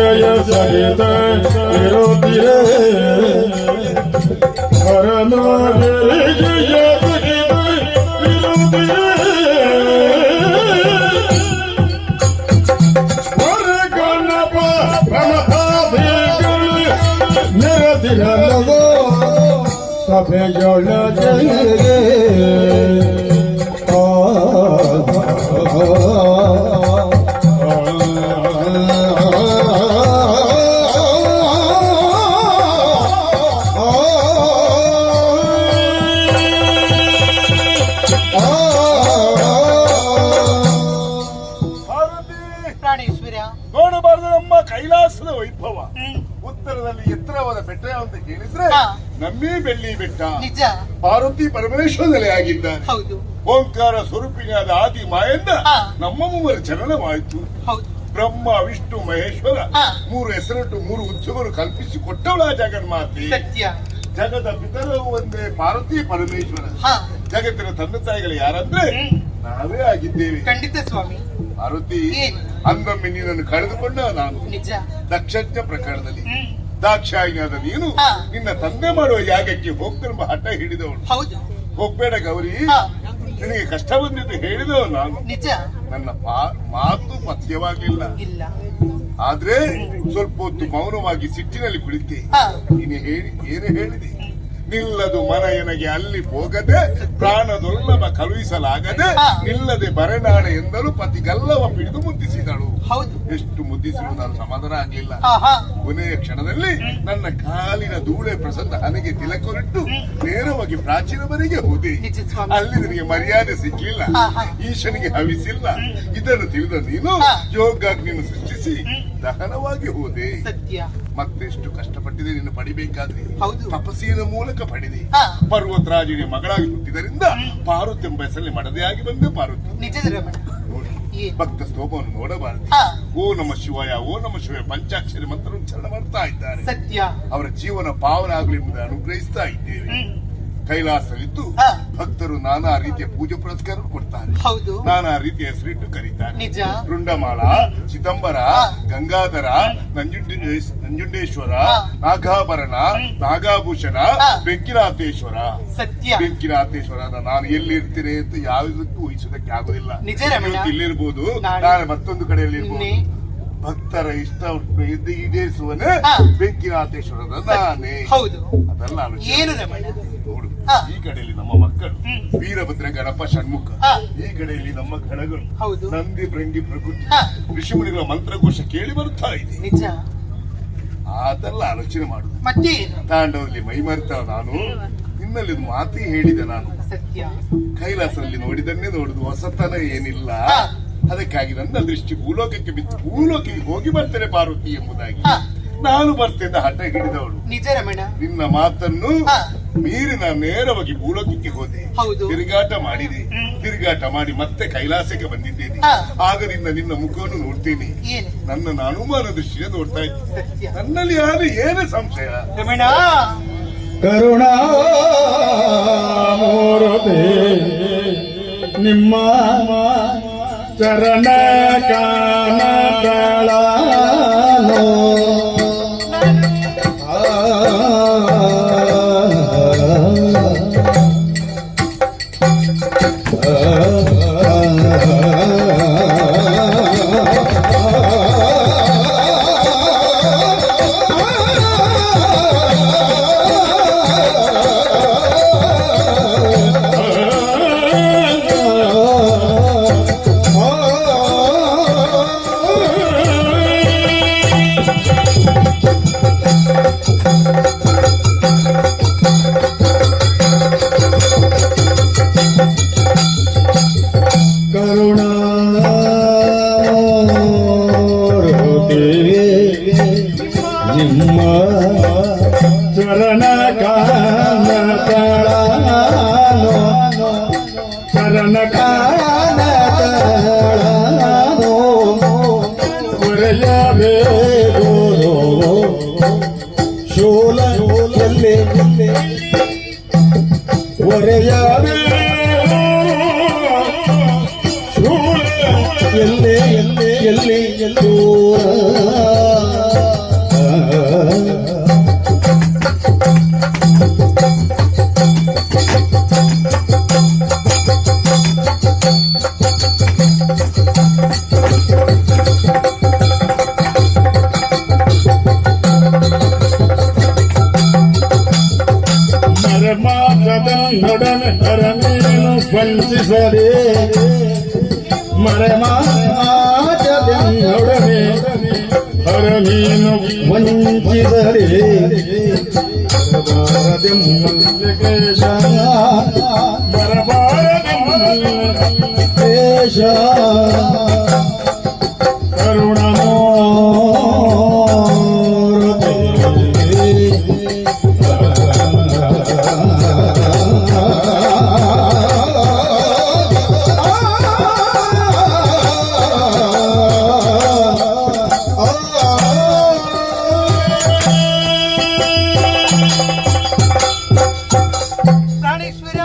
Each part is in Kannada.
ಜಯ ಸಹಿತ ಇರುತ್ತಿರೆ ಹರನಾಗರಿ ಜಯ ಸಹಿತ ಇರುತ್ತಿರೆ ಗಣಪ ಪ್ರಮಥಾಧಿಗಳು ನೆರೆದಿರಲವೋ ಸಭೆಯೊಳಗೆ ನೋಡಬಾರದು ನಮ್ಮ ಕೈಲಾಸದ ವೈಭವ. ಉತ್ತರದಲ್ಲಿ ಎತ್ತರವಾದ ಬೆಟ್ಟ ಅಂತ ಹೇಳಿದ್ರೆ ನಮ್ಮೇ ಬೆಳ್ಳಿ ಬೆಟ್ಟ. ನಿಜ. ಪಾರ್ವತಿ ಪರಮೇಶ್ವರದಲ್ಲಿ ಆಗಿದ್ದಾರೆ. ಓಂಕಾರ ಸ್ವರೂಪಿನಾದ ಆದಿ ಮಾಯಂದ ನಮ್ಮ ಮೂವರ ಜನನವಾಯಿತು. ಬ್ರಹ್ಮ ವಿಷ್ಣು ಮಹೇಶ್ವರ ಮೂರು ಹೆಸರಿಟ್ಟು ಮೂರು ಉತ್ಸವರು ಕಲ್ಪಿಸಿ ಕೊಟ್ಟವಳ ಜಗನ್ಮಾತೆ. ಜಗದ ಪಿತರು ಒಂದೇ ಪಾರ್ವತಿ ಪರಮೇಶ್ವರ. ಜಗತ್ತಿನ ತಂದೆ ತಾಯಿಗಳು ಯಾರಂದ್ರೆ ನಾವೇ ಆಗಿದ್ದೇವೆ. ಖಂಡಿತ ಸ್ವಾಮಿ. ಪಾರ್ವತಿ, ಅಂದೊಮ್ಮೆ ನೀನನ್ನು ಕಳೆದುಕೊಂಡ ನಾನು ನಿಜ. ದಕ್ಷಜ್ಞ ಪ್ರಕರಣದಲ್ಲಿ ದಾಕ್ಷಾಯಿನಿಯಾದ ನೀನು ನಿನ್ನ ತಂದೆ ಮಾಡುವ ಯಾಗಕ್ಕೆ ಹೋಗ್ತೆಂಬ ಹಠ ಹಿಡಿದವಳು. ಹೋಗ್ಬೇಡ ಗೌರಿ, ನಿನಗೆ ಕಷ್ಟ ಬಂದಿದ್ದು ಹೇಳಿದವ ನಾನು. ನಿಜ. ನನ್ನ ಮಾತು ಪಥ್ಯವಾಗಲಿಲ್ಲ. ಆದ್ರೆ ಸ್ವಲ್ಪ ಹೊತ್ತು ಮೌನವಾಗಿ ಸಿಟ್ಟಿನಲ್ಲಿ ಕುಳಿತೆ. ನೀನು ಏನು ಹೇಳಿದೆ? ನಿಲ್ಲದು ಮನ ಎನಗೆ ಅಲ್ಲಿ ಹೋಗದೆ ಪ್ರಾಣದೊಲ್ಲಭ ಕಳುಹಿಸಲಾಗದೆ ನಿಲ್ಲದೆ ಬರೆನಾಡೆ ಎಂದಲು ಪತಿಗಲ್ಲವ ಪಿಡಿದು ಮುದ್ದಿಸಿದಳು. ಎಷ್ಟು ಮುದ್ದಿಸಿದ್ರು ನಾನು ಸಮಾಧಾನ ಆಗ್ಲಿಲ್ಲ. ಕೊನೆಯ ಕ್ಷಣದಲ್ಲಿ ನನ್ನ ಕಾಲಿನ ಧೂಳೆ ಪ್ರಸನ್ನ ಹನೆಗೆ ತಿಲಕೊರಿಟ್ಟು ನೇರವಾಗಿ ಪ್ರಾಚೀನವರೆಗೆ ಹೋದೆ. ಅಲ್ಲಿ ನಿನಗೆ ಮರ್ಯಾದೆ ಸಿಕ್ಕಿಲ್ಲ, ಈಶನಿಗೆ ಹವಿಸಿಲ್ಲ. ಇದನ್ನು ತಿಳಿದ ನೀನು ಯೋಗಾಗ್ನಿಯನ್ನು ಸೃಷ್ಟಿಸಿ ದಹನವಾಗಿ ಹೋದೆ. ಮತ್ತೆಷ್ಟು ಕಷ್ಟಪಟ್ಟಿದೆ ನಿನ್ನ ಪಡಿಬೇಕಾದ್ರೆ ತಪಸ್ಸಿನ ಮೂಲಕ ಪಡೆದೆ. ಪರ್ವತರಾಜನಿಗೆ ಮಗಳಾಗಿ ಹುಟ್ಟಿದರಿಂದ ಪಾರ್ವತಿ ಎಂಬ ಹೆಸರಲ್ಲಿ ಮಡದೆಯಾಗಿ ಬಂದೆ. ಪಾರ್ವತಿ ಭಕ್ತ ಸ್ತೋಮವನ್ನು ನೋಡಬಾರದು. ಓ ನಮ ಶಿವಾಯ, ಓ ನಮ ಶಿವಾಯ ಪಂಚಾಕ್ಷರಿ ಮಂತ್ರ ಉಚ್ಚಾರಣ ಮಾಡ್ತಾ ಇದ್ದಾರೆ. ಅವರ ಜೀವನ ಪಾವನ ಆಗಲಿ ಎಂಬುದನ್ನು ಅನುಗ್ರಹಿಸ್ತಾ ಇದ್ದೇವೆ. ಕೈಲಾಸದಲ್ಲಿದ್ದು ಭಕ್ತರು ನಾನಾ ರೀತಿಯ ಪೂಜೆ ಪುರಸ್ಕಾರ ಕೊಡ್ತಾರೆ, ನಾನಾ ರೀತಿಯ ಹೆಸರಿಟ್ಟು ಕರೀತಾರೆ. ರುಂಡಮಾಳ, ಚಿದಂಬರ, ಗಂಗಾಧರ, ನಂಜುಂಡೇಶ್ವರ, ನಾಗಾಭರಣ, ನಾಗಾಭೂಷಣ, ಬೆಂಕಿನಾಥೇಶ್ವರ. ಬೆಂಕಿನಾಥೇಶ್ವರ ನಾನು ಎಲ್ಲಿರ್ತೀನಿ ಅಂತ ಯಾವುದಕ್ಕೂ ಊಹಿಸೋದಕ್ಕೆ ಆಗುದಿಲ್ಲ. ಇಲ್ಲಿರ್ಬೋದು, ನಾನು ಮತ್ತೊಂದು ಕಡೆಯಲ್ಲಿ ಇರ್ಬೋದು. ಭಕ್ತರ ಇಷ್ಟ ಈಡೇರಿಸುವನೇ ಬೆಂಕಿನಾಥೇಶ್ವರದ ನಾನೇ. ಅದೆಲ್ಲ ನೋಡು, ಈ ಕಡೆಯಲ್ಲಿ ನಮ್ಮ ಮಕ್ಕಳು ವೀರಭದ್ರ ಗಣಪ ಷಣ್ಮುಖ, ಈ ಕಡೆಯಲ್ಲಿ ನಮ್ಮ ಗಣಗಳು ನಂದಿ ಭೃಂಗಿ ಪ್ರಕೃತಿ ಋಷಿಮುನಿಗಳ ಮಂತ್ರಘೋಷ ಕೇಳಿ ಬರುತ್ತಾ ಇದೆ. ಅದೆಲ್ಲ ಆಲೋಚನೆ ಮಾಡುದು. ತಾಂಡವದಲ್ಲಿ ಮೈಮರೆತಾವ ನಾನು. ನಿನ್ನಲ್ಲಿ ಮಾತಿ ಹೇಳಿದೆ ನಾನು. ಕೈಲಾಸದಲ್ಲಿ ನೋಡಿದನ್ನೇ ನೋಡುದು, ಹೊಸತನ ಏನಿಲ್ಲ. ಅದಕ್ಕಾಗಿ ನನ್ನ ದೃಷ್ಟಿ ಭೂಲೋಕಕ್ಕೆ ಬಿತ್ತು. ಭೂಲೋಕಕ್ಕೆ ಹೋಗಿ ಬರ್ತೇನೆ ಪಾರ್ವತಿ ಎಂಬುದಾಗಿ ನಾನು ಬರ್ತೇನೆ ಹಠ ಹಿಡಿದವಳು. ನಿನ್ನ ಮಾತನ್ನು ಮೀರಿ ನಾನು ನೇರವಾಗಿ ಭೂಲೋಕಕ್ಕೆ ಹೋದೆ. ತಿರುಗಾಟ ಮಾಡಿದೆ. ತಿರುಗಾಟ ಮಾಡಿ ಮತ್ತೆ ಕೈಲಾಸಕ್ಕೆ ಬಂದಿದ್ದೇನೆ. ಆಗದಿಂದ ನಿನ್ನ ಮುಖವನ್ನು ನೋಡ್ತೇನೆ. ನನ್ನ ಅನುಮಾನ ದೃಷ್ಟಿಯಿಂದ ನೋಡ್ತಾ ಇದ್ದೀನಿ. ನನ್ನಲ್ಲಿ ಯಾರು ಏನು ಸಂಶಯ? ಕರುಣಾಮೂರ್ತಿ ನಿಮ್ಮ ಚರಣ ಕಾನಗಳಾನೋ ನಿಮ್ಮ ಚರಣ ಕಾನಗಳಾನೋ ಚರಣ ಕಾನಗಳಾನೋ ಒರೆಯಬೇಕು ಶೂಲದಲ್ಲಿ ಒರೆಯಬೇಕು ಶೂಲ ಎಲ್ಲೇ ಎಲ್ಲೇ ದೂರ ಮರಮಾಟದನ್ನೊಡನೆ ಹರಮೀನು ವಂಚಿಸದೆ ಮರಮಾಟದನ್ನೊಡನೆ ಹರಮೀನು ವಂಚಿಸದೆ ಮಲ್ಲಿಕೇಶ ಬರಬಾರದೆ ದೇಶ ಪ್ರಾಣೇಶ್ವರ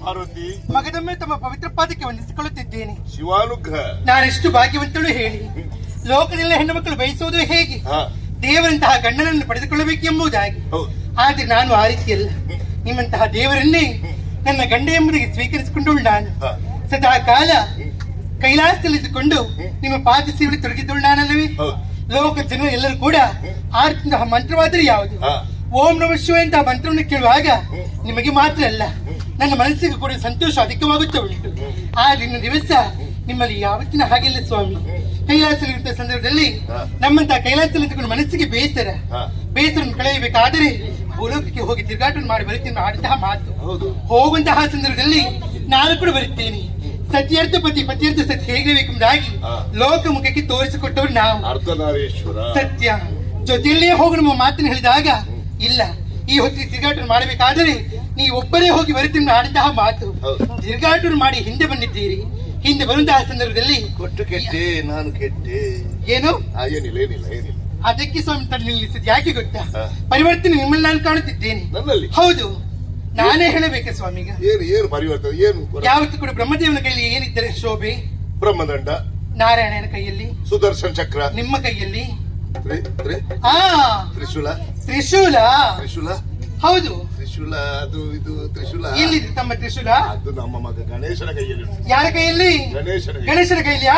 ಪಾರ್ವತಿ ಮಗದೊಮ್ಮೆ ತಮ್ಮ ಪವಿತ್ರ ಪಾದಕ್ಕೆ ವಂದಿಸಿಕೊಳ್ಳುತ್ತಿದ್ದೇನೆ. ಶಿವಾನುಗ್ರಹ. ನಾನೆಷ್ಟು ಭಾಗ್ಯವಂತಳು ಹೇಳಿ. ಲೋಕದೆಲ್ಲ ಹೆಣ್ಣು ಮಕ್ಕಳು ಬಯಸುವುದು ಹೇಗೆ? ಹಾ, ದೇವರಂತಹ ಗಂಡನನ್ನು ಪಡೆದುಕೊಳ್ಳಬೇಕೆಂಬುದಾಗಿ. ಹೌದು. ಆದ್ರೆ ನಾನು ಆ ರೀತಿಯಲ್ಲ. ನಿಮ್ಮಂತಹ ದೇವರನ್ನೇ ನನ್ನ ಗಂಡ ಎಂಬುದಾಗಿ ಸ್ವೀಕರಿಸಿಕೊಂಡಳು ನಾನು. ಹಾ. ಸದಾ ಕಾಲ ಕೈಲಾಸದಲ್ಲಿದ್ದುಕೊಂಡು ನಿಮ್ಮ ಪಾದ ಸೇವೆ ತೊಡಗಿದ್ದಳು ನಾನಲ್ಲವೇ? ಹೌದು. ಲೋಕ ಜನರು ಎಲ್ಲರೂ ಕೂಡ ಆಡ್ತಿದ್ದ ಮಂತ್ರವಾದರೆ ಯಾವುದು? ಹಾ. ಓಂ ನಮಃ ಶಿವಾಯ ಅಂತ ಮಂತ್ರವನ್ನು ಕೇಳುವಾಗ ನಿಮಗೆ ಮಾತ್ರ ಅಲ್ಲ, ನನ್ನ ಮನಸ್ಸಿಗೆ ಕೂಡ ಸಂತೋಷ ಅಧಿಕವಾಗುತ್ತಾ ಉಂಟು. ಆದ್ರೆ ಇನ್ನು ದಿವಸ ನಿಮ್ಮಲ್ಲಿ ಯಾವತ್ತಿನ ಹಾಗೆಲ್ಲ ಸ್ವಾಮಿ. ಕೈಲಾಸದಲ್ಲಿರುವ ಸಂದರ್ಭದಲ್ಲಿ ನಮ್ಮಂತಹ ಕೈಲಾಸದಲ್ಲಿ ಮನಸ್ಸಿಗೆ ಬೇಸರನ್ನು ಕಳೆಯಬೇಕಾದರೆ ಭೂಲೋಕಕ್ಕೆ ಹೋಗಿ ತಿರುಗಾಟವನ್ನು ಮಾಡಿ ಬರುತ್ತೇನೆ ಆಡಿದಂತಹ ಮಾತು. ಹೋಗುವಂತಹ ಸಂದರ್ಭದಲ್ಲಿ ನಾನು ಕೂಡ ಬರುತ್ತೇನೆ. ಸತ್ಯಾರ್ಥ ಪತಿಯರ್ಥ ಸತ್ಯ ಹೇಗಿರಬೇಕೆಂಬುದಾಗಿ ಲೋಕಮುಖಕ್ಕೆ ತೋರಿಸಿಕೊಟ್ಟವರು ನಾವು. ಅರ್ಧನಾರೀಶ್ವರ ಸತ್ಯ ಜೊತೆಯಲ್ಲೇ ಹೋಗಿ ನಮ್ಮ ಮಾತನ್ನು ಹೇಳಿದಾಗ ಇಲ್ಲ, ಈ ಹೊತ್ತಿಗೆ ತಿರುಗಾಟವನ್ನು ಮಾಡಬೇಕಾದರೆ ನೀವು ಒಬ್ಬರೇ ಹೋಗಿ ಬರುತ್ತೇನೆ ಆಡಿದಂತಹ ಮಾತು. ತಿರುಗಾಟವನ್ನು ಮಾಡಿ ಹಿಂದೆ ಬಂದಿದ್ದೀರಿ. ಹಿಂದೆ ಬರುವಂತಹ ಸಂದರ್ಭದಲ್ಲಿ ಕೊಟ್ಟು ಕೆಟ್ಟೆ, ನಾನು ಕೆಟ್ಟೆ. ಏನು? ಏನಿಲ್ಲ. ಅದಕ್ಕೆ ಸ್ವಾಮಿ ತನ್ನ ನಿಲ್ಲಿಸಿದ್ ಯಾಕೆ ಗೊತ್ತಾ? ಪರಿವರ್ತನೆ ನಿಮ್ಮಲ್ಲಿ ನಾನು ಕಾಣುತ್ತಿದ್ದೇನೆ. ನನ್ನಲ್ಲಿ? ಹೌದು, ನಾನೇ ಹೇಳಬೇಕೆ ಸ್ವಾಮಿಗ? ಏನು ಪರಿವರ್ತನೆ? ಏನು? ಯಾವತ್ತೂ ಕೂಡ ಬ್ರಹ್ಮದೇವನ ಕೈಯಲ್ಲಿ ಏನಿದ್ದರೆ ಶೋಭೆ, ಬ್ರಹ್ಮದಂಡ. ನಾರಾಯಣನ ಕೈಯಲ್ಲಿ ಸುದರ್ಶನ ಚಕ್ರ. ನಿಮ್ಮ ಕೈಯಲ್ಲಿ ತ್ರಿಶೂಲ. ತ್ರಿಶೂಲ. ಹೌದು, ತ್ರಿಶೂಲ. ಅದು ಇದು ತ್ರಿಶೂಲ. ಎಲ್ಲಿದೆ ತಮ್ಮ ತ್ರಿಶೂಲ? ಅದು ನಮ್ಮ ಮಗ ಗಣೇಶನ ಕೈಯಲ್ಲಿ. ಯಾರ ಕೈಯಲ್ಲಿ? ಗಣೇಶನ ಕೈಲಿಯಾ?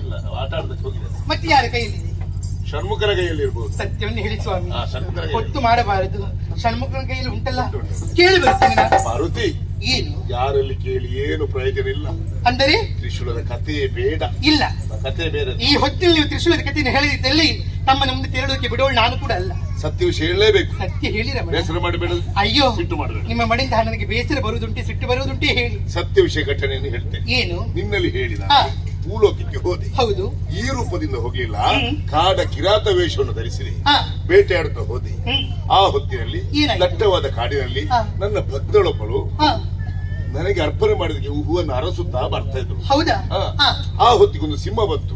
ಇಲ್ಲ ಆಟ ಆಡೋದಕ್ಕೆ ಹೋಗಿದೆ. ಮತ್ತೆ ಯಾರ ಕೈಯಲ್ಲಿ? ಷಣ್ಮುಖರ ಕೈಯಲ್ಲಿ ಇರ್ಬೋದು. ಸತ್ಯವನ್ನು ಹೇಳಿ ಸ್ವಾಮಿ, ಷಣ್ಮುಖರ ಹೊತ್ತು ಮಾಡಬಾರದು. ಷಣ್ಮುಖನ ಕೈಯಲ್ಲಿ ಉಂಟಲ್ಲ, ಕೇಳಿ ಬರ್ತೇನೆ ನಾನು. ಪಾರ್ವತಿ, ಏನು? ಯಾರಲ್ಲಿ ಕೇಳಿ ಏನು ಪ್ರಯೋಜನ ಇಲ್ಲ. ಅಂದರೆ ತ್ರಿಶೂಲದ ಕಥೆಯೇ ಬೇಡ. ಇಲ್ಲ, ಕಥೆ ಬೇರೆ. ಈ ಹೊತ್ತಿನಲ್ಲಿ ನೀವು ತ್ರಿಶೂಲದ ಕಥೆಯನ್ನು ಹೇಳಿದ್ದಲ್ಲಿ ತಮ್ಮನ್ನ ಮುಂದೆ ತೆರಳೋಕೆ ಬಿಡೋಳು ನಾನು ಕೂಡ ಅಲ್ಲ. ಸತ್ಯ ವಿಷಯ ಹೇಳಲೇಬೇಕು. ಸತ್ಯ ಹೇಳಿರ ಬೇಸರ ಮಾಡಬೇಡ. ಅಯ್ಯೋ, ಸಿಟ್ಟು ಮಾಡಬೇಡ. ನಿಮ್ಮ ಮನೆಯಿಂದ ನನಗೆ ಬೇಸರ ಬರುವುದುಂಟೆ, ಸಿಟ್ಟು ಬರುವುದುಂಟೆ. ಹೇಳಿ. ಸತ್ಯ ವಿಷಯ ಘಟನೆಯನ್ನು ಹೇಳ್ತೇನೆ. ಏನು? ನಿನ್ನಲ್ಲಿ ಹೇಳಿದ ಭೂಲೋಕಕ್ಕೆ ಹೋದೆ. ಹೌದು. ಈ ರೂಪದಿಂದ ಹೋಗ್ಲಿಲ್ಲ, ಕಾಡ ಕಿರಾತ ವೇಷವನ್ನು ಧರಿಸಿದೆ. ಬೇಟೆಯಾಡುತ್ತಾ ಹೋದೆ. ಆ ಹೊತ್ತಿನಲ್ಲಿ ದಟ್ಟವಾದ ಕಾಡಿನಲ್ಲಿ ನನ್ನ ಭಕ್ತಳೊಬ್ಬಳು ನನಗೆ ಅರ್ಪಣೆ ಮಾಡಿದಕ್ಕೆ ಹೂವನ್ನು ಅರಸುತ್ತಾ ಬರ್ತಾ ಇದ್ರು. ಹೌದಾ? ಆ ಹೊತ್ತಿಗೊಂದು ಸಿಂಹ ಬಂತು.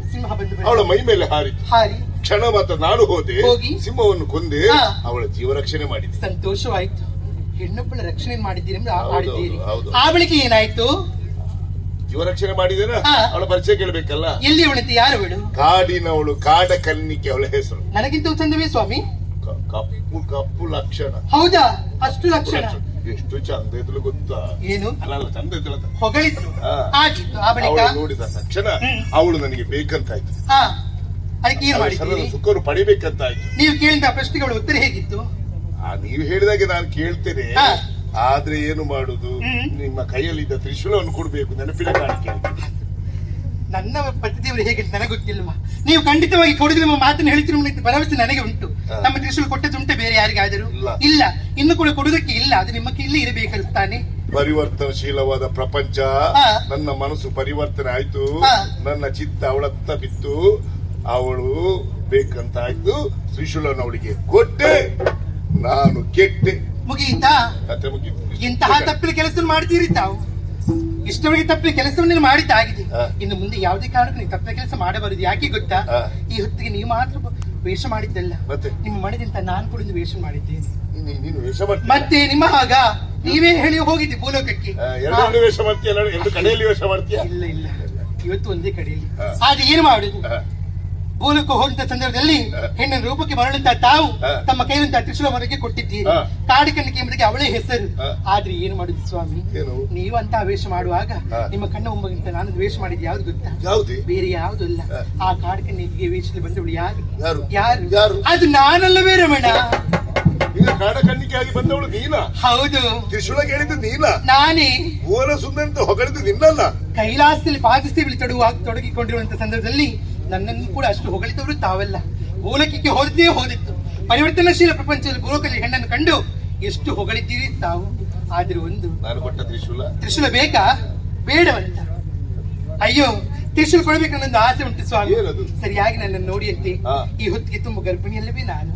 ಅವಳ ಮೈ ಮೇಲೆ ಹಾರಿತು. ಕ್ಷಣ ಮಾತ್ರ ನಾನು ಹೋದೆ, ಸಿಂಹವನ್ನು ಕೊಂದೆ, ಅವಳ ಜೀವ ರಕ್ಷಣೆ ಮಾಡಿದೆ. ಸಂತೋಷವಾಯ್ತು. ಹೆಣ್ಣೊಬ್ಬಳ ರಕ್ಷಣೆ ಮಾಡಿದ್ದೀರಿ. ಆ ಬಳಿಕ ಏನಾಯ್ತು? ಜೀವ ರಕ್ಷಣೆ ಮಾಡಿದೇನ? ಅವಳ ಪರಿಚಯ ಕೇಳಬೇಕಲ್ಲ. ಎಲ್ಲಿ ಅವಳಂತೆ? ಯಾರು ಅವಳು? ಕಾಡಿನವಳು, ಕಾಡ ಕನ್ನಿಕೆ ಅವಳ ಹೆಸರು. ನನಗಿಂತ ಚಂದವೇ ಸ್ವಾಮಿ. ಕಪ್ಪು ಲಕ್ಷಣ. ಹೌದಾ? ಅಷ್ಟು ಲಕ್ಷಣ? ಎಷ್ಟು ಚಂದ ಇದ್ಲು ಗೊತ್ತಾ? ಏನು? ಅಲ್ಲ ಚಂದ ಇದ್ಲ ಹೊಗಳಿದ್ರು. ನೋಡಿದ ತಕ್ಷಣ ಅವಳು ನನಗೆ ಬೇಕಂತಾಯ್ತು. ಅದಕ್ಕೆ ಏನು ಮಾಡಿದ್ದೀರಿ? ಸುಖರು ಪಡಿಬೇಕಂತಾಯ್ತು. ನೀವು ಕೇಳಿದ ಪ್ರಶ್ನೆಗಳ ಉತ್ತರ ಹೇಗಿತ್ತು? ನೀವು ಹೇಳಿದಾಗೆ ನಾನು ಕೇಳ್ತೇನೆ. ಆದ್ರೆ ಏನು ಮಾಡುದು? ನಿಮ್ಮ ಕೈಯಲ್ಲಿದ್ದ ತ್ರಿಶೂಲವನ್ನು ಕೊಡ್ಬೇಕು, ನೆನಪಿನ ಕಾಣಿಕೆ. ನನ್ನ ಪತಿದೇವರು ಹೇಗೆ ನನಗೆ ಗೊತ್ತಿಲ್ವಾ? ನೀವು ಖಂಡಿತವಾಗಿ ಕೊಡುದು ನಿಮ್ಮ ಮಾತನ್ನು ಹೇಳ್ತಿರೋ ಭರವಸೆ ನನಗೆ ಉಂಟು. ನಮ್ಮ ತ್ರಿಶೂಲ ಕೊಟ್ಟದ್ದುಂಟೆ ಬೇರೆ ಯಾರಿಗಾದರೂ? ಇಲ್ಲ, ಇನ್ನು ಕೂಡ ಕೊಡುವುದಕ್ಕೆ ಇಲ್ಲ. ಅದು ನಿಮ್ಮ ಕೈಯಲ್ಲಿ ಇರಬೇಕಂತಾನೆ. ಪರಿವರ್ತನಶೀಲವಾದ ಪ್ರಪಂಚ. ನನ್ನ ಮನಸ್ಸು ಪರಿವರ್ತನೆ ಆಯ್ತು. ನನ್ನ ಚಿತ್ತ ಅವಳತ್ತ ಬಿತ್ತು. ಅವಳು ಬೇಕಂತ ಆಯ್ತು. ತ್ರಿಶೂಲವನ್ನು ಅವಳಿಗೆ ಕೊಟ್ಟೆ, ನಾನು ಕೆಟ್ಟೆ. ಮುಗಿಯಿತಾ? ಕತೆ ಮುಗಿಯಿತು. ಇಂತಹ ತಪ್ಪಿನ ಕೆಲಸ ಮಾಡ್ತೀರಿ ತಾವು. ಇಷ್ಟವರೆಗೆ ತಪ್ಪಿನ ಕೆಲಸವನ್ನು ಮಾಡಿದ್ದಾಗಿದೆ. ಇನ್ನು ಮುಂದೆ ಯಾವುದೇ ಕಾರಣಕ್ಕೂ ನೀವು ತಪ್ಪಿನ ಕೆಲಸ ಮಾಡಬಾರದು. ಯಾಕೆ ಗೊತ್ತಾ? ಈ ಹೊತ್ತಿಗೆ ನೀವು ಮಾತ್ರ ವೇಷ ಮಾಡಿದ್ದಲ್ಲ, ನಿಮ್ಮ ಮನೆಗಿಂತ ನಾನು ಕೂಡ ವೇಷ ಮಾಡಿದ್ದೇನೆ. ಮತ್ತೆ ನಿಮ್ಮ ನೀವೇ ಹೇಳಿ ಹೋಗಿದ್ದಿ ಭೂಲೋಕಕ್ಕೆ. ಎರಡು ವೇಷ ಮಾಡ್ತೀಯ, ಎರಡು ಕಡೆಯಲ್ಲಿ ವೇಷ ಮಾಡ್ತೀಯ? ಇಲ್ಲ ಇಲ್ಲ, ಇವತ್ತು ಒಂದೇ ಕಡೆಯಲ್ಲಿ. ಆದ್ರೆ ಏನು ಮಾಡುದು, ಭೂಲೋಕ ಹೋದಂತ ಸಂದರ್ಭದಲ್ಲಿ ಹೆಣ್ಣಿನ ರೂಪಕ್ಕೆ ಮರಳಂತ ತಾವು ತಮ್ಮ ಕೈಯಂತ ತ್ರಿಶೂಲ ಮರಕ್ಕೆ ಕೊಟ್ಟಿದ್ದೀರಿ. ಕಾಡಿಕಣ್ಣಿಕೆ ಎಂಬುದಕ್ಕೆ ಅವಳೇ ಹೆಸರು. ಆದ್ರೆ ಏನು ಮಾಡುದು ಸ್ವಾಮಿ, ನೀವು ಅಂತ ವೇಷ ಮಾಡುವಾಗ ನಿಮ್ಮ ಕಣ್ಣ ಮುಂಬಗಿಂತ ನಾನು ವೇಷ ಮಾಡಿದ್ ಯಾವ್ದು ಗೊತ್ತಾ? ಬೇರೆ ಯಾವ್ದು ಅಲ್ಲ, ಆ ಕಾಡಿಕಣ್ಣಿಗೆ ವೇಷದಲ್ಲಿ ಬಂದವಳು ಯಾರು? ಯಾರು? ಅದು ನಾನಲ್ಲವೇ ರಮಣ. ಕಾಡಕಣ್ಣಿಕೆಯಾಗಿ ಬಂದವಳು ನೀನ? ಹೌದು. ತ್ರಿಶೂಲ ಹೇಳಿದ್ದು ನೀನ? ನಾನೇ. ಭುವನ ಸುಂದರ ಅಂತ ಹೊಗಳಿದ್ದು ನಿನ್ನಲ್ಲ. ಕೈಲಾಸದಲ್ಲಿ ಪಾದಸೇವೆಯಲ್ಲಿ ತೊಡಗಿಕೊಂಡಿರುವಂತ ಸಂದರ್ಭದಲ್ಲಿ ನನ್ನನ್ನು ಕೂಡ ಅಷ್ಟು ಹೊಗಳಿದವರು ತಾವಲ್ಲ. ಭೂಲೋಕಕ್ಕೆ ಹೋದಿತ್ತು. ಪರಿವರ್ತನಶೀಲ ಪ್ರಪಂಚದಲ್ಲಿ ಭೂಲೋಕದಲ್ಲಿ ಹೆಣ್ಣನ್ನು ಕಂಡು ಎಷ್ಟು ಹೊಗಳಿದ್ದೀರಿ ತಾವು. ಆದ್ರೆ ಒಂದು, ನಾನು ಕೊಟ್ಟ ತ್ರಿಶೂಲ ಬೇಕಾ ಬೇಡವಂತ? ಅಯ್ಯೋ, ತ್ರಿಶೂಲ ಕೊಡಬೇಕನ್ನೊಂದು ಆಸೆ ಉಂಟು ಸ್ವಾಮಿ. ಸರಿಯಾಗಿ ನನ್ನನ್ನು ನೋಡಿ ಈ ಹೊತ್ತಿಗೆ ತುಂಬ ಗರ್ಭಿಣಿಯಲ್ಲವೇ ನಾನು.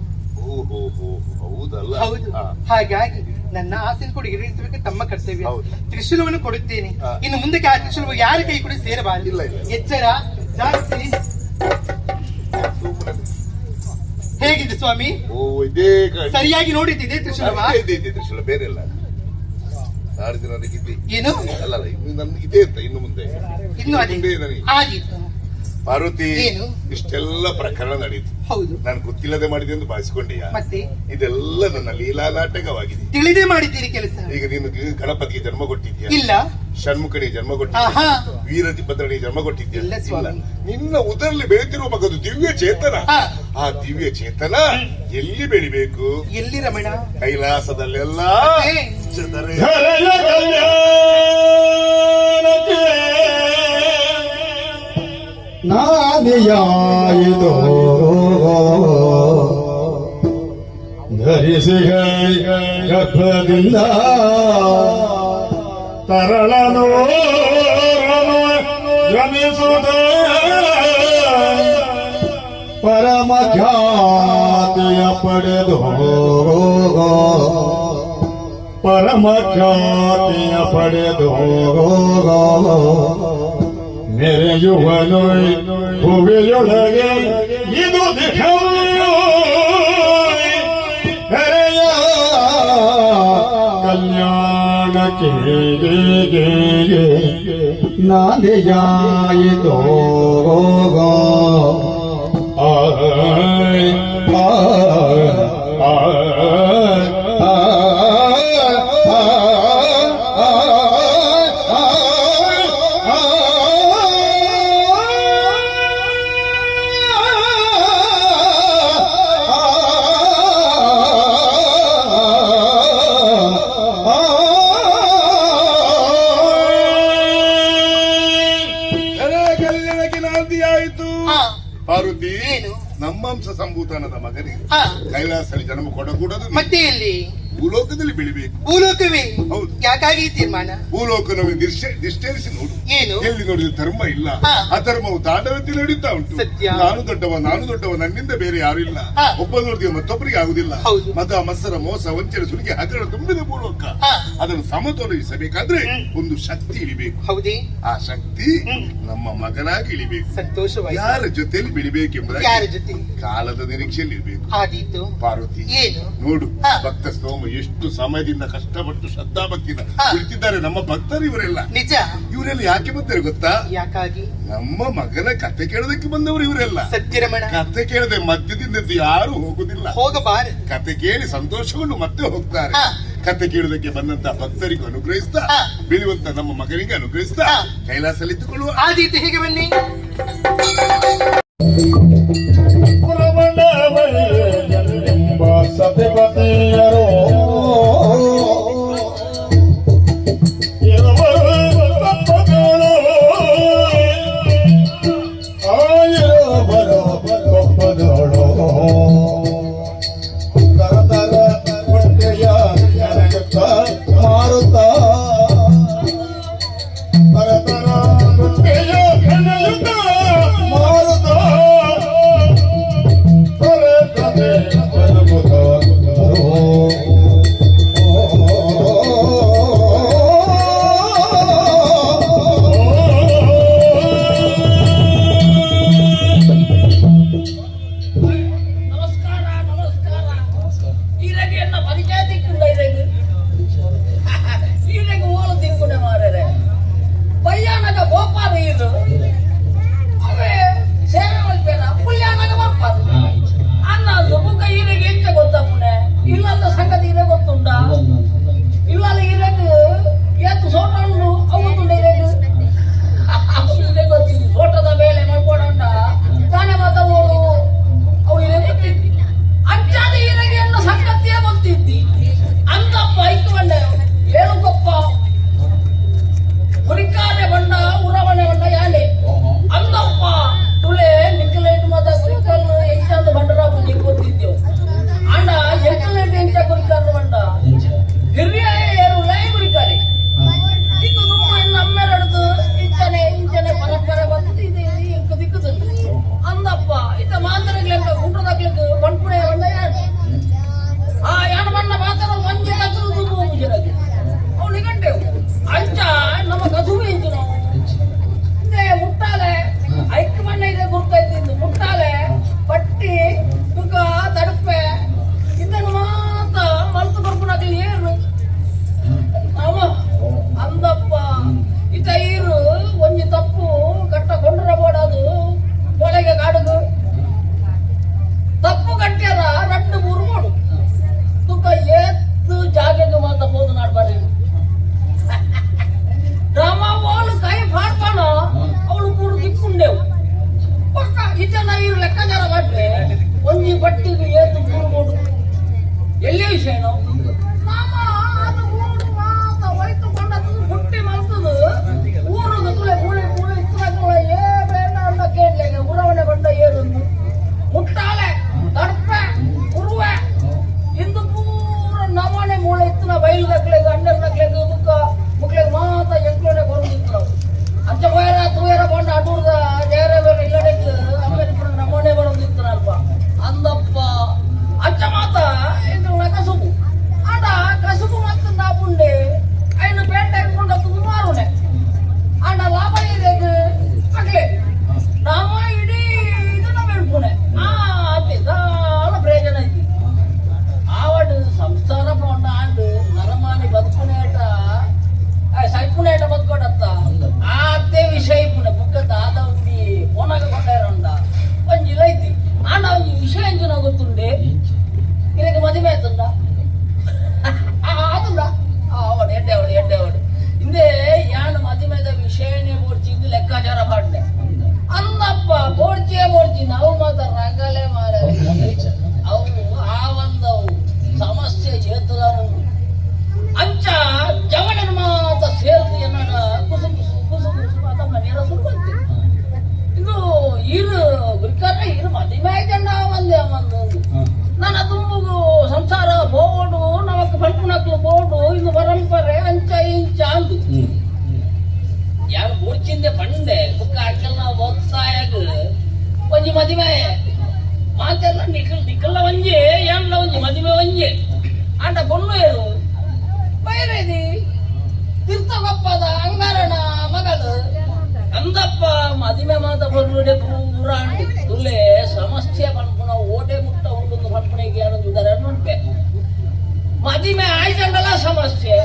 ಹೌದು. ಹಾಗಾಗಿ ನನ್ನ ಆಸೆ ಕೂಡ ಈಡೇರಿಸಬೇಕು ತಮ್ಮ ಕರ್ತವ್ಯ. ತ್ರಿಶೂಲವನ್ನು ಕೊಡುತ್ತೇನೆ. ಇನ್ನು ಮುಂದಕ್ಕೆ ಆ ತ್ರಿಶೂಲ ಯಾರ ಕೈ ಕೂಡ ಸೇರಬಾರದು. ಎಚ್ಚರ ಜಾಸ್ತಿ. ಹೇಗಿದೆ ಸ್ವಾಮಿ? ಸರಿಯಾಗಿ ನೋಡಿದ್ದಿದೆ ತ್ರಿಶೂಲ ಬೇರೆ ಅಲ್ಲ. ಏನು ಅಲ್ಲ, ಇದೆ ಅಂತ ಇನ್ನು ಮುಂದೆ. ಇನ್ನು ಅದೇ ಪಾರ್ವತಿ, ಇಷ್ಟೆಲ್ಲ ಪ್ರಕರಣ ನಡೀತು. ಹೌದು. ನಾನು ಗೊತ್ತಿಲ್ಲದೆ ಮಾಡಿದೆ ಎಂದು ಭಾವಿಸಿಕೊಂಡೆಯಾ? ಮತ್ತೆ ಇದೆಲ್ಲ ನನ್ನ ಲೀಲಾ ನಾಟಕವಾಗಿದೆ. ತಿಳಿದೇ ಮಾಡಿದ್ದೀರಿ ಕೆಲಸ. ಈಗ ನೀನು ಗಣಪತಿಗೆ ಜನ್ಮ ಕೊಟ್ಟಿದ್ಯಾ? ಇಲ್ಲ. ಷಣ್ಮುಖನಿಗೆ ಜನ್ಮ ಕೊಟ್ಟಿದ್ಯಾ? ವೀರಭದ್ರನಿಗೆ ಜನ್ಮ ಕೊಟ್ಟಿದ್ಯಾ? ನಿನ್ನ ಉದರಲ್ಲಿ ಬೆಳೆದಿರುವ ಮಗದು ದಿವ್ಯ ಚೇತನ. ಆ ದಿವ್ಯ ಚೇತನ ಎಲ್ಲಿ ಬೆಳಿಬೇಕು? ಎಲ್ಲಿ ರಮಣ? ಕೈಲಾಸದಲ್ಲೆಲ್ಲ ನಾನಿಯಾಯಿತು ಧರಿಸಿ ಗರ್ಭದಿಂದ ತರಳನು ಜನಿಸುತ್ತ ಪರಮ ಖ್ಯಾತಿಯ ಪಡೆದು ಮೆರೆಯುವನು ಭುವಿಯೊಳಗೆ ಇದು ಹೆರೆಯ ಕಲ್ಯಾಣಕ್ಕೆ ನಾನೆಯಾಯಿತು ಪಾರ್ವತಿ, ನಮ್ಮಂಶ ಸಂಭೂತನದ ಮಗನಿಗೆ ಕೈಲಾಸದಲ್ಲಿ ಜನ್ಮ ಕೊಡಕೂಡದು. ಮತ್ತೆ ಎಲ್ಲಿ? ಭೂಲೋಕದಲ್ಲಿ ಬೆಳಿಬೇಕು. ಭೂಲೋಕವೇ? ಹೌದು. ಯಾಕಾಗಿ ತೀರ್ಮಾನ? ಭೂಲೋಕ ನಮಗೆ ನಿಷ್ಠರಿಸಿ ನೋಡು. ಏನು? ಎಲ್ಲಿ ನೋಡಿದ ಧರ್ಮ ಇಲ್ಲ, ಅಧರ್ಮವು ತಾಂಡವತಿ ನಡೀತಾ ಉಂಟು. ನಾನು ದೊಡ್ಡವ ನನ್ನಿಂದ ಬೇರೆ ಯಾರು ಇಲ್ಲ. ಒಬ್ಬ ನೋಡಿದ ಮತ್ತೊಬ್ಬರಿಗೆ ಆಗುದಿಲ್ಲ. ಮದ ಮತ್ಸರ ಮೋಸ ವಂಚನೆ ಸುಲಿಗೆ ಹಗರಣ ತುಂಬಿದ ಭೂಲೋಕ. ಅದನ್ನು ಸಮತೋಲಿಸಬೇಕಾದ್ರೆ ಒಂದು ಶಕ್ತಿ ಇಳಿಬೇಕು. ಹೌದೇ? ಆ ಶಕ್ತಿ ನಮ್ಮ ಮಗನಾಗಿ ಇಳಿಬೇಕು. ಸಂತೋಷವಾಗಿ. ಯಾರ ಜೊತೆಯಲ್ಲಿ ಬೆಳಿಬೇಕೆಂಬುದಾಗಿ ಯಾರ ಜೊತೆ? ಕಾಲದ ನಿರೀಕ್ಷೆಯಲ್ಲಿ ಇರಬೇಕು. ಆದೀತು. ಪಾರ್ವತಿ, ನೋಡು, ಭಕ್ತ ಸ್ತೋಮ ಎಷ್ಟು ಸಮಯದಿಂದ ಕಷ್ಟಪಟ್ಟು ಶ್ರದ್ಧಾ ಭಕ್ತಿಯಿಂದ ಕುಳಿತಿದ್ದಾರೆ ನಮ್ಮ ಭಕ್ತರು ಇವರೆಲ್ಲ. ನಿಜ. ಇವರೆಲ್ಲ ಯಾಕೆ ಬಂದರೆ ಗೊತ್ತಾ? ಯಾಕಾಗಿ? ನಮ್ಮ ಮಗನ ಕತೆ ಕೇಳೋದಕ್ಕೆ ಬಂದವರು ಇವರೆಲ್ಲ. ಸತ್ಯರಮಣ, ಕತೆ ಕೇಳದೆ ಮಧ್ಯದಿಂದ ಯಾರು ಹೋಗುದಿಲ್ಲ. ಹೋಗಬಾರದು. ಕತೆ ಕೇಳಿ ಸಂತೋಷಗೊಂಡು ಮತ್ತೆ ಹೋಗ್ತಾರೆ. ಕತೆ ಕೇಳುವುದಕ್ಕೆ ಬಂದಂತ ಭಕ್ತರಿಗೂ ಅನುಗ್ರಹಿಸ್ತಾ, ಬೆಳೆಯುವಂತ ನಮ್ಮ ಮಗನಿಗೆ ಅನುಗ್ರಹಿಸ್ತಾ ಕೈಲಾಸಲ್ಲಿಟ್ಟುಕೊಳ್ಳುವ. ಆದೀತು, ಹೀಗೆ ಬನ್ನಿ. ಸತಿಪತಿಯರೋ ಬರೋ ತರತರ ಹೊಟ್ಟೆಯ ನೆನಗುತ್ತ ಮಾರುತ್ತ ತರತರ ಹೊಟ್ಟೆಯ ನೆನೆಯುತ್ತ ಮಾರುತ್ತ ತರೆ ತರೆ ಬರುವುದ ಪಟ್ಟಿಗೆ ಏತು ಕೂರ್ಬೋದು ಎಲ್ಲಿ ವಿಷಯನೋ ಮಾಮ ಅದು ಊರು ಮಾತ ಹೋಯ್ತು ಕೊಂಡದ್ದು ಹುಟ್ಟಿ ಮಲ್ತದು ಊರದ ತುಳೆ ಮೂಳೆ ಮೂಳೆ ಇತ್ತು ಏ ಬೇಡ ಅಂತ ಕೇಳಲಿಕ್ಕೆ ಉರವಣೆ ಬಂಡ ಏರುಂದು ಮುಟ್ಟಾಳೆ ತಡ್ಪೆ ಉರುವೆ ಇಂದು ಪೂರ ನಮನೆ ಮೂಳೆ ಇತ್ತು ಬಯಲು ನಕ್ಲೆಗೆ ಅಂಡರ್ ನಕ್ಲೆಗೆ ಮುಕ್ಲೆಗೆ ಮಾತ ಎಂಕ್ಲೋಡೆ ಕೊರದಿತ್ತು ಅಂಚ ವೈರ ತೂಯರ ಬಂಡ ಅಡೂರ್ದ ಬೇರೆ ಬೇರೆ ಇಲ್ಲಡೆಗೆ ಆಮೇಲೆ ನಮನೆ ಬರೋದಿತ್ತು ಅಲ್ಪ ಅಂದಪ್ಪ ಅಂಚ ಮಾತ ಇದು ಕಸುಬು ಆಡ ಕಸುಬು ಮತ್ತು ನಾಪುಂಡೆ ಐನು ಪೇಟೆ ಹಾಕೊಂಡದ್ದು ಮಾರುನೆ ಆಡ ಲಾಭ ಇದೆ ಆಗ್ಲೇ ನಾಮ ಇಡೀ ಇದನ್ನ ಬೆಳ್ಪುಣೆ ಅತಿ ದಾಳ ಪ್ರಯೋಜನ ಐತಿ ಆವಡು ಸಂಸಾರ ಪೋಂಡ ಆಂಡು ನರಮಾನಿ ಬದುಕುನೇಟ ಸೈಪುನೇಟ ಬದುಕೋಡತ್ತ ಅದೇ ವಿಷಯ ಪುಣೆ ಬುಕ್ಕ ದಾದ ಉಂಡಿ ಪೋನಾಗ ಕೊಂಡೇರಂಡ ಒಂಜಿಲ ಐತಿ ಆಂಡ ಒಂಜಿ ವಿಷಯ ಎಂಜಿನ ಗೊತ್ತುಂಡೆ ಇದಕ್ಕೆ ಮದುವೆ ಆಯ್ತಂದ ಆತಂದ ಅವಡು ಎಡ್ಡೆ ಅವಡು ಹಿಂದೆ ಯಾನು ಮದುವೆದ ವಿಷಯನೇ ಬೋಡ್ಚಿ ಇದು ಲೆಕ್ಕಾಚಾರ ಮಾಡ್ದೆ ಅಂದಪ್ಪ ಬೋಡ್ಚಿ ನಾವು ಮಾತ್ರ ರಂಗಲೇ ಮಾರ ಅವು ಆ ಒಂದು ಸಮಸ್ಯೆ ಏತದ ಅಂಚ ಜವಳನ ಮಾತ ಸೇರ್ದು ಏನಾಡ ಕುಸು ಅದನ್ನ ನೇರ ಸುರು ಬಂತೆ ಇದು ಇರು ಗುರಿಕಾರ ಇರು ಮದುವೆ ಆಯ್ತಣ್ಣ ಒಂದು ನನ್ನ ತುಂಬುಗು ಸಂಸಾರ ಬೋಡು ನಮಕ್ ಪಲ್ಪುನಕ್ಲು ಬೋಡು ಇದು ಪರಂಪರೆ ಅಂಚ ಇಂಚ ಅಂದು ಯಾರು ಬೋಡ್ಚಿಂದೆ ಬಂಡೆ ಬುಕ್ಕ ಹಾಕಲ್ಲ ಒತ್ತಾಯಾಗ ಒಂಜಿ ಮದುವೆ ಮಾತೆಲ್ಲ ನಿಖಲ್ಲ ಒಂಜಿ ಎಲ್ಲ ಒಂಜಿ ಮದುವೆ ಒಂಜಿ ಆಂಡ ಬೊಣ್ಣು ಏರು ಬೈರೇದಿ ತೀರ್ಥಗೊಪ್ಪದ ಅಂಗಾರಣ ಮಗಳು ಅಂದಪ್ಪ ಮದುವೆ ಮಾತ ಬರುಡೆ ಪೂರಾಂಡಿ ತುಲೆ ಸಮಸ್ಯೆ ಪನ್ಪುಣ ಓಟೆ ಮುಟ್ಟ ಉಂಟು ಪನ್ಪುಣಿಗೆ ಅನ್ನೋದಿದ್ದಾರೆ ಉಂಟೆ ಮದುವೆ ಆಯ್ತಂಡಲ ಸಮಸ್ಯೆ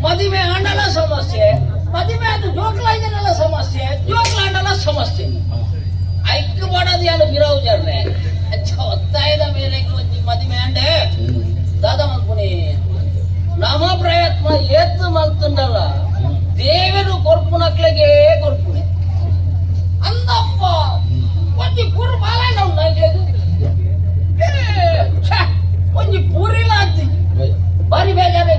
ಮದುವೆ ಆಂಡಲ ಸಮಸ್ಯೆ ಮದುವೆ ಅದು ಜೋಕ್ಲಾಯ್ದನಲ್ಲ ಸಮಸ್ಯೆ ಜೋಕ್ಲಾಂಡಲ ಸಮಸ್ಯೆ ಐಕ್ಯ ಮಾಡೋದು ಏನು ಬಿರಾವು ಜರ್ರೆ ಒತ್ತಾಯದ ಮೇಲೆ ಒಂಜಿ ಮದುವೆ ಅಂಡೆ ದಾದ ಮನ್ಪುಣಿ ನಮ ಪ್ರಯತ್ನ ಏತ್ತು ಮಲ್ತುಂಡಲ್ಲ ದೇವರು ಕೊರ್ಪುನಕ್ಲೆಗೆ ಕೊರ್ಪುಣೆ ಅಂದಪ್ಪ ಒಂಜಿ ಪೂರ ಬಾಲಾಯಣ ಉಂಟು ಒಂಜಿ ಪೂರಿಲ ಆಗ್ತಿ ಬಾರಿ ಬೇಜಾರ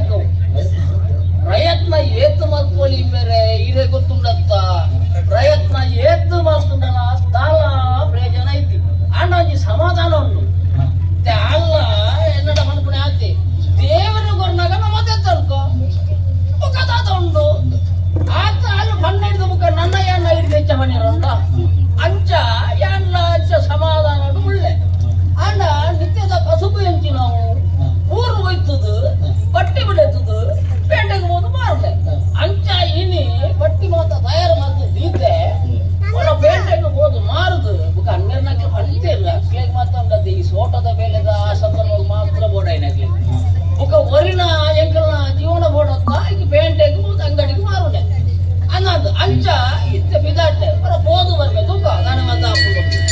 ಪ್ರಯತ್ನ ಏತ್ತು ಮಲ್ಪೋಲಿ ಬೇರೆ ಇರೇ ಗೊತ್ತುಂಡತ್ತ ಪ್ರಯತ್ನ ಏತ್ತು ಮಲ್ತುಂಡಲ್ಲ ತಾಳ ಪ್ರಯೋಜನ ಐತಿ ಅಣ್ಣ ಒಂಜಿ ಸಮಾಧಾನ ಉಂಟು ಅಲ್ಲ ಎನ್ನಡ ಮನ್ಪುಣೆ ಆಗ್ತಿ ದೇವರು ಕೊರ್ನಾಗ ನಮ್ಮದೇ ತನ್ಕೋ ಮುಖದಾದ ಉಂಡು ಆತ ಅಲ್ಲಿ ಬಣ್ಣ ಹಿಡಿದ ಮುಖ ನನ್ನ ಯಾನ ಹಿಡಿದು ಹೆಚ್ಚ ಮನೆಯರಂತ ಅಂಚ ಯಾನ್ಲ ಅಂಚ ಸಮಾಧಾನ ಒಳ್ಳೆ ಅಣ್ಣ ನಿತ್ಯದ ಕಸುಬು ಎಂಚಿ ನಾವು ಊರು ಹೋಯ್ತದು ಬಟ್ಟಿ ಬಿಡತದು ಪೇಟೆಗೆ ಹೋದು ಮಾರ್ಲೆ ಅಂಚ ಇನಿ ಬಟ್ಟಿ ಮಾತ ತಯಾರು ಮಾಡ್ತು ದೀತೆ ಒಳ ಪೇಟೆಗೆ ಹೋದು ಮಾರುದು ಬುಕ್ಕ ಅನ್ನರ್ನಾಗ್ಲಿ ಬಂದೇ ಇಲ್ಲ ಅಕ್ಲೇಗೆ ಮಾತಾಡದ್ದು ಈ ಸೋಟದ ಬೇಲೆದ ಆ ಸಂದರ್ಭ ಮಾತ್ರ ಬೋಡೈನಾಗ್ಲಿ ಬುಕ್ಕ ಒರಿನ ಎಂಕಲ್ನ ಜೀವನ ಬೋಡತ್ತ ಈಗ ಪೇಟೆಗೆ ಹೋದು ಅಂಗಡಿಗೆ ಮಾರುನೆ ಅನ್ನೋದು ಅಂಚ ಇತ್ತೆ ಬಿದಾಟೆ ಬರ ಬೋದು ಬರ್ಬೇಕು ದಾನ ಮಾತ ಹಾಕೊಂಡು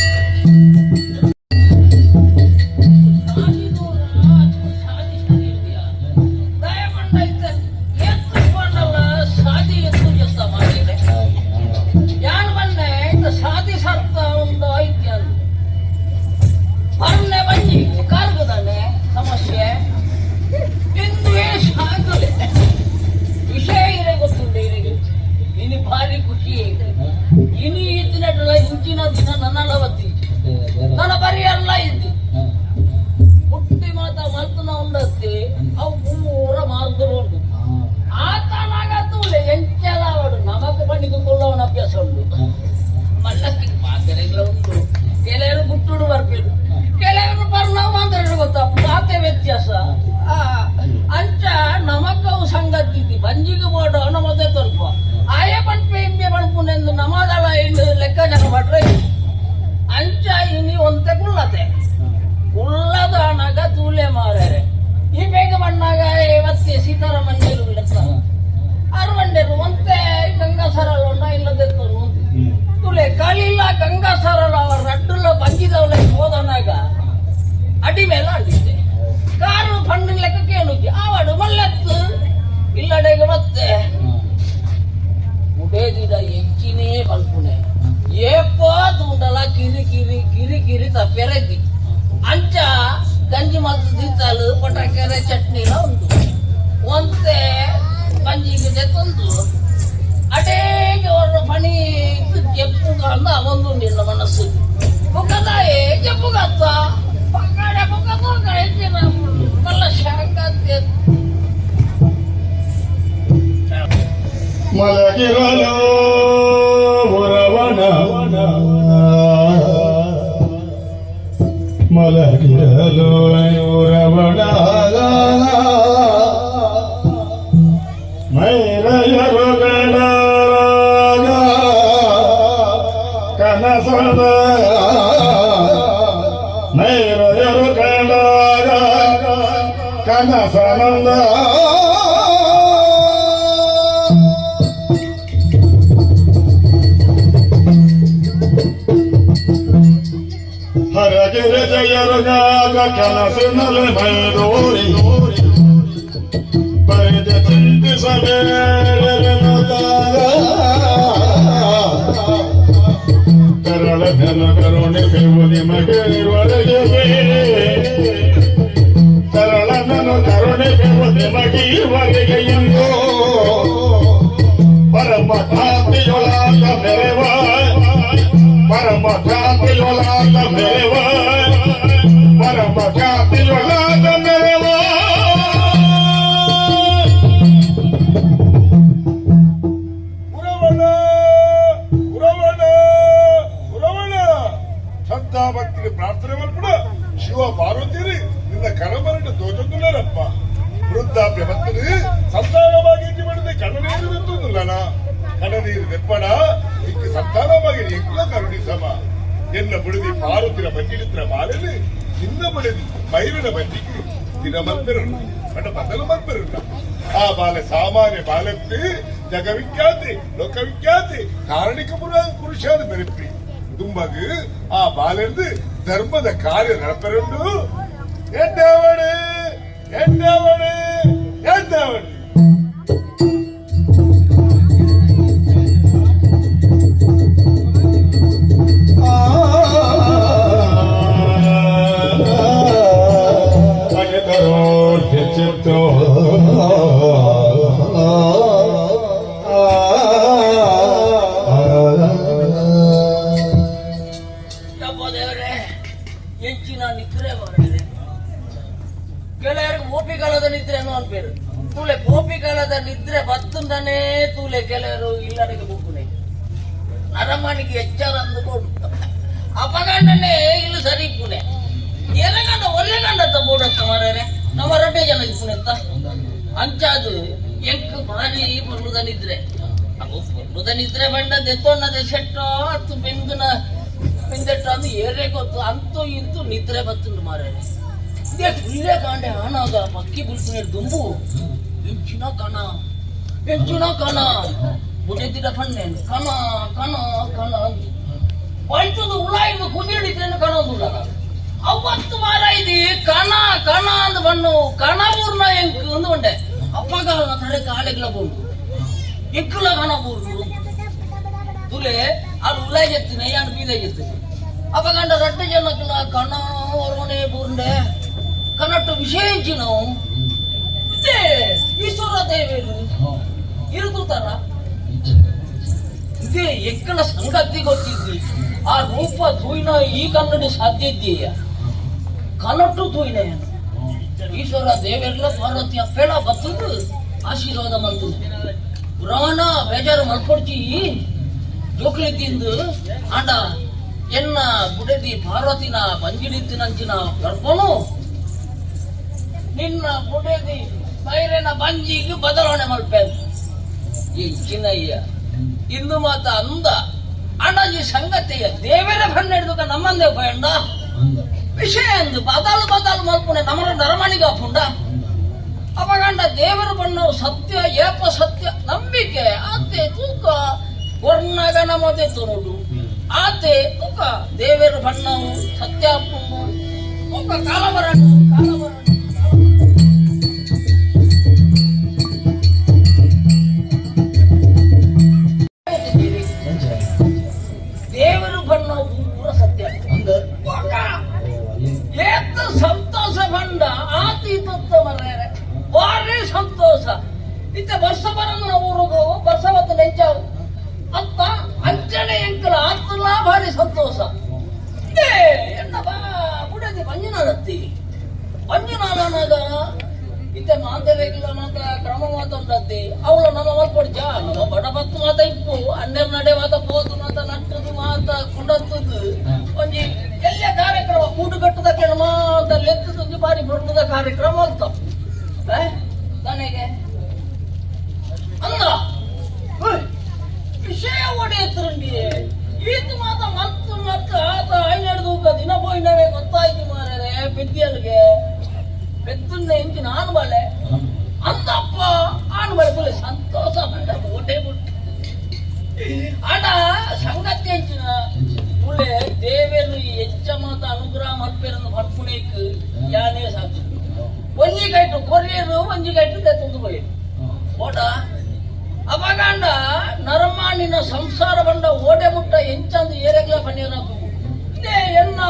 ಸಮಸ್ಯೆ ವಿಷಯ ಇರೇ ಗೊತ್ತುಂಟು ಇನಿ ಭಾರಿ ಖುಷಿ ಇನಿ ಇದ್ದಿನ ಇಂಚಿನ ದಿನ ನನ್ನಲವತ್ತಿ ನನ್ನ ಬರಿ ಎಲ್ಲ ಇದ್ದು ಹುಟ್ಟಿ ಮಾತ ಮಲ್ತನ ಉಂಡತ್ತಿ ಅವು ಪೂರ ಮಾರ್ದು ಉಂಟು ಆತನಾಗತ್ತೂ ಎಂಚಲ ಅವಡು ನಮಕ್ ಬಂಡಿದುಕೊಳ್ಳವನ ಅಭ್ಯಾಸ ಉಂಟು ಮಲ್ಲಕ್ಕಿ ಪಾತ್ರೆಗಳ ಉಂಟು ಕೆಲವರು ಗುಟ್ಟುಡು ಬರ್ಬೇಕು ಕೆಲವರು ಬರ್ನಾವ್ ಅಂದ್ರೆ ಗೊತ್ತಾ ಪಾತೆ ವ್ಯತ್ಯಾಸ ಅಂಚ ನಮಕ್ಕವು ಸಂಗತಿ ಬಂಜಿಗೆ ಬೋಡು ನಮ್ಮದೇ ಸ್ವಲ್ಪ ಆಯ ಪಂಪೆ ಇಂಬೆ ಪಂಪುನೆಂದು ನಮದಳ ಇಂದು ಲೆಕ್ಕಾಚಾರ ಮಾಡ್ರೆ ಅಂಚ ಇನಿ ಒಂತೆ ಕುಳ್ಳತೆ ಕುಳ್ಳದ ನಗ ತೂಲೆ ಮಾರ್ಯಾರೆ ಈ ಬೇಗ ಬಣ್ಣಾಗ ಇವತ್ತೆ ಸೀತಾರಾಮಂಜರು ಲೆಕ್ಕ ಅರವಂಡೆರು ಒಂತೆ ಗಂಗಾಸರಲ್ಲ ಇಲ್ಲದೆ ತುಲೆ ಕಳಿಲ್ಲ ಗಂಗಾಸರಲ್ಲ ಅವರ ರಡ್ಡುಲ್ಲ ಬಂಜಿದವಳ ಹೋದನಾಗ ಅಡಿ ಮೇಲೆ ಅಡ್ಡಿದ್ದೆ ಕಾರು ಪಣ್ಣು ಲೆಕ್ಕ ಕೇಳುತ್ತೆ ಆವಡು ಮಲ್ಲೆತ್ತು ಇಲ್ಲಡೆಗೆ ಮತ್ತೆ ಉಡೇದಿದ ಹೆಚ್ಚಿನೇ ಪಲ್ಪುಣೆ ಏಪ ತೂಂಡಲ ಕಿರಿ ಕಿರಿ ಕಿರಿ ಕಿರಿ ತಪ್ಪೆರದ್ದಿ ಅಂಚ ಗಂಜಿ ಮತ್ತು ದಿತ್ತಾಲು ಪಟಾಕೆರೆ ಚಟ್ನಿಲ ಒಂದೇ ಗಂಜಿಗೆ ತಂದು ಅಡೇಗೆ ಅವರ ಪಣಿ ಎಪ್ಪುಗ ಅಂದ ಒಂದು ನಿನ್ನ ಮನಸ್ಸು ಮುಖದಾಯೇ ಎಪ್ಪುಗತ್ತ ಪಕ್ಕಡೆ ಮುಖದ ಹೆಚ್ಚಿನ ಮಲ್ಲ ಶಾಂತಿ ಮಲಗಿರಲು ಉರವಣ ಮಲಗಿರಲು ಉರವಣ ಮೈರಯರುಗಳ ಕನಸದ ಮೈರಯರುಗಳ ಕನಸನಂದ ಹರಗಿರ ಜಯರುಗಾಗ ಕನಸಿನಲ್ಲಿ ಮೈದೂರಿ ಬರೆದ ಕರಳ ಧನ ಕರುಣೆ ಬೆವುದಿ ಮಗಿರುವರೆಗೆ ಕರಳ ಧನ ಕರುಣೆ ಬೆವುದಿ ಮಗಿರುವರೆಗೆ ಎಂದು ಪರಮ ಕಾಂತಿಯೊಳಗ ಮೆರೆವ ಪರಮ ಕಾಂತಿಯೊಳಗ ಮೆರೆವ ಪರಮ ಕಾಂತಿಯೊಳಗ ಮೆರೆವ ಭಕ್ತಿಗೆ ಪ್ರಾರ್ಥನೆ ಮಾಡ್ಬಿಡ ಶಿವ ಪಾರ್ವತಿರಿ ನಿನ್ನ ಕಣಮರಣ ತೋಚೊಂದುಲ್ಲರಪ್ಪ ವೃದ್ಧಾಪ್ಯ ಭಕ್ತರು ಸಂತಾನವಾಗಿ ಮಾಡಿದೆ ಕಣ್ಣನೀರು ಬೆತ್ತೊಂದುಲ್ಲನ ಕಣ್ಣನೀರು ಬೆಪ್ಪಡ ಇಂಕ್ಕೆ ಸಂತಾನವಾಗಿ ಎಂಕುಲ ಕರುಣಿಸಮ ಎನ್ನ ಬುಡದಿ ಪಾರ್ವತಿನ ಬಂಜಿಡಿತ್ರ ಬಾಲೆಲಿ ನಿನ್ನ ಬುಡದಿ ಮೈರನ ಬಂಜಿಗೆ ದಿನ ಮಲ್ಪೆರುಲ್ಲ ಬಡ ಬದಲು ಮಲ್ಪೆರುಲ್ಲ ಆ ಬಾಲೆ ಸಾಮಾನ್ಯ ಬಾಲಕ್ಕೆ ಜಗವಿಖ್ಯಾತಿ ಲೋಕವಿಖ್ಯಾತಿ ಕಾರಣಿಕ ಪುರುಷಾದ ಮೆರೆಪ್ಪಿ ತುಂಬಗೆ ಆ ಬಾಲೆಂದು ಧರ್ಮದ ಕಾರ್ಯ ನಡೆಪರುಂಡು ಎಡ್ಡವಣೆ ಎಡ್ಡವಣೆ ಎಡ್ಡವಣೆ ಹೆಚ್ಚಿನ ನಿದ್ರೆ ಮಾಡಿದೆ ಕೆಲವರಿಗೆ ಗೋಪಿಕಾಲದ ನಿದ್ರೆ ಅನ್ನೋ ಅನ್ಪೇರು ತೂಲೆ ಗೋಪಿಕಾಲದ ನಿದ್ರೆ ಬತ್ತಂದನೇ ತೂಲೆ ಕೆಲವರು ಇಲ್ಲರಿಗೆ ಬುಕ್ಕುನೆ ನರಮಣಿಗೆ ಎಚ್ಚರ ಅಂದುಕೊಂಡು ಅಪಗಂಡನೆ ಇಲ್ಲಿ ಸರಿ ಪುಣೆ ಏನಗಂಡ ಒಳ್ಳೆ ಗಂಡ ಬೋಡತ್ತ ಮಾರ್ಯಾರೆ ನಮ್ಮ 2 ಜನ ಪುಣೆತ್ತ ಅಂಚಾದು ಎಂಕ್ ಭಾರಿ ಬರ್ಲುದ ನಿದ್ರೆ ಅದು ಬರ್ಲುದ ನಿದ್ರೆ ಬಂಡದ ಎತ್ತೊಣ್ಣದ ಸೆಟ್ಟು ಹತ್ತು ಬೆಂದನ ಬೆಂದೆಟ್ಟ ಅದು ಏರೇ ಗೊತ್ತು ಅಂತೂ ಇಂತೂ ನಿದ್ರೆ ಬತ್ತುಂಡು ಮಾರ್ಯಾರೆ ಇದೇ ಕುಳ್ಳೆ ಕಾಂಡೆ ಹಣದ ಪಕ್ಕಿ ಬುಲ್ಪುನೆ ದುಂಬು ಎಂಚಿನ ಕಣ ಬುಡೆದಿಡ ಪಣ್ಣೆನು ಕಣ ಕಣ ಕಣ ಪಂಚದು ಉಳಾಯಿದು ಕುದಿಡಿದ್ರೇನು ಕಣೋದಿಲ್ಲ ಅವತ್ತು ಮಾರ ಇದು ಕಣ ಕಣ ಅಂದ್ ಬಣ್ಣು ಕಣ ಊರ್ನ ಎಂಕ್ ಅಂದು ಬಂಡೆ ಅಪ್ಪಗ ತಡೆ ಕಾಲೆಗ್ಲ ಬೋಡು ಎಂಕುಲ ಕಣ ಊರು ತುಲೆ ಅದು ಉಲಾಯ್ ಎತ್ತಿನ ಯಾನು ಬೀದ ಎತ್ತಿನ ಅಪ್ಪಗಂಡ 2 ಜನಕ್ಕಲ ಕಣ ಹೊರವನೆ ಬೂರ್ಂಡೆ ಕನ್ನಟ್ಟು ವಿಶೇಷ ನಾವು ಇದೇ ಈಶ್ವರ ದೇವರು ಇರುತ್ತಾರ ಇದೇ ಎಕ್ಕನ ಸಂಗತಿ ಗೊತ್ತಿದ್ವಿ ಆ ರೂಪ ತೂಯಿನ ಈ ಕನ್ನಡ ಸಾಧ್ಯ ಇದೆಯ ಕನ್ನಟ್ಟು ತೂಯಿನ ಈಶ್ವರ ದೇವೆಲ್ಲ ಪಾರ್ವತಿಯ ಪೇಳ ಬತ್ತದು ಆಶೀರ್ವಾದ ಮಾಡ್ತು ಪುರಾಣ ಬೇಜಾರು ಮಲ್ಕೊಡ್ತಿ ಜೋಕ್ಲಿ ತಿಂದು ಆಂಡ ಎನ್ನ ಬುಡದಿ ಪಾರ್ವತಿನ ಬಂಜಿಡಿತ್ತಿನಂಚಿನ ಕರ್ಕೊಂಡು ನಿನ್ನ ಬುಡದಿ ಬೈರೆನ ಬಂಜಿಗೆ ಬದಲಾವಣೆ ಮಲ್ಪೇದು ಈ ಚಿನ್ನಯ್ಯ ಇಂದು ಮಾತ ಅಂದ ಅಣ್ಣಜಿ ಸಂಗತಿಯ ದೇವರ ಬಣ್ಣ ನಮ್ಮಂದೇ ಪಂಡ ವಿಷಯ ಎಂದು ಬದಲು ಮಲ್ಪುಣೆ ನಮ್ಮ ನರಮಣಿಗ ಪುಂಡ ಅಪಗಂಡ ದೇವರ ಬಣ್ಣ ಸತ್ಯ ಏಪ ಸತ್ಯ ನಂಬಿಕೆ ಆತೆ ತೂಕ ವರ್ಣಗಣ ಮತೆ ತೋರುಡು ಆತೆ ತೂಕ ದೇವರ ಬಣ್ಣವು ಸತ್ಯ ಪುಂಡು ತೂಕ ಕಾಲವರಣ ದೇವರು ಬಣ್ಣ ಪೂರ ಸತ್ಯ ಸಂತೋಷ ಬಣ್ಣ ಕಂಡ ಆತೀತ ಮರ್ಯಾರೆ ಭಾರಿ ಸಂತೋಷ. ಇತ್ತ ವರ್ಷ ಬರಂದ್ರ ಊರುಗು ವರ್ಷವತ್ತು ನೆಂಚಾವು ಅತ್ತ ಅಂಚನೆ ಎಂಕಲ ಆತಲ್ಲ ಭಾರಿ ಸಂತೋಷ. ಎನ್ನ ಬಾ ಬುಡದಿ ಮಂಜುನಾಳತ್ತಿ ಮಂಜುನಾಳನಾಗ ಇತ್ತೆ ಮಾತೇಗಿಲ್ಲ ಮಾತ್ರ ಕ್ರಮ ಮಾತೊಂಡದ್ದಿ ಅವಳ ನಮ್ಮ ಮಲ್ಕೊಡ್ಜ ನಮ್ಮ ಬಡ ಬತ್ತು ಮಾತ ಇಪ್ಪು ಹನ್ನೆರಡು ನಡೆ ಮಾತ ಪೋತು ಮಾತ ನಟ್ಟದು ಮಾತ ಕುಡತ್ತದು ಒಂಜಿ ಎಲ್ಲ ಕಾರ್ಯಕ್ರಮ ಕೂಡುಗಟ್ಟದ ಕೆಳ ಮಾತ ಲೆತ್ತದ ಬಾರಿ ಬರ್ತದ ಕಾರ್ಯಕ್ರಮ ಅಂತ ನನಗೆ ಅಂದ ವಿಷಯ ಒಡೆಯತ್ರಂಡಿ ಈತ ಮಾತ ಮತ್ತು ಆತ ಐನೆರಡು ದಿನ ಪೋಯಿನವೇ ಗೊತ್ತಾಯ್ತು ಮಾರೇ ಬಿದ್ದಿಯಲ್ಗೆ ಬೆತ್ತನ್ನ ಎಂಚಿನ ಆನು ಬಾಳೆ ಅಂದಪ್ಪ ಆನು ಬಾಳೆ ಸಂತೋಷ ಬೇಡ ಓಟೆ ಬಿಟ್ಟು ಆಡ ಸಂಗತಿ ಎಂಚಿನ ಮುಳೆ ದೇವೇರು ಎಂಚ ಮಾತ ಅನುಗ್ರಹ ಮಲ್ಪೇರನ್ನು ಪಡ್ಪುಣೇಕ್ ಯಾನೇ ಸಾಕು ಒಂಜಿ ಕೈಟು ಕೊರಿಯರು ಒಂಜಿ ಕೈಟು ತೆತ್ತು ಹೋಯಿ ಓಟ ಅಪಗಾಂಡ ನರಮಾಣಿನ ಸಂಸಾರ ಬಂಡ ಓಟೆ ಮುಟ್ಟ ಎಂಚಂದು ಏರೆಗ್ಲ ಪನ್ನೀರಾಕು ಇದೇ ಎನ್ನ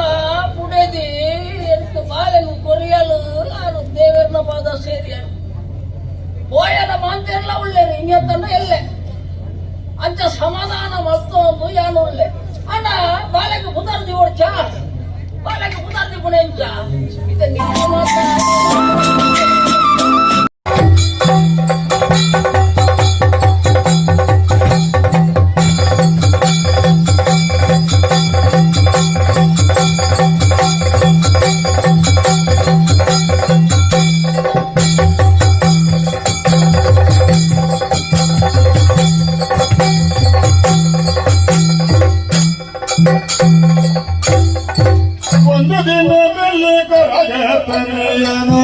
ಪುಡೇದಿ ಎಂಟು ಬಾಲೆನು ಕೊರಿಯಲು ನಾನು ದೇವರನ ಪಾದ ಸೇರಿಯನು ಹೋಯನ ಮಾಂತೆಲ್ಲ ಉಳ್ಳೇರು ಇನ್ನೆತ್ತನ್ನ ಎಲ್ಲೆ ಅಂಚ ಸಮಾಧಾನ ಮತ್ತೊಂದು ಯಾನು ಉಳ್ಳೆ ಅಣ್ಣ ಬಾಲೆಗೆ ಬುದಾರ್ದಿ ಓಡ್ಚ ಬಾಲೆಗೆ ಬುದಾರ್ದಿ ಪುಣೆಂಚ ಇದ ನಿಮ್ಮ ಮಾತ ಒಂದು ದಿನದಲ್ಲಿ ತನೆಯನೋ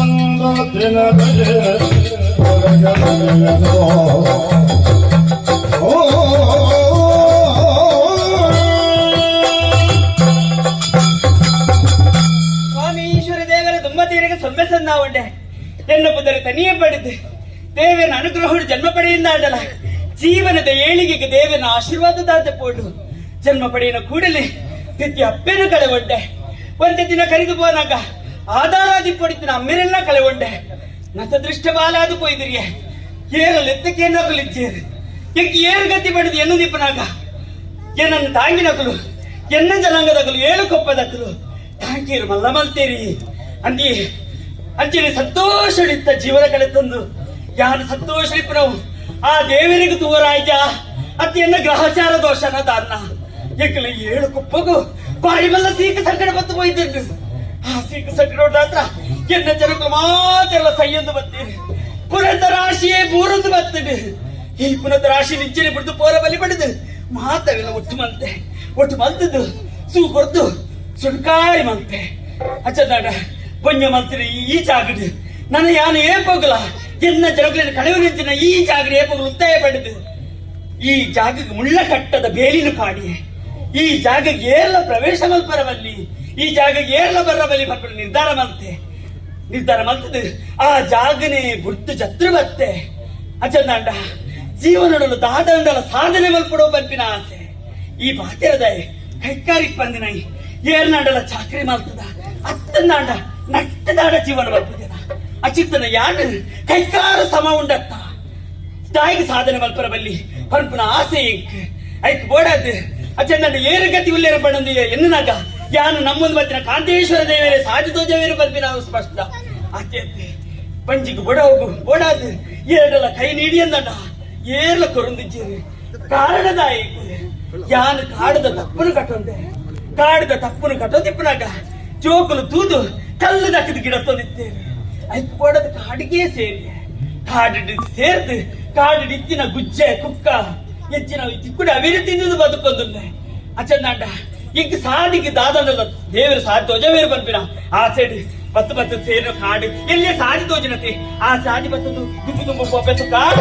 ಒಂದು ದಿನದಲ್ಲಿ ಸ್ವಾಮಿ ಈಶ್ವರ ದೇವರ ದುಮ್ಮತೀರಿಗೆ ಸೊಮ್ಮೆಸನ್ನ ಉಂಡೆ ಎನ್ನ ಪುದರೆ ತನಿಯೇ ಪಡೆದು ದೇವನ ಅನುಗ್ರಹ ಜನ್ಮ ಪಡೆಯಿಂದ ಆಡಲ ಜೀವನದ ಏಳಿಗೆಗೆ ದೇವನ ಆಶೀರ್ವಾದದಾದ ಪೋಡು ಜನ್ಮ ಪಡೆಯನ ಕೂಡಲೇ ತಿಥಿ ಅಪ್ಪೇನು ಕಳೆಗೊಂಡೆ ಒಂದು ದಿನ ಕರೆದು ಪೋನಾಗ ಆಧಾರಾದಿ ಪೊಡಿತಿನ ಅಮ್ಮೆರೆಲ್ಲ ಕಳೆಗೊಂಡೆ ನತ ದೃಷ್ಟ ಬಾಲಾದು ಪೋಯ್ದಿರಿಯೇ ಏರಲೆತ್ತಕ್ಕೆ ನಕಲಿಚ್ಚೇರು ಎಂಕಿ ಏರು ಗತಿ ಪಡೆದು ಎನ್ನು ನಿಪ್ಪನಾಗ ಎನ್ನನ್ನು ತಾಂಗಿನಕಲು ಎನ್ನ ಜನಾಂಗದಕಲು ಏಳು ಕೊಪ್ಪದಕಲು ತಾಂಕೀರು ಮಲ್ಲ ಮಲ್ತೇರಿ ಅಂದಿ ಅಂಚಿನ ಸಂತೋಷಡಿತ್ತ ಜೀವನ ಕಡೆ ತಂದು ಯಾರು ಸಂತೋಷಡಿಪ್ಪ ನಾವು ಆ ದೇವರಿಗೆ ದೂರ ಆಯ್ತಾ ಅತಿ ಎನ್ನ ಗ್ರಹಚಾರ ದೋಷನ ದಾನ್ನ ಎಂಕಲ ಏಳು ಕೊಪ್ಪಗೂ ಬಾರಿ ಮಲ್ಲ ಸೀಕ ಸಂಕಟ ಬತ್ತು ಹೋಯ್ತಿದ್ದು ಆ ಸೀಕ ಸಂಕಟ ಹತ್ರ ಎನ್ನ ಜನಕ್ಕೂ ಮಾತೆಲ್ಲ ಸೈಯೊಂದು ಬತ್ತೀರಿ ಪುನತ ರಾಶಿಯೇ ಮೂರೊಂದು ಬರ್ತದೆ ಈ ಪುನತ ರಾಶಿ ನಿಂಚನೆ ಬಿಡ್ದು ಪೋರ ಬಲಿ ಪಡೆದು ಮಾತವೆಲ್ಲ ಒಟ್ಟು ಮಂತದ್ದು ಸೂ ಕೊಡ್ದು ಸುಡ್ಕಾರಿ ಮಂತೆ ಅಚ್ಚದಾಡ ಪೊಂಜ ಮಂತ್ರಿ ಈ ಜಾಗಡು ನನ್ನ ಯಾನು ಏಪೋಗಲ ಎನ್ನ ಜನಗಳ ಕಳೆವು ನಿಂತಿನ ಈ ಜಾಗಡೆ ಏಪೋಗಲು ಉತ್ತಾಯ ಪಡೆದು ಈ ಜಾಗಕ್ಕೆ ಮುಳ್ಳ ಕಟ್ಟದ ಬೇಲಿನ ಕಾಡಿಯೇ ಈ ಜಾಗಕ್ಕೆ ಏರ್ಲ ಪ್ರವೇಶ ಮಲ್ಪರವಲ್ಲಿ ಈ ಜಾಗಕ್ಕೆ ಏರ್ಲ ಬರಬಲ್ಲಿ ಮಕ್ಕಳು ನಿರ್ಧಾರ ಮಂತದ್ದು ಆ ಜಾಗನೆ ಗುರ್ತು ಜತ್ರ ಬತ್ತೆ ಅಚ್ಚಂದಾಂಡ ಜೀವನಡಲು ದಾದಂಡಲ ಸಾಧನೆ ಮಲ್ಪಡೋ ಬಂಪಿನ ಆಸೆ ಈ ಬಾತಿರದಾಯ ಕೈಕಾರಿಕ್ ಬಂದಿನಾಯಿ ಏರ್ನಾಡಲ ಚಾಕ್ರಿ ಮಲ್ತದ ಅತ್ತಂದಾಂಡ ನಟ್ಟದಾಡ ಜೀವನ ಮಲ್ಪದಿನ ಅಚಿತ್ತನ ಯಾನು ಕೈಕಾರ ಸಮ ಉಂಡತ್ತ ತಾಯಿಗೆ ಸಾಧನೆ ಮಲ್ಪರ ಬಲ್ಲಿ ಪಂಪನ ಆಸೆ ಐಕ್ ಬೋಡಾದ್ ಅಚ್ಚಂದ ಏರು ಗತಿ ಉಲ್ಲೇರ ಪಡೊಂದು ಎನ್ನನಾಗ ಯಾನು ನಮ್ಮೊಂದು ಮತ್ತಿನ ಕಾಂತೇಶ್ವರ ದೇವರೇ ಸಾಜತೋಜವೇರು ಬಂದ್ವಿ ನಾವು ಸ್ಪಷ್ಟ ಅತ್ತೆ ಪಂಜಿಗೆ ಬೊಡ ಹೋಗು ಬೋಡಾದ್ ಏರಲ್ಲ ಕೈ ನೀಡಿ ಅಂದಣ್ಣ ಏರ್ಲ ಕೊರೊಂದಿದ್ದೀರಿ ಕಾರಣದಾಯಿ ಯಾನು ಕಾಡದ ತಪ್ಪನು ಕಟ್ಟೋದಿಪ್ಪನಾಗ ಜೋಕುಲು ತೂದು ಕಲ್ಲು ದಕ್ಕದ ಗಿಡ ತಂದಿದ್ದೇವೆ ಐಕ್ ಬೋಡದ ಕಾಡಿಗೆ ಸೇರಿ ಕಾಡಿಡಿ ಸೇರ್ದು ಕಾಡಿಡಿ ಇತ್ತಿನ ಗುಜ್ಜೆ ಕುಕ್ಕ ಹೆಚ್ಚಿನ ತಿಕ್ಕುಡಿ ಅವಿರಿ ತಿಂದು ಬದುಕೊಂದುಲ್ಲೆ ಅಚ್ಚಂದಾಂಡ ಈಗ ಸಾದಿಗೆ ದಾದಂಡಲ್ಲ ದೇವರು ಸಾದಿ ತೋಜವೇರು ಬಂದ್ಬಿನ ಆ ಸೈಡ್ ಬತ್ತು ಸೇರಿನ ಕಾಡು ಎಲ್ಲೇ ಸಾದಿ ತೋಜನತೆ ಆ ಸಾದಿ ಬತ್ತದು ತುಂಬು ಪೊಪ್ಪೆಸು ಕಾಡ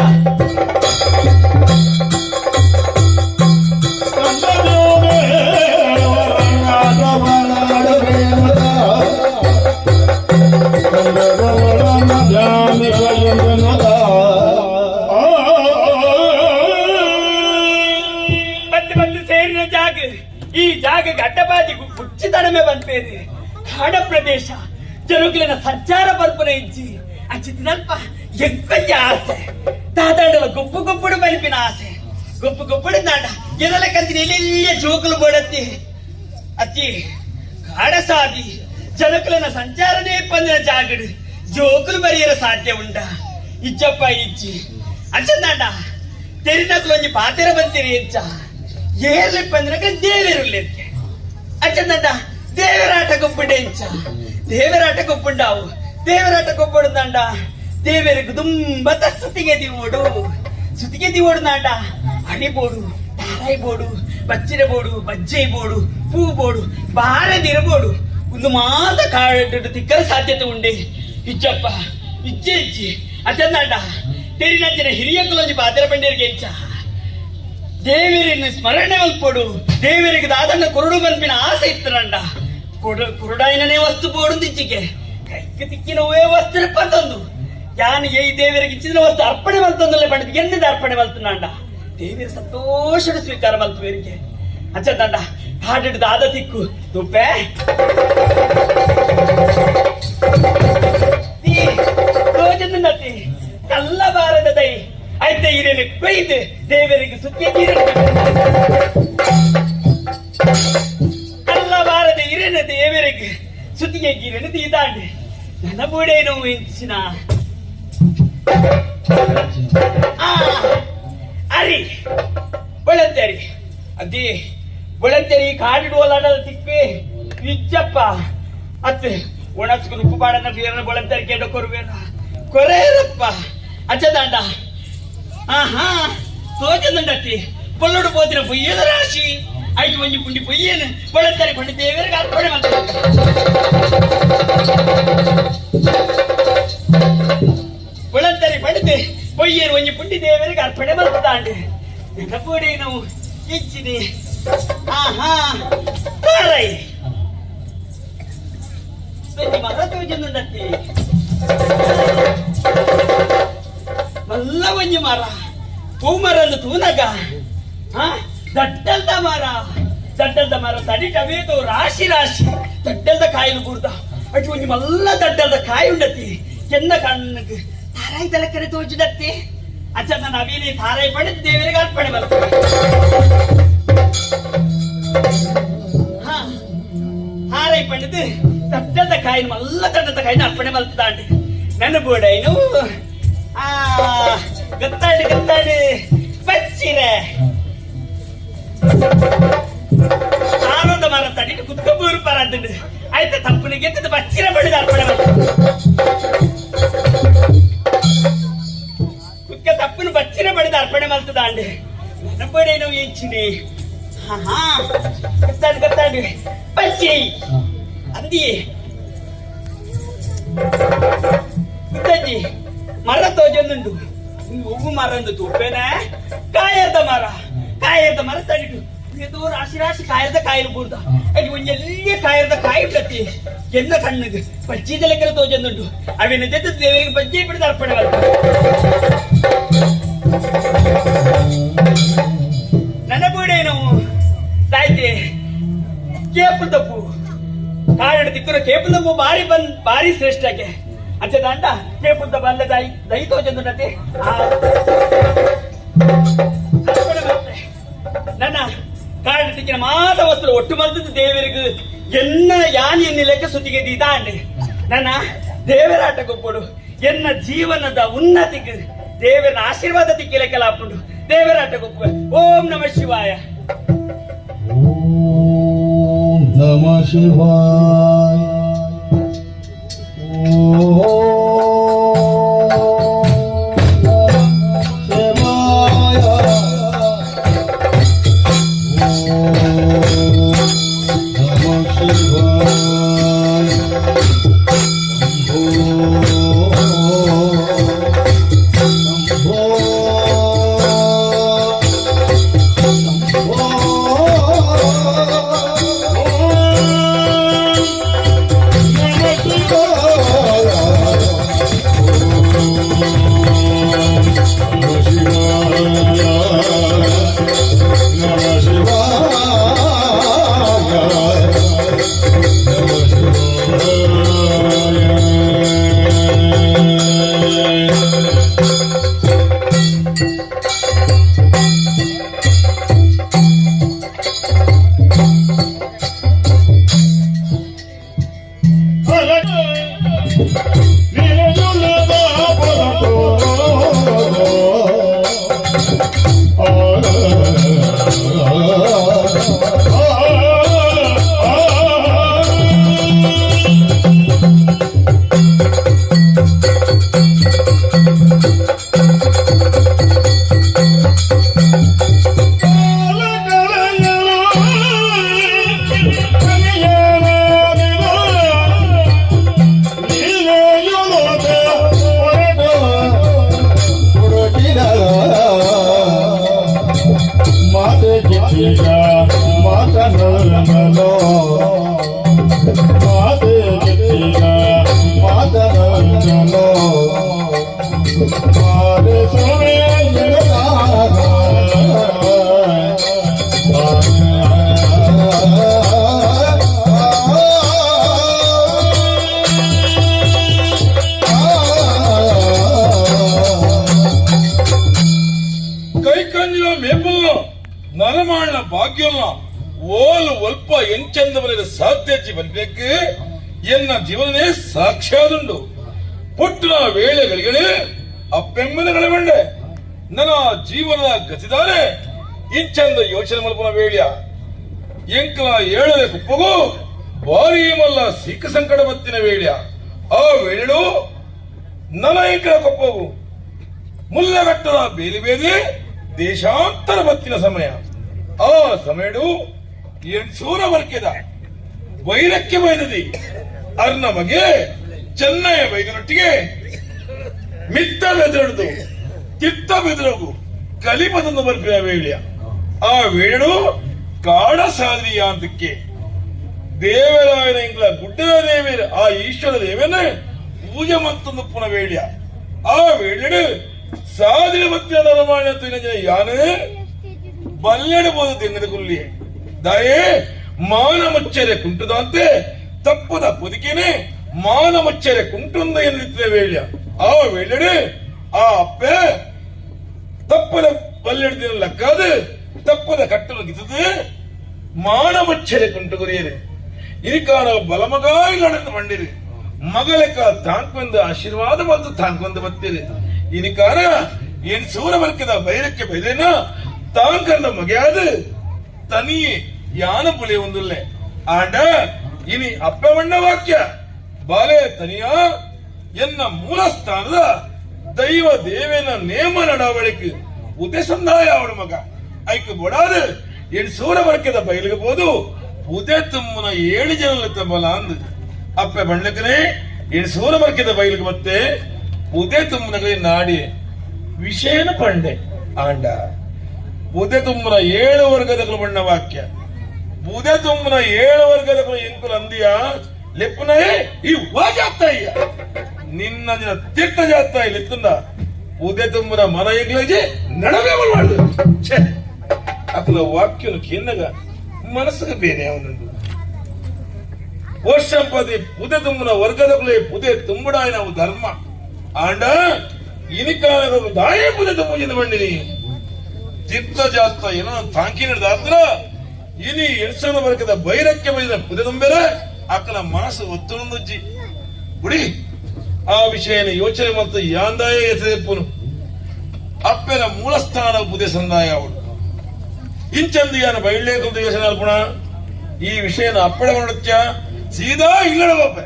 ಬಂದು ಸೇರಿನ ಜಾಗ ಈ ಜಾಗಕ್ಕೆ ಅಡ್ಡಬಾಜಿ ಹುಚ್ಚಿತನಮೆ ಬಂದ್ಪೇರಿ ಕಾಡ ಪ್ರದೇಶ ಜರುಗಿನ ಸಂಚಾರ ಬರ್ಪನ ಇಜ್ಜಿ ಅಂಚಿನಲ್ಪ ಎಕ್ಕಂಜ ಆಸೆ ದಾದಾಡಲ ಗೊಪ್ಪುಡು ಬಲ್ಪಿನ ಆಸೆ ಗೊಪ್ಪುಡು ದಾಡ ಎದಲ ಕಂತಿನ ಎಲ್ಲೆಲ್ಲ ಜೋಕುಲು ಬೋಡತ್ತಿ ಅಚ್ಚಿ ಕಾಡ ಸಾದಿ ಜನಕುಲನ ಸಂಚಾರನೇ ಪಂದಿನ ಜಾಗಡು ಜೋಕುಲು ಬರೆಯರ ಸಾಧ್ಯ ಉಂಡ ಇಜ್ಜಪ್ಪ ಇಜ್ಜಿ ಅಂಚಂದಾಂಡ ತೆರಿನಕುಲು ಒಂಜಿ ಪಾತೆರ ಬಂತೀರಿ ಎಂಚ ಏರ್ಲಿ ಪಂದಿನಕ ದೇವೇರುಲ್ಲೆಕ್ಕೆ ಅಂಚಂದಾಂಡ ದೇವರಾಟ ಗೊಬ್ಬುಂಡೆ ಎಂಚ ದೇವರಾಟ ಗೊಬ್ಬುಂಡಾವು ದೇವರಾಟ ಗೊಬ್ಬುಂಡ ದೇವರಿಗೆ ತುಂಬಾ ಸುತ್ತಿಗೆ ದಿವೋಡು ನಾಂಡ ಅಣಿ ಬೋಡು ತಾರಾಯಿ ಬೋಡು ಬಚ್ಚಿನ ಬೋಡು ಬಜ್ಜೆ ಬೋಡು ಪೂ ಬೋಡು ಬಾರದಿರಬೋಡು ಒಂದು ಮಾತ ಕಾಡು ತಿಕ್ಕರ ಸಾಧ್ಯತೆ ಉಂಡೆ ಇಜ್ಜಪ್ಪ ಇಜ್ಜೆ ಅಚಂದಾಂಡ ತೆರಿನಂಚಿನ ಹಿರಿಯ ಕುಲಂಜಿ ಬಾದರ ಬಂಡೇರಿಗೆ ಎಂಚ ದೇವರಿನ ಸ್ಮರಣೆ ಮಲ್ಪೋಡು ದೇವರಿಗೆ ದಾದಣ್ಣ ಕುರುಡು ಬಂಪಿನ ಆಸೆ ಇತ್ತರಂಡ ಕುರುಡಾಯಿನೇ ವಸ್ತು ಬೋಡು ದಿಚ್ಚಿಗೆ ಕೈಗೆ ತಿಕ್ಕಿನವೇ ವಸ್ತು ಪಂತಂದು ಯಾನು ಈ ದೇವರಿಗೆ ಇಚ್ಚಿನ ವಸ್ತು ಅರ್ಪಣೆ ಮಲ್ತಂದಲ್ಲೇ ಪಂಡಿತ ಎಂದಿದ ಅರ್ಪಣೆ ಮಲ್ತನಾಂಡ ದೇವಿಯ ಸಂತೋಷದ ಸ್ವೀಕಾರ ಮಲ್ತುವರಿಗೆ ಅಚ್ಚಂದಾಂಡ ಹಾಡಿದ ದಾದ ತಿಕ್ಕು ತುಪ್ಪೆ ರೋಜನತಿ ಕಲ್ಲ ಬಾರದ ದೈ ಐತೆ ಹಿರಿಯಲಿ ಕೊಯ್ದು ದೇವರಿಗೆ ಸುತ್ತಿಯ ಕಲ್ಲ ಬಾರದ ಹಿರಿಯನ ದೇವರಿಗೆ ಸುತ್ತಿಗೆ ಗೀರನು ತೀದಾಂಡೆ ನನ್ನ ಬೂಡೇನು ಇಂಚಿನ ಅರಿ ಬಳಂತೇರಿ ಅದೇ ಬಳಂತೇರಿ ಕಾಡಿಡು ಓಲಾಡದ ತಿಪ್ಪೆ ನಿಜ್ಜಪ್ಪ ಅತ್ತೆ ಒಣಸ್ಕೊಂಡು ಉಪ್ಪು ಬಾಡನ್ನ ಬೀರನ ಬಳಂತೇರಿ ಕೇಳ ಕೊರೇರಪ್ಪ ಅಚ್ಚದಾಂಡ ಆಹಾ ತೋಚದಂಡತಿ ಪೊಲ್ಲೋಡು ಪೋತಿನ ಪೊಯ್ಯದ ರಾಶಿ ಐದು ಒಂಜಿ ಪುಂಡಿ ಪೊಯ್ಯನು ಬಳಂತೇರಿ ಪಂಡಿ ದೇವರಿಗೆ ಅರ್ಪಣೆ ಮಾಡ್ತಾರೆ ಬಳಂತೇರಿ ಪಂಡಿತೆ ಪೊಯ್ಯನು ಒಂಜಿ ಪುಂಡಿ ದೇವರಿಗೆ ಅರ್ಪಣೆ ಮಾಡ್ತಾಂಡೆ ನೆನಪುಡಿ ನಾವು ಇಚ್ಚಿನಿ ಆಹಾ ತಾರೈ ಮರ ತೋಜಂದತಿ ಮಲ್ಲ ಒಂಜಿ ಮರ ಹೂ ಮರ ಅಂದು ತೂನಗ ದಡ್ಡಲ್ದ ಮರ ತಡಿಟವೇದು ರಾಶಿ ದಡ್ಡಲ್ದ ಕಾಯಿಲು ಬೂರ್ದ ಅಟ್ಟು ಒಂಜಿ ಮಲ್ಲ ದಡ್ಡಲ್ದ ಕಾಯಿ ಉಂಡತಿ ಕೆನ್ನ ಕಣ್ಣಗೆ ತಾರಾಯಿ ತಲಕರೆ ತೋಜಿಡತ್ತಿ ಅಚ್ಚ ನಾನು ಅವಿಲಿ ತಾರಾಯಿ ಪಡೆದು ದೇವರಿಗೆ ಅರ್ಪಣೆ ಬರ್ತದೆ ಹಾರಾಯಿ ಪಡೆದು ದಡ್ಡದ ಕಾಯಿನ ಮಲ್ಲ ದಡ್ಡದ ಕಾಯಿನ ಅರ್ಪಣೆ ಬರ್ತದಾಂಡೆ ನನ್ನ ಬೋಡೈನು ಗತ್ತಾಡಿ ಬಚ್ಚಿರೆ ಆನಂದ ಮರ ತಡಿ ಕುತ್ಕೊಂಬೂರು ಪರಂದು ಆಯ್ತಾ ತಪ್ಪನಿಗೆ ಎತ್ತದ ಬಚ್ಚಿರ ಬಡಿದ ಅರ್ಪಣೆ ಬರ್ತದೆ ತಪ್ಪನು ಬಚ್ಚಿನ ಬಡಿದ ಅರ್ಪಣೆ ಮಾಡ್ತದಾಂಡೆ ನನ್ನ ಬೋಡೈನು ಇಂಚಿನಿ ಗತ್ತಾಡಿ ಬಚ್ಚಿ ಅಂದಿ ಇದ್ದಜ್ಜಿ ಮರ ತೋಜೊಂದುಂಡು ಹೂವು ಮರ ಅಂದು ತುಪ್ಪೇನೆ ಕಾಯರ್ದ ಮರ ತಡಿಟು ಇದು ರಾಶಿ ಕಾಯರ್ದ ಕಾಯಿಲು ಬೂರ್ದ ಅದು ಒಂಜೆಲ್ಲಿ ಕಾಯರ್ದ ಕಾಯಿ ಬಿಡತ್ತಿ ಕೆನ್ನ ಕಣ್ಣಿಗೆ ಬಜ್ಜಿದ ಲೆಕ್ಕಲ ತೋಜೊಂದುಂಡು ಅವಿನ ಜೊತೆ ದೇವರಿಗೆ ಬಜ್ಜಿ ಬಿಡಿದ ಅರ್ಪಣೆ ಮಾಡ್ತಾರೆ ನನ್ನ ಬೂಡೇನು ಸಾಯ್ತೆ ಕೇಪು ತಪ್ಪು ಕಾಡು ತಿಕ್ಕರ ಕೇಪು ತಪ್ಪು ಭಾರಿ ಶ್ರೇಷ್ಠಕ್ಕೆ अच्छा दांडा हे पुद्ध बांधले जाई तो चंदुनते ನನ್ನ ಕಾರಣಕ್ಕೆ ಮಾತ ವಸ್ತು ಒಟ್ಟು ಮಲ್ತದ ದೇವರಿಗೂ ಎನ್ನ ಯಾನಿಯನ್ನು ಲೆಕ್ಕ ಸುತ್ತಿಗೆ ದಾಂಡೆ ನನ್ನ ದೇವರಾಟ ಗೊಪ್ಪಡು ಎನ್ನ ಜೀವನದ ಉನ್ನತಿಗೆ ದೇವರ ಆಶೀರ್ವಾದ ತಿಕ್ಕಿ ಲೆಕ್ಕಲ ಹಾಕೊಂಡು ದೇವರಾಟ ಗೊಪ್ಪ ಓಂ ನಮ ಶಿವಾಯ ಓಂ ನಮ ಶಿವಾಯ ನರಮಾಣ ಭಾಗ್ಯಲ್ಲ ಓಲು ಒಲ್ಪ ಎಂಚಂದವರ ಸಾಧ್ಯ ಜೀವನಕ್ಕೆ ಎನ್ನ ಜೀವನನೇ ಸಾಕ್ಷಾದುಂಡು ಪುಟ್ಟಿನ ವೇಳೆಗಳಿಗೆ ಅಪ್ಪೆಮ್ಮನಗಳ ಬಂಡೆ ನನ್ನ ಜೀವನದ ಗತಿದಾರೆ ಇಂಚಂದ ಯೋಚನೆ ಮಲ್ಪನ ವೇಳ್ಯ ಎಂಕಲ ಏಳಲೆ ಕುಪ್ಪಗೂ ಭಾರಿ ಮಲ್ಲ ಸಿಕ್ಕ ಸಂಕಟ ಬತ್ತಿನ ವೇಳ್ಯ ಆ ವೇಳೆಡು ನನ ಎಂಕಲ ಕೊಪ್ಪವು ಮುಲ್ಲಗಟ್ಟದ ಬೇಲಿ ಬೇದಿ ದೇಶಾಂತರ ಬತ್ತಿನ ಸಮಯ ಆ ಸಮಯಡು ಎಣ್ಸೂರ ವರ್ಕೆದ ವೈರಕ್ಕೆ ಬೈದದಿ ಅರ್ನ ಮಗೆ ಚೆನ್ನಯ ಬೈದನೊಟ್ಟಿಗೆ ಮಿತ್ತ ಬೆದರಡ್ದು ತಿತ್ತ ಬೆದರಗು ಕಲಿಪದನ್ನು ಬರ್ಪಿನ ವೇಳ್ಯ ಆ ವೇಳು ಕಾಡ ಸಾದ್ರಿಯ ಅಂತಕ್ಕೆ ದೇವರಾಯನ ಇಂಗ್ಲ ಗುಡ್ಡದ ದೇವೇರ ಆ ಈಶ್ವರ ದೇವನ ಪೂಜೆ ಮತ್ತೊಂದು ಪುನ ವೇಳ್ಯ ಆ ವೇಳೆಡು ಸಾದಿನ ಮತ್ತಿನ ನರಮಾಣ ಯಾನು ಬಲ್ಲೆಡಬಹುದು ತೆಂಗದ ಕುಲ್ಲಿ ದಯೆ ಮಾನ ಮಚ್ಚರೆ ಕುಂಟುದಂತೆ ತಪ್ಪದ ಪೊದಿಕೆನೆ ಮಾನ ಮಚ್ಚರೆ ಕುಂಟುಂದ ಎನ್ನುತ್ತಿದೆ ವೇಳ್ಯ ಆ ವೇಳೆಡು ಆ ಅಪ್ಪೆ ತಪ್ಪದ ಬಲ್ಲೆಡ್ದಿನ ಲಕ್ಕಾದು ತಪ್ಪದ ಕಟ್ಟಲು ಗಿತದು ಮಾನ ಮಚ್ಚರೆ ಕುಂಟು ಗುರಿಯರೆ ಇರಿಕಾಣ ಬಲಮಗಾಯಿ ನಡೆದು ಮಂಡಿರಿ ಮಗಲೆಕ್ಕ ತಾಂಕೊಂದು ಆಶೀರ್ವಾದ ಬಂದು ತಾಂಕೊಂದು ಬತ್ತಿರಿ ಇನಿಕಾರ ಏನ್ ಸೂರ ವರ್ಕದ ಬೈರಕ್ಕೆ ಬೈದೇನ ತಾಂಕಂದ ಮಗೆಯಾದು ತನಿಯೇ ಯಾನ ಪುಲೆ ಒಂದುಲ್ಲೆ ಆಂಡ ಇನಿ ಅಪ್ಪವಣ್ಣ ವಾಕ್ಯ ಬಾಲೆ ತನಿಯ ಎನ್ನ ಮೂಲ ಸ್ಥಾನದ ದೈವ ದೇವೇನ ನೇಮ ನಡವಳಿಕೆ ಉದೆಸಂದಾಯ ಅವಳ ಮಗ ಐಕ ಬೊಡಾದು ಏನ್ ಸೂರ ವರ್ಕದ ಬಯಲಿಗೆ ಬೋದು ಉದೆ ತುಮ್ಮನ 7 ಜನ ತಮ್ಮಲ ಅಂದ್ ಅಪ್ಪೆ ಬಣ್ಣಕನೇ ಏನ್ ಸೂರ ವರ್ಕದ ಬಯಲಿಗೆ ಮತ್ತೆ ಉದೆ ತುಮ್ಮನಗಳಿಗೆ ನಾಡಿ ವಿಷಯನ ಪಂಡೆ ಆಂಡ ಬುದೆ ತುಮ್ಮನ 7 ವರ್ಗದ ಬಣ್ಣ ವಾಕ್ಯ ಬುದೆ ತುಮ್ಮನ 7 ವರ್ಗದ ಎಂಕುಲು ಅಂದಿಯ ಲೆಪ್ಪನೇ ಈ ವಾಜಾತ್ತಯ್ಯ ನಿನ್ನ ದಿನ ತೀರ್ಥ ಜಾತ್ತಾಯಿ ಲೆತ್ತಂದ ಬುದೆ ತುಮ್ಮನ ಮನ ಎಗ್ಲಜಿ ನಡವೆ ಮಾಡುದು ಅಕ್ಕಲ ವಾಕ್ಯನು ಕೆನ್ನಗ ಮನಸ್ಸಿಗೆ ಬೇರೆ ಅವನೊಂದು ವರ್ಷಂಪದಿ ಪುದೆ ತುಂಬುನ ವರ್ಗದಗಳೇ ಪುದೆ ತುಂಬುಡಾಯ ನಾವು ಧರ್ಮ ಆಂಡ ಇನಿಕಾಲದ ದಾಯೇ ಪುದೆ ತುಂಬುಜಿಂದ ಬಂಡಿನಿ ಚಿತ್ತ ಜಾಸ್ತ ಏನೋ ತಾಂಕಿ ನಡೆದಾದ್ರ ಇನಿ ಎಣ್ಸನ ವರ್ಗದ ಬೈರಕ್ಕೆ ಬೈದ ಪುದೆ ತುಂಬೆರ ಅಕ್ಕನ ಮನಸ್ಸು ಒತ್ತುಣುಜ್ಜಿ ಗುಡಿ ಆ ವಿಷಯನ ಯೋಚನೆ ಮತ್ತು ಯಾಂದಾಯ ಎಸೆಪ್ಪುನು ಅಪ್ಪೆನ ಮೂಲಸ್ಥಾನ ಪುದೆ ಸಂದಾಯ ಅವಳು ಇಂಚಂದಿಯಾನ ಬೈಳ್ಳೇಕುದು ಯೋಚನೆ ಅಲ್ಪುಣ ಈ ವಿಷಯನ ಅಪ್ಪಡೆ ಮಾಡುತ್ಯ ಸೀದಾ ಇಲ್ಲಡ ಒಪ್ಪೆ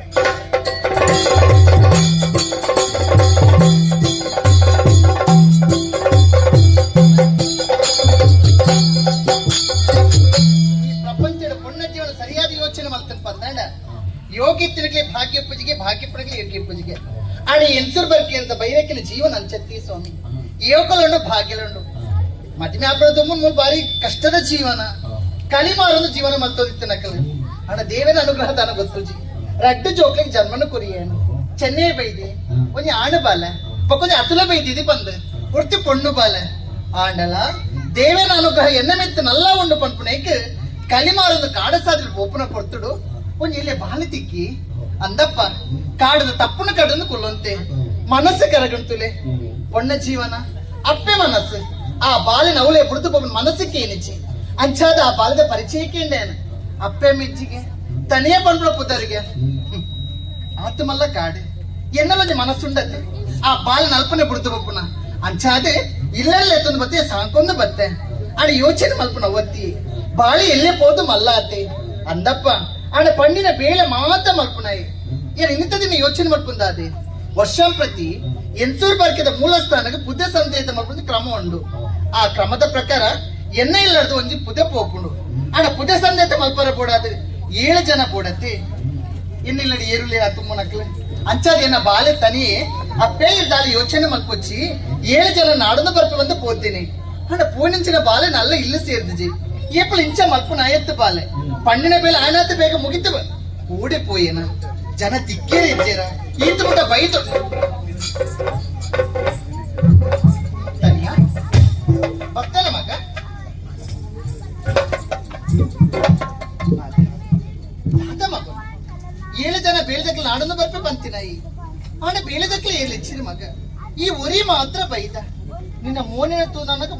ಪ್ರಪಂಚದ ಪುಣ್ಯ ಜೀವನ ಸರಿಯಾದ ಯೋಚನೆ ಮಾಡ್ತಾನೆ ಪಂದಾಂಡ ಯೋಗಿತ್ತಿನಕ್ಕೆ ಭಾಗ್ಯ ಪೂಜೆಗೆ ಭಾಗ್ಯ ಪಡೆಗೆ ಯೋಗ್ಯ ಪೂಜೆಗೆ ಆಡ ಎನ್ಸೂರ್ ಬರ್ಕೆ ಅಂತ ಬೈರಕ್ಕಿನ ಜೀವನ ಅಂಚತ್ತಿ ಸ್ವಾಮಿ ಯೋಗಲುಂಡು ಭಾಗ್ಯಲುಂಡು ಮದುವೆ ಆಗ್ಬಿಡೋದು ಮೂಲ ಬಾರಿ ಕಷ್ಟದ ಜೀವನ ಕಲಿಮಾರೊಂದು ಜೀವನ ಮಲ್ತೋದಿತ್ತು ನಕಲು ಆಡ ದೇವನ ಅನುಗ್ರಹ ದಾನ ಗೊತ್ತುಜಿ ರಡ್ಡು ಜೋಕ್ಲಿಗೆ ಜನ್ಮನ ಕುರಿಯೇನು ಚೆನ್ನೈ ಬೈದೆ ಒಂಜಿ ಆಣು ಬಾಲ ಪಕ್ಕೊಂಜಿ ಅತುಲ ಬೈದಿದಿ ಬಂದು ಉರ್ತಿ ಪೊಣ್ಣು ಬಾಲ ಆಂಡಲ ದೇವನ ಅನುಗ್ರಹ ಎನ್ನ ಮೆತ್ತ ನಲ್ಲ ಉಂಡು ಪನ್ಪುನೇಕ್ ಕಲಿಮಾರೊಂದು ಕಾಡಸಾದ್ರಿ ಓಪನ ಕೊಡ್ತುಡು ಒಂಜಿ ಇಲ್ಲೇ ಬಾಲಿ ತಿಕ್ಕಿ ಅಂದಪ್ಪ ಕಾಡದ ತಪ್ಪುನ ಕಡನ್ನು ಕೊಲ್ಲೊಂತೆ ಮನಸ್ಸು ಕರಗಂತುಲೆ ಪೊಣ್ಣ ಜೀವನ ಅಪ್ಪೆ ಮನಸ್ಸು ಆ ಬಾಲಿನ ಅವಳೆ ಬುಡ್ದು ಪೊಮ್ಮನ ಮನಸ್ಸಿಗೆ ಏನಿಚ್ಚಿ ಅಂಚಾದ ಆ ಬಾಲದ ಪರಿಚಯಕ್ಕೆ ಇಂಡೇನು ಅಪ್ಪೆ ಮಿಜ್ಜಿಗೆ ತನಿಯೇ ಪಂಡ್ರ ಪುದರಿಗೆ ಆತು ಮಲ್ಲ ಕಾಡೆ ಎನ್ನಲೊಂಜಿ ಮನಸ್ಸುಂಡತ್ತೆ ಆ ಬಾಲಿನ ಅಲ್ಪನೆ ಬುಡ್ದು ಪಪ್ಪುನ ಅಂಚಾದೆ ಇಲ್ಲೆಲ್ಲ ಎತ್ತೊಂದು ಬತ್ತೆ ಸಾಕೊಂದು ಬತ್ತೆ ಆಡ ಯೋಚನೆ ಮಲ್ಪುನ ಒತ್ತಿ ಬಾಳಿ ಎಲ್ಲೇ ಪೋದು ಮಲ್ಲ ಅತ್ತೆ ಅಂದಪ್ಪ ಆಡ ಪಂಡಿನ ಬೇಳೆ ಮಾತ ಮಲ್ಪುನಾಯಿ ಏನ್ ಇನ್ನಿತದಿನ ಯೋಚನೆ ಮಲ್ಪುಂದಾದೆ ವರ್ಷಂ ಪ್ರತಿ ಎನ್ಸೂರ್ ಬರ್ಕೆದ ಮೂಲ ಸ್ಥಾನಕ್ಕೆ ಪುದೆ ಸಂದೇತ ಮಲ್ಪುಂದು ಕ್ರಮ ಉಂಡು ಆ ಕ್ರಮದ ಪ್ರಕಾರ ಎನ್ನ ಇಲ್ಲದ ಒಂಜಿ ಪುದೆ ಪೋಪುಂಡು ಆಡ ಪುದೆ ಸಂದೇತ ಮಲ್ಪರ ಬೋಡಾದ್ರೆ 7 ಜನ ಬೋಡತ್ತೆ ಇನ್ನಿಲ್ಲಡಿ ಏರುಲಿ ಆ ತುಂಬ ನಕ್ಲೆ ಅಂಚಾದ ಏನ ಬಾಲೆ ತನಿಯೇ ಅಪ್ಪೇ ಇದ್ದಾಳೆ ಯೋಚನೆ ಮಲ್ಪೊಚ್ಚಿ 7 ಜನ ನಾಡನ್ನು ಬರ್ಪೆ ಬಂದು ಪೋತೀನಿ ಆಡ ಪೂನಿಂಚಿನ ಬಾಲೆ ನಲ್ಲ ಇಲ್ಲ ಸೇರ್ದಿಜಿ ಏಪಲ್ ಇಂಚ ಮಲ್ಪುನ ಆಯತ್ತು ಬಾಲೆ ಪಣ್ಣಿನ ಬೇಲೆ ಆಯ್ನಾತ ಬೇಗ ಮುಗಿತು ಕೂಡೆ ಪೋಯೇನ ಜನ ತಿಕ್ಕೇ ಇದ್ದೇರ ಈತ ಮುಟ ಬೈತು ತನಿಯ ಭಕ್ತನ ಮಗ ಅದ ಮಗ 7 ಜನ ಬೇಳೆದಕ್ಕೆ ನಾಡನ್ನು ಬರ್ಪೆ ಬಂತಿನಾಯಿ ಆಡ ಬೇಳೆದಕ್ಕೆ ಏಳಿಚ್ಚಿನ ಮಗ ಈ ಒರಿ ಮಾತ್ರ ಬೈದ ನಿನ್ನ ಮೋನಿನ ತೂ ನನಗ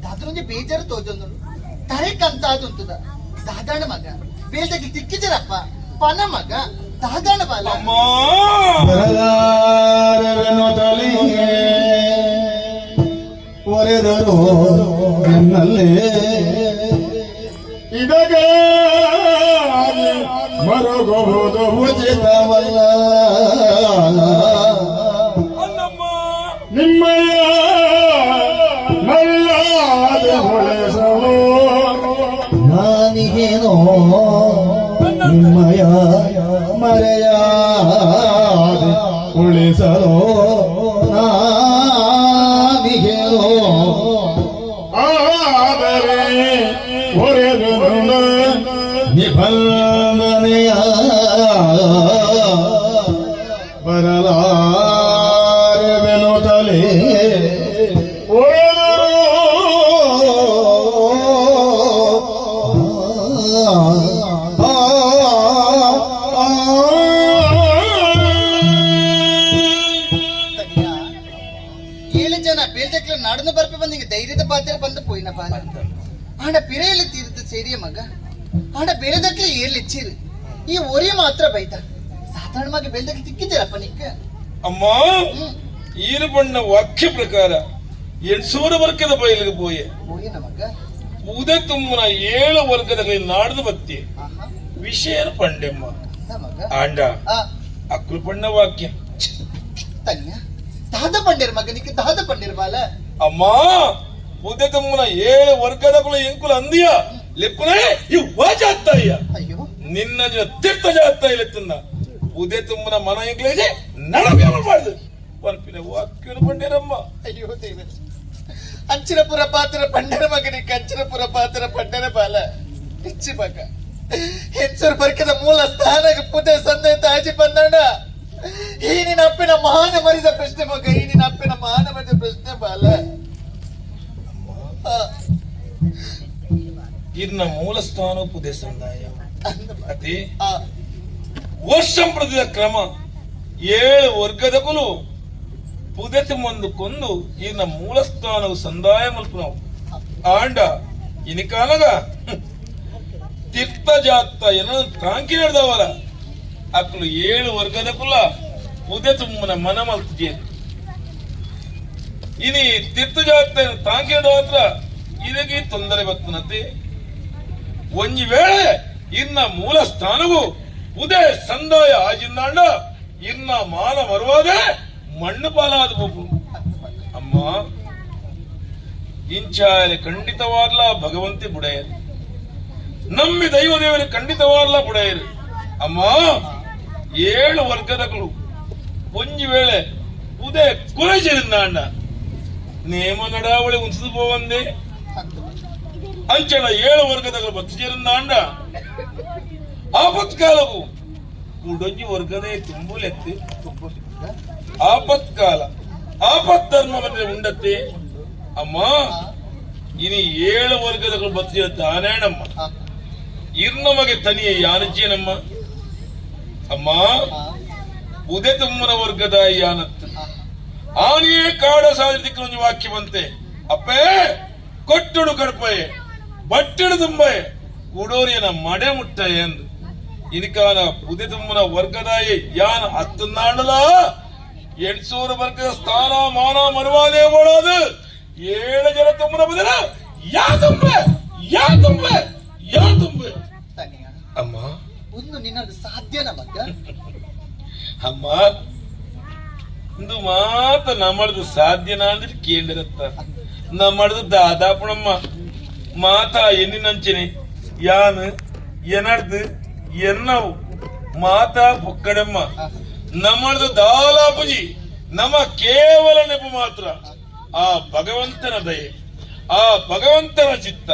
ದಾದ್ರೊಂಜಿ ಬೇಜಾರು ತೋಜೊಂದು ತರೆಕಂತ ಅದುಂತದ ದಾದಾಣ ಮಗ ಬೇಳೆದಕ್ಕೆ ತಿಕ್ಕಿದರಪ್ಪ ಪನ ಮಗ ದಾದಾಣ ಬಾಲ ಬರಲಾರವೆನ್ನುತ್ತಲಿಗೆ ಒರೆದರು ಎನ್ನಲ್ಲೇ ಇದಕ್ಕೆ ಮರುಗುವುದು ಉಚಿತವಲ್ಲ ನಿಮ್ಮಯ್ಯ ಮರ್ಯಾದ ಹೊಳೆಸಲು ನಾನಿಗೇನೋ ನಿಮ್ಮಯ ಮರೆಯಾದ ಉಳಿಸಲು ನಾನಿಗೇನೋ ಆದರೆ ಹೊರೆದು ನಿಬಂಧನೆಯ ಬರಲಾರವೆನ್ನುತ್ತಲೇ ನಾಡನ್ನು ಬರ್ಪೆ ಬಂದಿಗೆ ಧೈರ್ಯದ ಪಾತ್ರ ಬಂದು ಪೋಯಿನ ಬಾಲ ಆಡ ಪಿರೆಯಲ್ಲಿ ತೀರ್ದು ಸೇರಿಯ ಮಗ ಆಡ ಬೆಳೆದಕ್ಕೆ ಏರ್ಲಿಚ್ಚಿರು ಈ ಒರಿ ಮಾತ್ರ ಬೈತ ಸಾಧಾರಣವಾಗಿ ಬೆಳೆದಕ್ಕೆ ತಿಕ್ಕಿದ್ದೀರಪ್ಪ ನಿಕ್ಕ ಅಮ್ಮ ಈರು ಬಣ್ಣ ವಾಕ್ಯ ಪ್ರಕಾರ 800 ವರ್ಗದ ಬಯಲಿಗೆ ಪೋಯೆ ಪೋಯಿನ ಮಗ ಉದೆ ತುಂಬನ 7 ವರ್ಗದ ಕೈ ನಾಡ್ದು ಬತ್ತಿ ಆಹಾ ವಿಷಯ ಪಂಡೆಮ್ಮ ಅದ ಮಗ ಆಂಡ ಆ ಅಕ್ರು ಪಣ್ಣ ವಾಕ್ಯ ತನ್ಯ ದಾದ ಪಂಡಿರ ಮಗನಿಗೆ ದಾದ ಪಂಡಿರ ಬಾಲ ಅಮ್ಮ ಉದೆ ತುಂಬನ 7 ವರ್ಗದ ಕುಲ ಎಂಕುಲ ಅಂದಿಯ ಲೆಕ್ಕುನೇ ಈ ವಾಜಾತ್ತಯ್ಯ ಅಯ್ಯೋ ನಿನ್ನ ತೀರ್ಥ ಜಾತ ಇಲೆತ್ತನ್ನ ಉದೆ ತುಂಬನ ಮನ ಎಂಕ್ಲೇಜೆ ನಡವ್ಯಾಮ ಮಾಡುದು ಪನ್ಪಿನ ವಾಕ್ಯನ ಪಂಡಿರಮ್ಮ ಅಯ್ಯೋ ದೇವ ಅಂಚಿನಪುರ ಪಾತ್ರ ಪಂಡರ ಮಗನಿಗೆ ಅಂಚಿನಪುರ ಪಾತ್ರ ಪಂಡರ ಬಾಲ ಹೆಚ್ಚು ಮಗ ಹೆಂಚೂರು ಬರ್ಕದ ಮೂಲ ಸ್ಥಾನಕ್ಕೆ ಪುದೆ ಸಂದೆ ತಾಜಿ ಬಂದಣ್ಣ ಈ ನಿನ್ನ ಅಪ್ಪಿನ ಮಹಾನ ಮರಿದ ಪ್ರಶ್ನೆ ಮಗ ಈ ನಿನ್ನ ಅಪ್ಪಿನ ಮಹಾನ ಮರಿದ ಪ್ರಶ್ನೆ ಬಾಲ ಇನ್ನ ಮೂಲ ಸ್ಥಾನ ಪುದೆ ಸಂದಾಯ ಅತಿ ವರ್ಷಂಪ್ರತಿಯ ಕ್ರಮ 7 ವರ್ಗದಕುಲು ಪುದೆತು ಮಂದು ಕೊಂದು ಇನ್ನ ಮೂಲ ಸ್ಥಾನವು ಸಂದಾಯ ಮಲ್ಪನವು ಆಂಡ ಇನಿ ಕಾಲಗ ತೀರ್ಥ ಜಾತ ಏನೋ ತಾಂಕಿ ನಡೆದವರ ಅಕ್ಕಲು 7 ವರ್ಗದಕುಲ ಪುದೆತು ಮನ ಮಲ್ತಿದೆ ಇನಿ ತೀರ್ಥ ಜಾತ ತಾಂಕಿ ನಡೆದವತ್ರ ಇದಕ್ಕೆ ತೊಂದರೆ ಬರ್ತನತೆ ಒಂಜಿ ವೇಳೆ ಇನ್ನ ಮೂಲ ಸ್ಥಾನವು ಉದಯ ಸಂದಾಯ ಆಜಿಂದಾಂಡ ಇನ್ನ ಮಾನ ಮರುವಾದೆ ಮಣ್ಣು ಪಾಲಾದ ಬೋಪು ಅಮ್ಮ ಇಂಚಾಲೆ ಖಂಡಿತವಾಗ್ಲ ಭಗವಂತಿ ಬುಡೆಯರು ನಮ್ಮಿ ದೈವ ದೇವರ ಖಂಡಿತವಾಗ್ಲ ಬುಡೆಯರು ಅಮ್ಮ 7 ವರ್ಗದಗಳು ಒಂಜಿ ವೇಳೆ ಉದಯ ಕುಲಜಿರಿಂದಾಂಡ ನೇಮ ನಡಾವಳಿ ಉಂಚದು ಪೋವಂದೆ ಅಂಚನ 7 ವರ್ಗದಗಳು ಬತ್ತಿಜಿರಿಂದಾಂಡ ಆಪತ್ಕಾಲವು ಉಡೊಂಜಿ ವರ್ಗದೇ ತುಂಬುಲೆತ್ತಿ ಆಪತ್ಕಾಲ ಆಪತ್ತರ್ಮವನ್ನೇ ಉಂಡತ್ತೆ ಅಮ್ಮ ಇನಿ 7 ವರ್ಗದಗಳು ಬತ್ತಿಯ ತಾನೇಣಮ್ಮ ಇರ್ನಮಗೆ ತನಿಯ ಯಾನಜ್ಜೇನಮ್ಮ ಅಮ್ಮ ಉದೆ ತುಮ್ಮನ ವರ್ಗದ ಯಾನತ್ತು ಆನೆಯೇ ಕಾಡ ಸಾಧಿಕ ಒಂದು ವಾಕ್ಯ ಬಂತೆ ಅಪ್ಪೇ ಕೊಟ್ಟುಡು ಕಡಪಯೆ ಬಟ್ಟಿಡು ತುಂಬಯೆ ಉಡೋರಿಯನ ಮಡೆ ಮುಟ್ಟ ಎಂದು ಇನಿಕಾನ ಉದೆ ತುಮ್ಮನ ವರ್ಗದಾಯ ಯಾನ ಹತ್ತನಾಡಲ 800 ವರ್ಗದ ಸ್ಥಾನ ಮಾನ ಮರುವಾದೇ ಓಡೋದು 7 ಜನ ತುಮ್ಮನ ಬದಲ ಯಾ ತುಂಬೆ ಅಮ್ಮ ಒಂದು ನಿನ್ನದು ಸಾಧ್ಯನ ಮಗ ಅಮ್ಮ ಇಂದು ಮಾತ ನಮ್ಮದು ಸಾಧ್ಯನಾ ಅಂದ್ರೆ ಕೇಳಿರತ್ತ ನಮ್ಮದು ದಾದಾಪುಣಮ್ಮ ಮಾತ ಎನ್ನಿನಂಚನೆ ಯಾನ್ ಎನರ್ದು ಎನ್ನವು ಮಾತ ಪೊಕ್ಕಡಮ್ಮ ನಮ್ಮದು ದಾಲಾಪುಜಿ ನಮ್ಮ ಕೇವಲ ನೆಪ ಮಾತ್ರ ಆ ಭಗವಂತನ ದಯೆ ಆ ಭಗವಂತನ ಚಿತ್ತ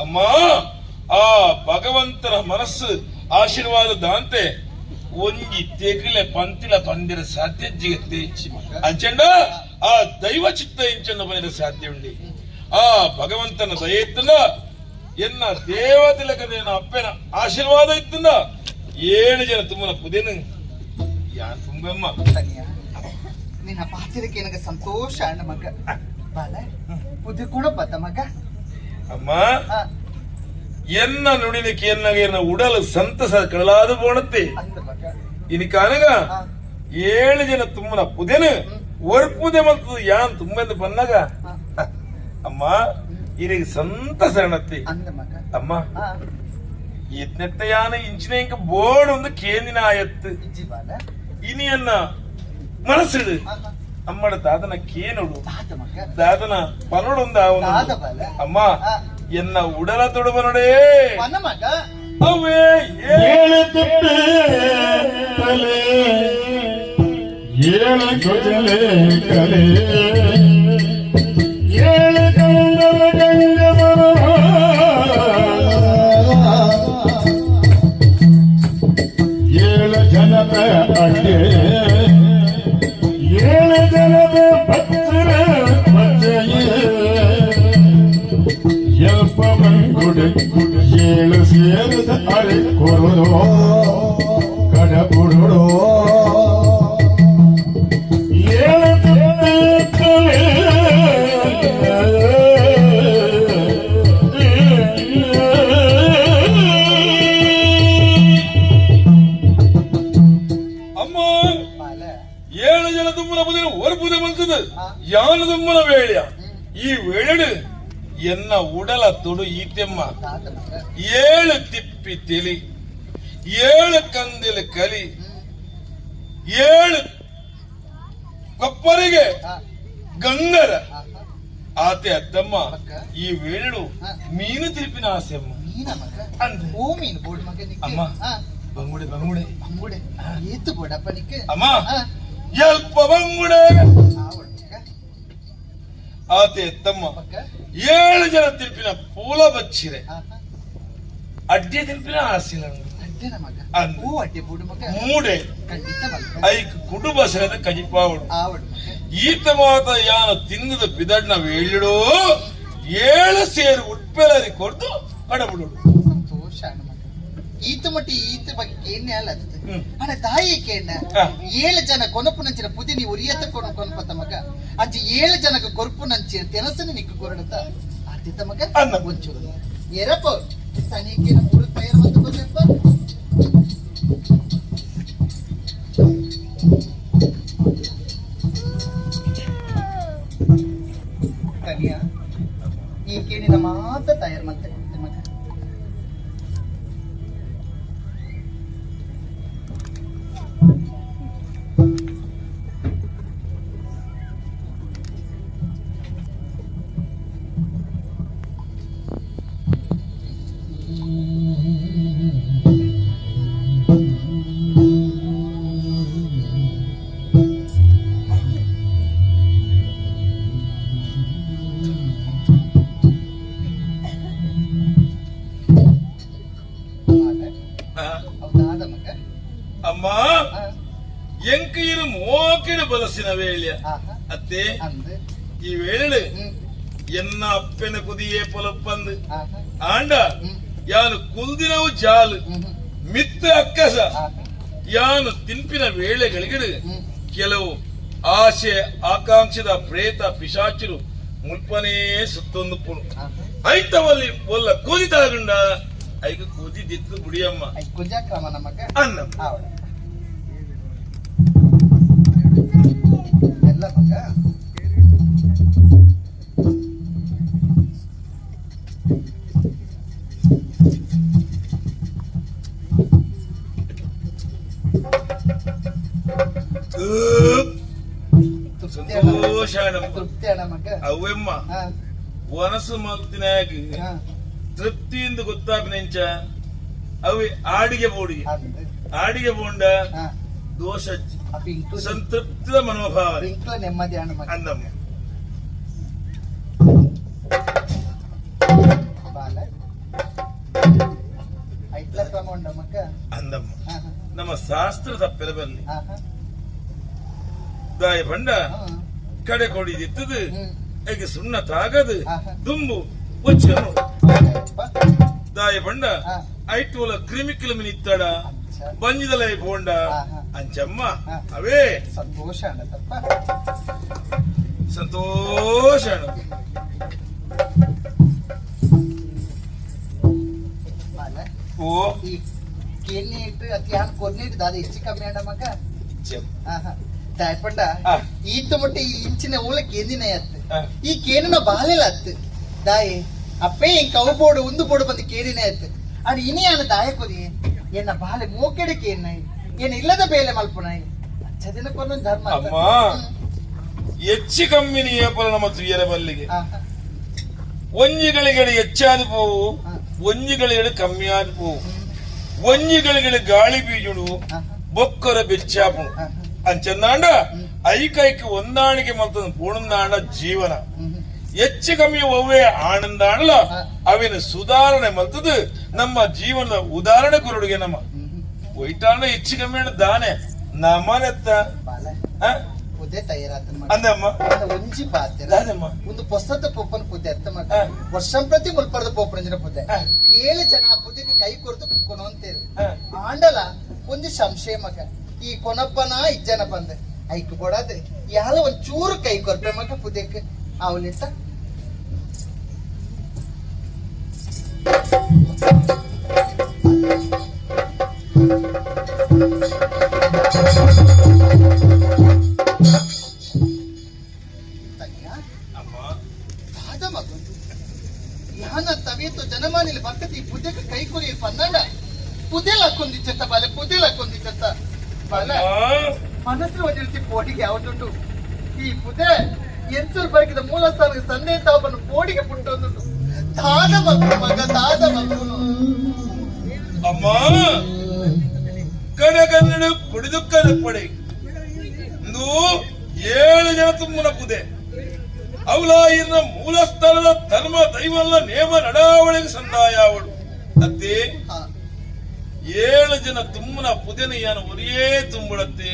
ಅಮ್ಮ ಆ ಭಗವಂತನ ಮನಸ್ಸು ಆಶೀರ್ವಾದ ದಾಂತೆ ಒಂಜಿ ತೆಗಿಲೆ ಪಂತಿಲ ಪಂದಿರ ಸಾಧ್ಯ ಜಿಗತ್ತೆ ಅಂಚಂಡ ಆ ದೈವ ಚಿತ್ತ ಇಂಚಂದ ಬಂದಿರ ಸಾಧ್ಯ ಉಂಡಿ ಆ ಭಗವಂತನ ದಯೆ ಇತ್ತಂದ ಎನ್ನ ದೇವತಿಲಕದೇನ ಅಪ್ಪನ ಆಶೀರ್ವಾದ ಇತ್ತಂದ 7 ಜನ ತುಂಬನ ಪುದೇನು ಯಾ ತುಂಬಮ್ಮ ನಿನ್ನ ಪಾತಿರಕ್ಕೆ ನನಗೆ ಸಂತೋಷ ಅಣ್ಣ ಮಗ ಬಾಲ ಪುದೆ ಕೂಡ ಬತ್ತ ಮಗ ಅಮ್ಮ ಎನ್ನ ನುಡಿಲಿಕ್ಕೆ ಎನ್ನಗೆ ಎನ್ನ ಉಡಲು ಸಂತಸ ಕಡಲಾದು ಬೋಣತ್ತೆ ಇನಿ ಕಾನಗ 7 ಜನ ತುಂಬನ ಪುದೆನು ಒರ್ಪುದೆ ಮತ್ತು ಯಾನ್ ತುಂಬೆಂದು ಬಂದಾಗ ಅಮ್ಮ ಇನಿಗೆ ಸಂತಸ ಅಣ್ಣತ್ತೆ ಅಮ್ಮ ಎತ್ನೆತ್ತ ಯಾನ ಇಂಚಿನ ಇಂಕ ಬೋರ್ಡ್ ಒಂದು ಕೇಂದಿನ ಆಯತ್ತು ಇನಿಯನ್ನ ಮನಸ್ಸಿಡು ಅಮ್ಮಡ ದಾದನ ಕೇನುಡು ದಾದನ ಪನೋಡೊಂದ ಅಮ್ಮ ಎನ್ನ ಉಡಲ ತೊಡುಬನೊಡೇ ಅವೇ 7 ತಿಪ್ಪೆ ತಲೆ 7 ಕೊಜಲೆ ಕಲೆ 7 ಗಂಗಮ ಗಂಗಮ 7 ಜನದ ಅಡ್ಡೆ 7 ಜನದ ಭಕ್ತರ ಮಜ್ಜೆಯೇ ಯಲ್ಪ ಮಂಗುಡೆ 7 ಸೇರದ ಅರೆ ಕೊರುಡೋ ಕಡಪುಡುಡೋ 7 ತಿಪ್ಪೆ ಅಮ್ಮ 7 ಜನ ತುಂಬನ ಪುದೆನು ಒರ್ಪುದೆ ಮಲ್ತದ ಯಾನ ತುಂಬನ ವೇಳೆಯ ಈ ವೇಳೆ ಎನ್ನ ಉಡಲ ತೊಡು ಈತೆಮ್ಮ 7 ತಿಪ್ಪಿ ತೆಲಿ 7 ಕಂದಿಲ ಕಲಿ 7 ಕೊಪ್ಪರಿಗೆ ಗಂಗರ ಆತೆ ಅದ್ದಮ್ಮ ಈ ವೇಳು ಮೀನು ತಿರುಪಿನ ಆಸೆಮ್ಮ ಅಮ್ಮ ಬಂಗುಡೆ ಅಮ್ಮ ಎಲ್ಪ ಬಂಗುಡೆ ಆತೆ ತಮ್ಮ 7 ಜನ ತಿರುಪಿನ ಪೂಲ ಬಚ್ಚಿರೆ ಅಡ್ಡೆ ತಿರುಪಿನ ಆಸಿಲ ಮೂಡೆ ಐಕ್ ಕುಟುಂಬ ಸೇರದ ಕಜಿಪಾವಡು ಈತ ಮಾತ ಯಾನ ತಿನ್ನದ ಪಿದಡ್ನ ವೇಳಿಡೋ 7 ಸೇರು ಉಟ್ಪೆಲರಿ ಕೊಡ್ದು ಕಡಬಿಡು ಸಂತೋಷ ಈತ ಮಟ್ಟಿ ಈತ ಬಗ್ಗೆ ಏನೇ ಅಲ್ಲ ಅಣ್ಣ ತಾಯಿ ಕೇಳ ಹಾ. 7 ಜನ ಕೊನಪು ನಂಚಿನ ಪುದಿ ನೀವು ಉರಿಯತ್ತ ಕೊನಪತ್ತ ಮಗ ಅಂಚಿ 7 ಜನಕ್ಕೆ ಕೊರಪು ನಂಚಿನ ತೆನಸನ್ನು ನಿಕ್ಕು ಕೊರಡತ ಆದಿತ್ತ ಮಗ ಅನ್ನ. ಒಂಚೂರು ಎರಪ ತನಿಖೆನ ಮೂರು ತಯಾರು ಬಂದು ಬಂದಪ್ಪ ಕನಿಯ ಈ ಕೇಳಿನ ಮಾತ್ರ ತಯಾರು ಮತ್ತೆ ಮಗ ಹೌದಾದ ಮಗ ಅಮ್ಮ ಎಂಕೀರು ಮೋಕಿಡು ಬಲಸಿನ ವೇಳೆ ಆಹಾ ಅತ್ತೆ ಅಂದು ಈ ವೇಳೆ ಹ್ಮ್ ಎನ್ನ ಅಪ್ಪನ ಕುದಿಯೇ ಪೊಲಪ್ಪಂದು ಆಹಾ ಆಂಡ ಹ್ಮ್ ಯಾನು ಕುಲ್ದಿನವು ಜಾಲು ಹ್ಮ್ ಮಿತ್ತ ಅಕ್ಕಸ ಆಹಾ ಯಾನು ತಿಂಪಿನ ವೇಳೆಗಳಿಗೆ ಹ್ಮ್ ಕೆಲವು ಆಶೆ ಆಕಾಂಕ್ಷದ ಪ್ರೇತ ಪಿಶಾಚರು ಮುಲ್ಪನೇ ಸುತ್ತೊಂದು ಪುಣು ಆಹಾ ಐತವಲ್ಲಿ ಒಲ್ಲ ಕೂದಿ ತಳಗುಂಡ ಐಗ ಕೂದಿ ದಿತ್ತು ಬುಡಿಯಮ್ಮ ಐ ಕುಜಾಕ್ರಮ ನಮಗ ಅನ್ನ ಆವಡ ಎಲ್ಲ ಮಗ ಸಂತೋಷ ತೃಪ್ತಿ ಅಣ್ಣ ಮಗ ಅವ್ವೆಮ್ಮ ಹಾ ವನಸು ಮಲ್ತಿನಾಗಿ ಹಾ ತೃಪ್ತಿಯಿಂದ ಗೊತ್ತಾಗ್ನೆಂಚ ಅವಿ ಆಡಿಗೆ ಬೋಡಿಗೆ ಅಂದು ಆಡಿಗೆ ಬೋಂಡ ಹಾ ದೋಷ ಅಪ್ಪ ಇಂಕ್ಲು ಸಂತೃಪ್ತಿದ ಮನೋಭಾವ ಇಂಕ್ಲು ನೆಮ್ಮದಿ ಅಣ್ಣ ಮಗ ಅಂದಮ್ಮ ಬಾಲ ಐಟ್ಲ ಕ್ರಮ ಉಂಡ ಮಗ ಅಂದಮ್ಮ ಹಾ ಹಾ ನಮ್ಮ ಶಾಸ್ತ್ರ ತಪ್ಪೆಲ ಬಲ್ಲಿ ಹಾ ಹಾ ದಾಯ ಬಂಡ ಹಾ ಕಡೆ ಕೊಡಿದಿತ್ತದು ಹ್ಮ್ ಈಗ ಸುಣ್ಣ ತಾಗದು ಆಹಾ. ದುಂಬು ಒಚ್ಚನು ಅಪ್ಪ ದಾಯ ಬಂಡ ಹಾ ಐಟುಲ ಕ್ರಿಮಿಕಿಲಮಿನ ಇತ್ತಡ ಅಚ್ಚ ಬಂಜಿದಲೈ ಬೋಂಡ ಆಹಾ. ಅಂಚಮ್ಮ ಹಾ. ಅವೇ ಸಂತೋಷ ಅಣ್ಣ ತಪ್ಪ ಸಂತೋಷ ಬಾಲ ಓ ಈ ಕೇಳಿ ಇಟ್ಟು ಅತಿ ಯಾನ್ ಕೊರ್ನಿ ಇಟ್ಟು ದಾದ ಇಷ್ಟು ಕಮ್ಮಿ ಅಣ್ಣ ಮಗ ಆಹಾ ದಾಯಪಂಡ ಆ. ಈತ ಮುಟ್ಟಿ ಈ ಇಂಚಿನ ಊಳ ಕೇಂದಿನ ಅತ್ತು ಆ. ಈ ಕೇನಿನ ಬಾಲೆಲ ಅತ್ತು ದಾಯಿ ಅಪ್ಪೇ ಇಂಕ ಅವು ಬೋಡು ಒಂದು ಬೋಡು ಬಂದು ಕೇರಿನ ಅತ್ತು ಅಡ್ ಇನಿ ಅಣ್ಣ ದಾಯ ಕೊದಿ ಎನ್ನ ಬಾಲೆ ಮೋಕೆಡೆ ಕೇನ್ನಾಯಿ ಏನ್ ಇಲ್ಲದ ಬೇಲೆ ಮಲ್ಪುನಾಯಿ ಅಚ್ಚದಿನ ಕೊನ್ನೊಂದು ಧರ್ಮ ಅತ್ತ. ಅಮ್ಮ. ಹೆಚ್ಚು ಕಮ್ಮಿನಿ ಏಪಲ ನಮ್ಮ ತುಯ್ಯರ ಬಲ್ಲಿಗೆ ಆಹಾ. ಒಂಜಿಗಳಿಗೆ ಹೆಚ್ಚಾದ ಪೋವು ಹಾ. ಒಂಜಿಗಳಿಗೆ ಕಮ್ಮಿಯಾದ ಪೋವು ಒಂಜಿಗಳಿಗೆ ಗಾಳಿ ಬೀಜುಡು ಆಹಾ. ಬೊಕ್ಕರ ಬೆಚ್ಚಾಪು ಆಹಾ. ಅಂಚಂದಾಂಡ ಐಕೈಕ ಹೊಂದಾಣಿಕೆ ಮತ್ತು ಪೂರ್ಣಾಂಡ ಜೀವನ ಹ್ಮ್. ಹೆಚ್ಚು ಕಮ್ಮಿ ಒವ್ವೇ ಆನಂದಾಂಡಲ ಹಾ. ಅವಿನ ಸುಧಾರಣೆ ಮಲ್ತದು ನಮ್ಮ ಜೀವನದ ಉದಾಹರಣೆ ಕೊರಡುಗೆ ನಮ್ಮ ಹ್ಮ್. ಒಯ್ಟಾಂಡ ಹೆಚ್ಚು ಕಮ್ಮಿ ದಾನೆ ನಮ್ಮನೆತ್ತ ಬಾಲ ಪುದೆ ತಯಾರಾತ ಮಗ ಅಂದಮ್ಮ ಒಂಜಿ ಪಾತ್ರೆ ದಾದಮ್ಮ ಒಂದು ಪೊಸತ ಪೊಪ್ಪನ ಪುದೆ ಅರ್ಥ ಮಗ ಹಾ. ವರ್ಷಂ ಪ್ರತಿ ಮುಲ್ಪರದ ಪೋಪಣಂಜಿನ ಪುದೆ ಹಾ. 7 ಜನ ಆ ಪುದೆಗೆ ಕೈ ಕೊಡ್ತು ಕೊನೊಂತೇರು ಹಾ. ಆಂಡಲ ಒಂದು ಸಂಶಯ ಮಗ ಈ ಕೊನಪ್ಪನ ಇಜ್ಜನ ಬಂದೆ ಐಕ್ ಕೊಡಾದ್ರೆ ಯಾಲ ಒಂದ್ ಚೂರು ಕೈ ಕೊರ್ಪೆ ಮಗ ಪುದೆಕ್ ಅವಲಿತ್ತ ಅಮ್ಮ ದಾದ ಮಗಂದು ಯಾನ ತವೇತು ಜನಮಾನಿಲಿ ಬಕ್ಕತಿ ಪುದೆಕ್ ಕೈ ಕೊರಿ ಪನ್ನಡ ಪುದೆಲ್ ಹಾಕೊಂದಿಚ್ಚತ್ತ ಬಾಲೆ ಪುದೆಲ್ ಹಾಕೊಂದಿಚ್ಚತ್ತ ಬಾಲ ಮನಸ್ಸು ಒಂದಿರ್ತಿ ಪೋಡಿಗೆ ಯಾವತ್ತುಂಟು ಈ ಪುದೆ ಎಂತೂರು ಬರಕಿದ ಮೂಲ ಸ್ಥಾನಕ್ಕೆ ಸಂದೆ ತಾಪನ್ನು ಪೋಡಿಗೆ ಪುಟ್ಟೊಂದು ದಾದ ಮಗ ದಾದ ಮಗನು ಅಮ್ಮ ಕಡಗನ್ನಡ ಕುಡಿದುಕ್ಕದ ಪಡೆ ಇಂದು 7 ಜನ ತುಂಬನ ಪುದೆ ಅವಳ ಇನ್ನ ಮೂಲ ಸ್ಥಳದ ಧರ್ಮ ದೈವಲ್ಲ ನೇಮ ನಡಾವಳಿಗೆ ಸಂದಾಯ ಅವಳು ಅತ್ತೆ 7 ಜನ ತುಂಬನ ಪುದೆನ ಯಾನ ಒರಿಯೇ ತುಂಬುಳತ್ತೆ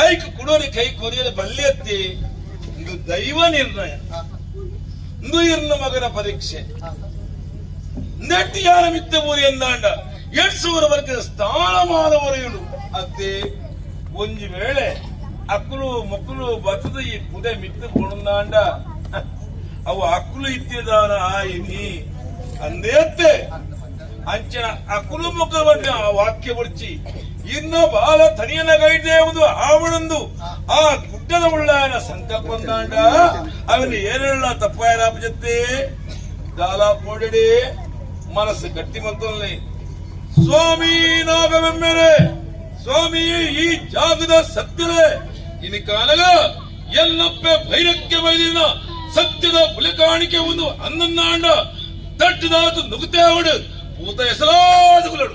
ಐಕ ಕುಡೋರಿ ಕೈ ಕೊರಿಯದ ಬಲ್ಯತ್ತೆ ಇದು ದೈವ ನಿರ್ಣಯ ಇಂದು ಇರ್ನ ಮಗನ ಪರೀಕ್ಷೆ ನೆಟ್ಟಿ ಯಾರ ಮಿತ್ತ ಊರಿ ಎಂದಾಂಡ ಎಡ್ಸುವರ ವರ್ಗದ ಸ್ಥಾನಮಾನವರೆಯುಡು ಅತ್ತೆ ಒಂಜಿ ವೇಳೆ ಅಕ್ಕಲು ಮಕ್ಕಳು ಬತ್ತದ ಈ ಪುದೆ ಮಿತ್ತು ಕೊಡುಂದಾಂಡ ಅವು ಅಕ್ಕಲು ಇತ್ತಿದಾನ ಆಯಿನಿ ಅಂದೇ ಅತ್ತೆ ಅಂಚನ ಅಕ್ಕಲು ಮುಖ ಬಂದ ಆ ವಾಕ್ಯ ಬರ್ಚಿ ಇನ್ನು ಬಾಲ ತನಿಯನ ಗೈದೇವುದು ಆವಣಂದು ಆ ಗುಡ್ಡದ ಉಳ್ಳಾಯನ ಸಂಕಲ್ಪ ಅಂದಾಂಡ ಅವನು ಏನೆಲ್ಲ ತಪ್ಪಾಯರಾಪಜತ್ತೆ ದಾಲಾಪ್ ನೋಡಿಡಿ ಮನಸ್ಸು ಗಟ್ಟಿ ಮಂತಲ್ಲಿ ಸ್ವಾಮಿ ನಾಗವೆಮ್ಮೆರೆ ಸ್ವಾಮಿ ಈ ಜಾಗದ ಸತ್ಯರೇ ಇನಿ ಕಾಲಗ ಎಲ್ಲಪ್ಪೆ ಭೈರಕ್ಕೆ ಬೈದಿನ ಸತ್ಯದ ಪುಲಿಕಾಣಿಕೆ ಒಂದು ಅನ್ನನ್ನಾಂಡ ತಟ್ಟದಾತು ನುಗ್ತೇ ಅವಡು ಪೂತ ಹೆಸರಾದುಗಳು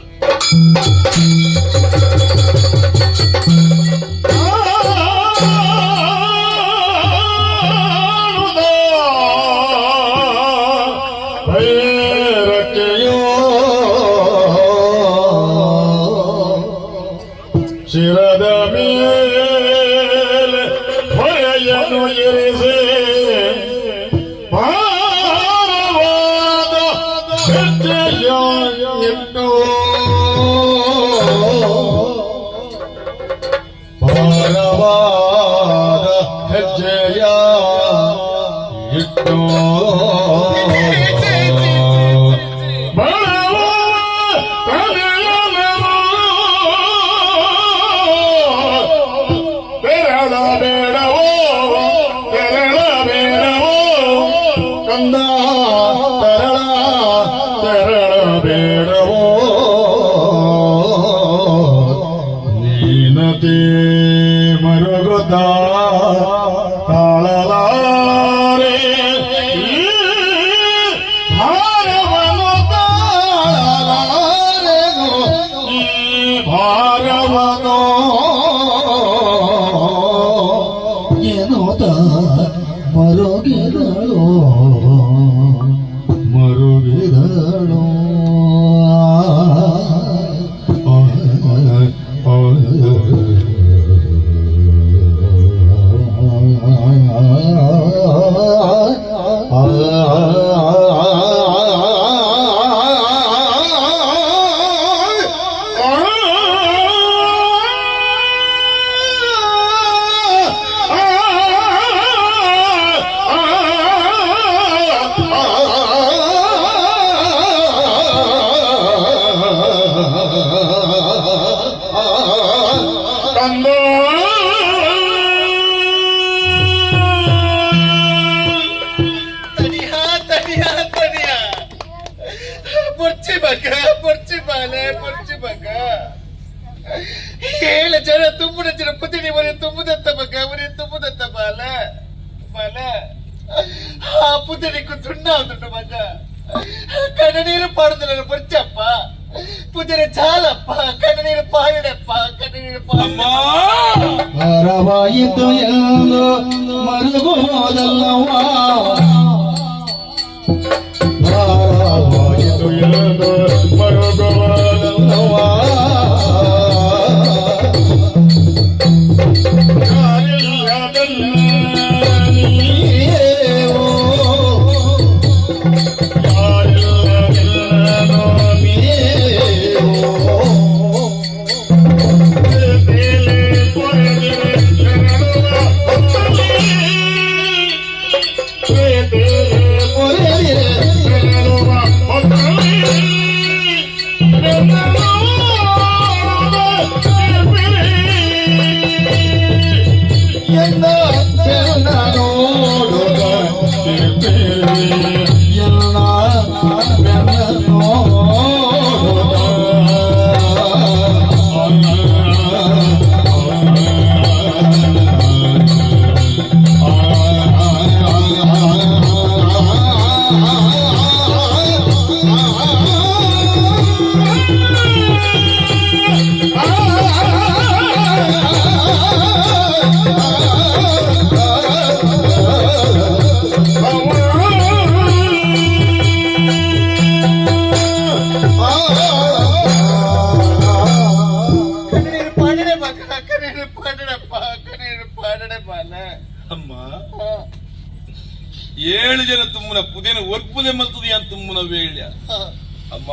ಶಿರದ ಮೇಲೆ ಹೊರೆಯನ್ನು ಇರಿಸಿ ಭಾರವಾದ ಹೆಜ್ಜೆಯ ಇಟ್ಟು ಭಾರವಾದ ಹೆಜ್ಜೆಯ ಇಟ್ಟು ಕಂದ ತೆರಳಬೇಡವೋ ನೀನತೆ ಮರುಗುತ್ತ ತಾಳಲಾರೆ ಭಾರವನು ತಾಳಲಾರೆನು ಈ ಭಾರವನು ಎನ್ನುತ್ತ ಮರುಗಿದಳು ಮರುಗಿದಳು ಪೊರ್ಚಿ ಮಗ ಏಳ ಜನ ತುಂಬುನ ಜನ ಪುತಿನಿ ಮನೆ ತುಂಬುದಂತ ಮಗ ಮನೆ ತುಂಬುದಂತ ಬಾಲ ಬಾಲ ಆ ಪುತಿನಿಕ್ಕು ತುಂಡ ಉಂಟು ಮಗ ಕಣ್ಣನೀರು ಪಾಡುದಿಲ್ಲ ಪೊರ್ಚಪ್ಪ ಪುತಿನ ಚಾಲಪ್ಪ ಕಣ್ಣನೀರು ಪಾಯಡಪ್ಪ ಕಣ್ಣನೀರು ಭಾರವಾಯಿತು ಎಂದು ಮರುಗುವುದಲ್ಲವ್ವ ಭಾರವಾಯಿತು ಎಂದು ಮರುಗುವುದಲ್ಲವ್ವ ಅಮ್ಮ 7 ಜನ ತುಮ್ಮನ ಪುದೇನ ಒರ್ಪುದೆ ಮಲ್ತದ ಯಾನ್ ತುಮ್ಮನ ವೇಳ್ಯ ಅಮ್ಮ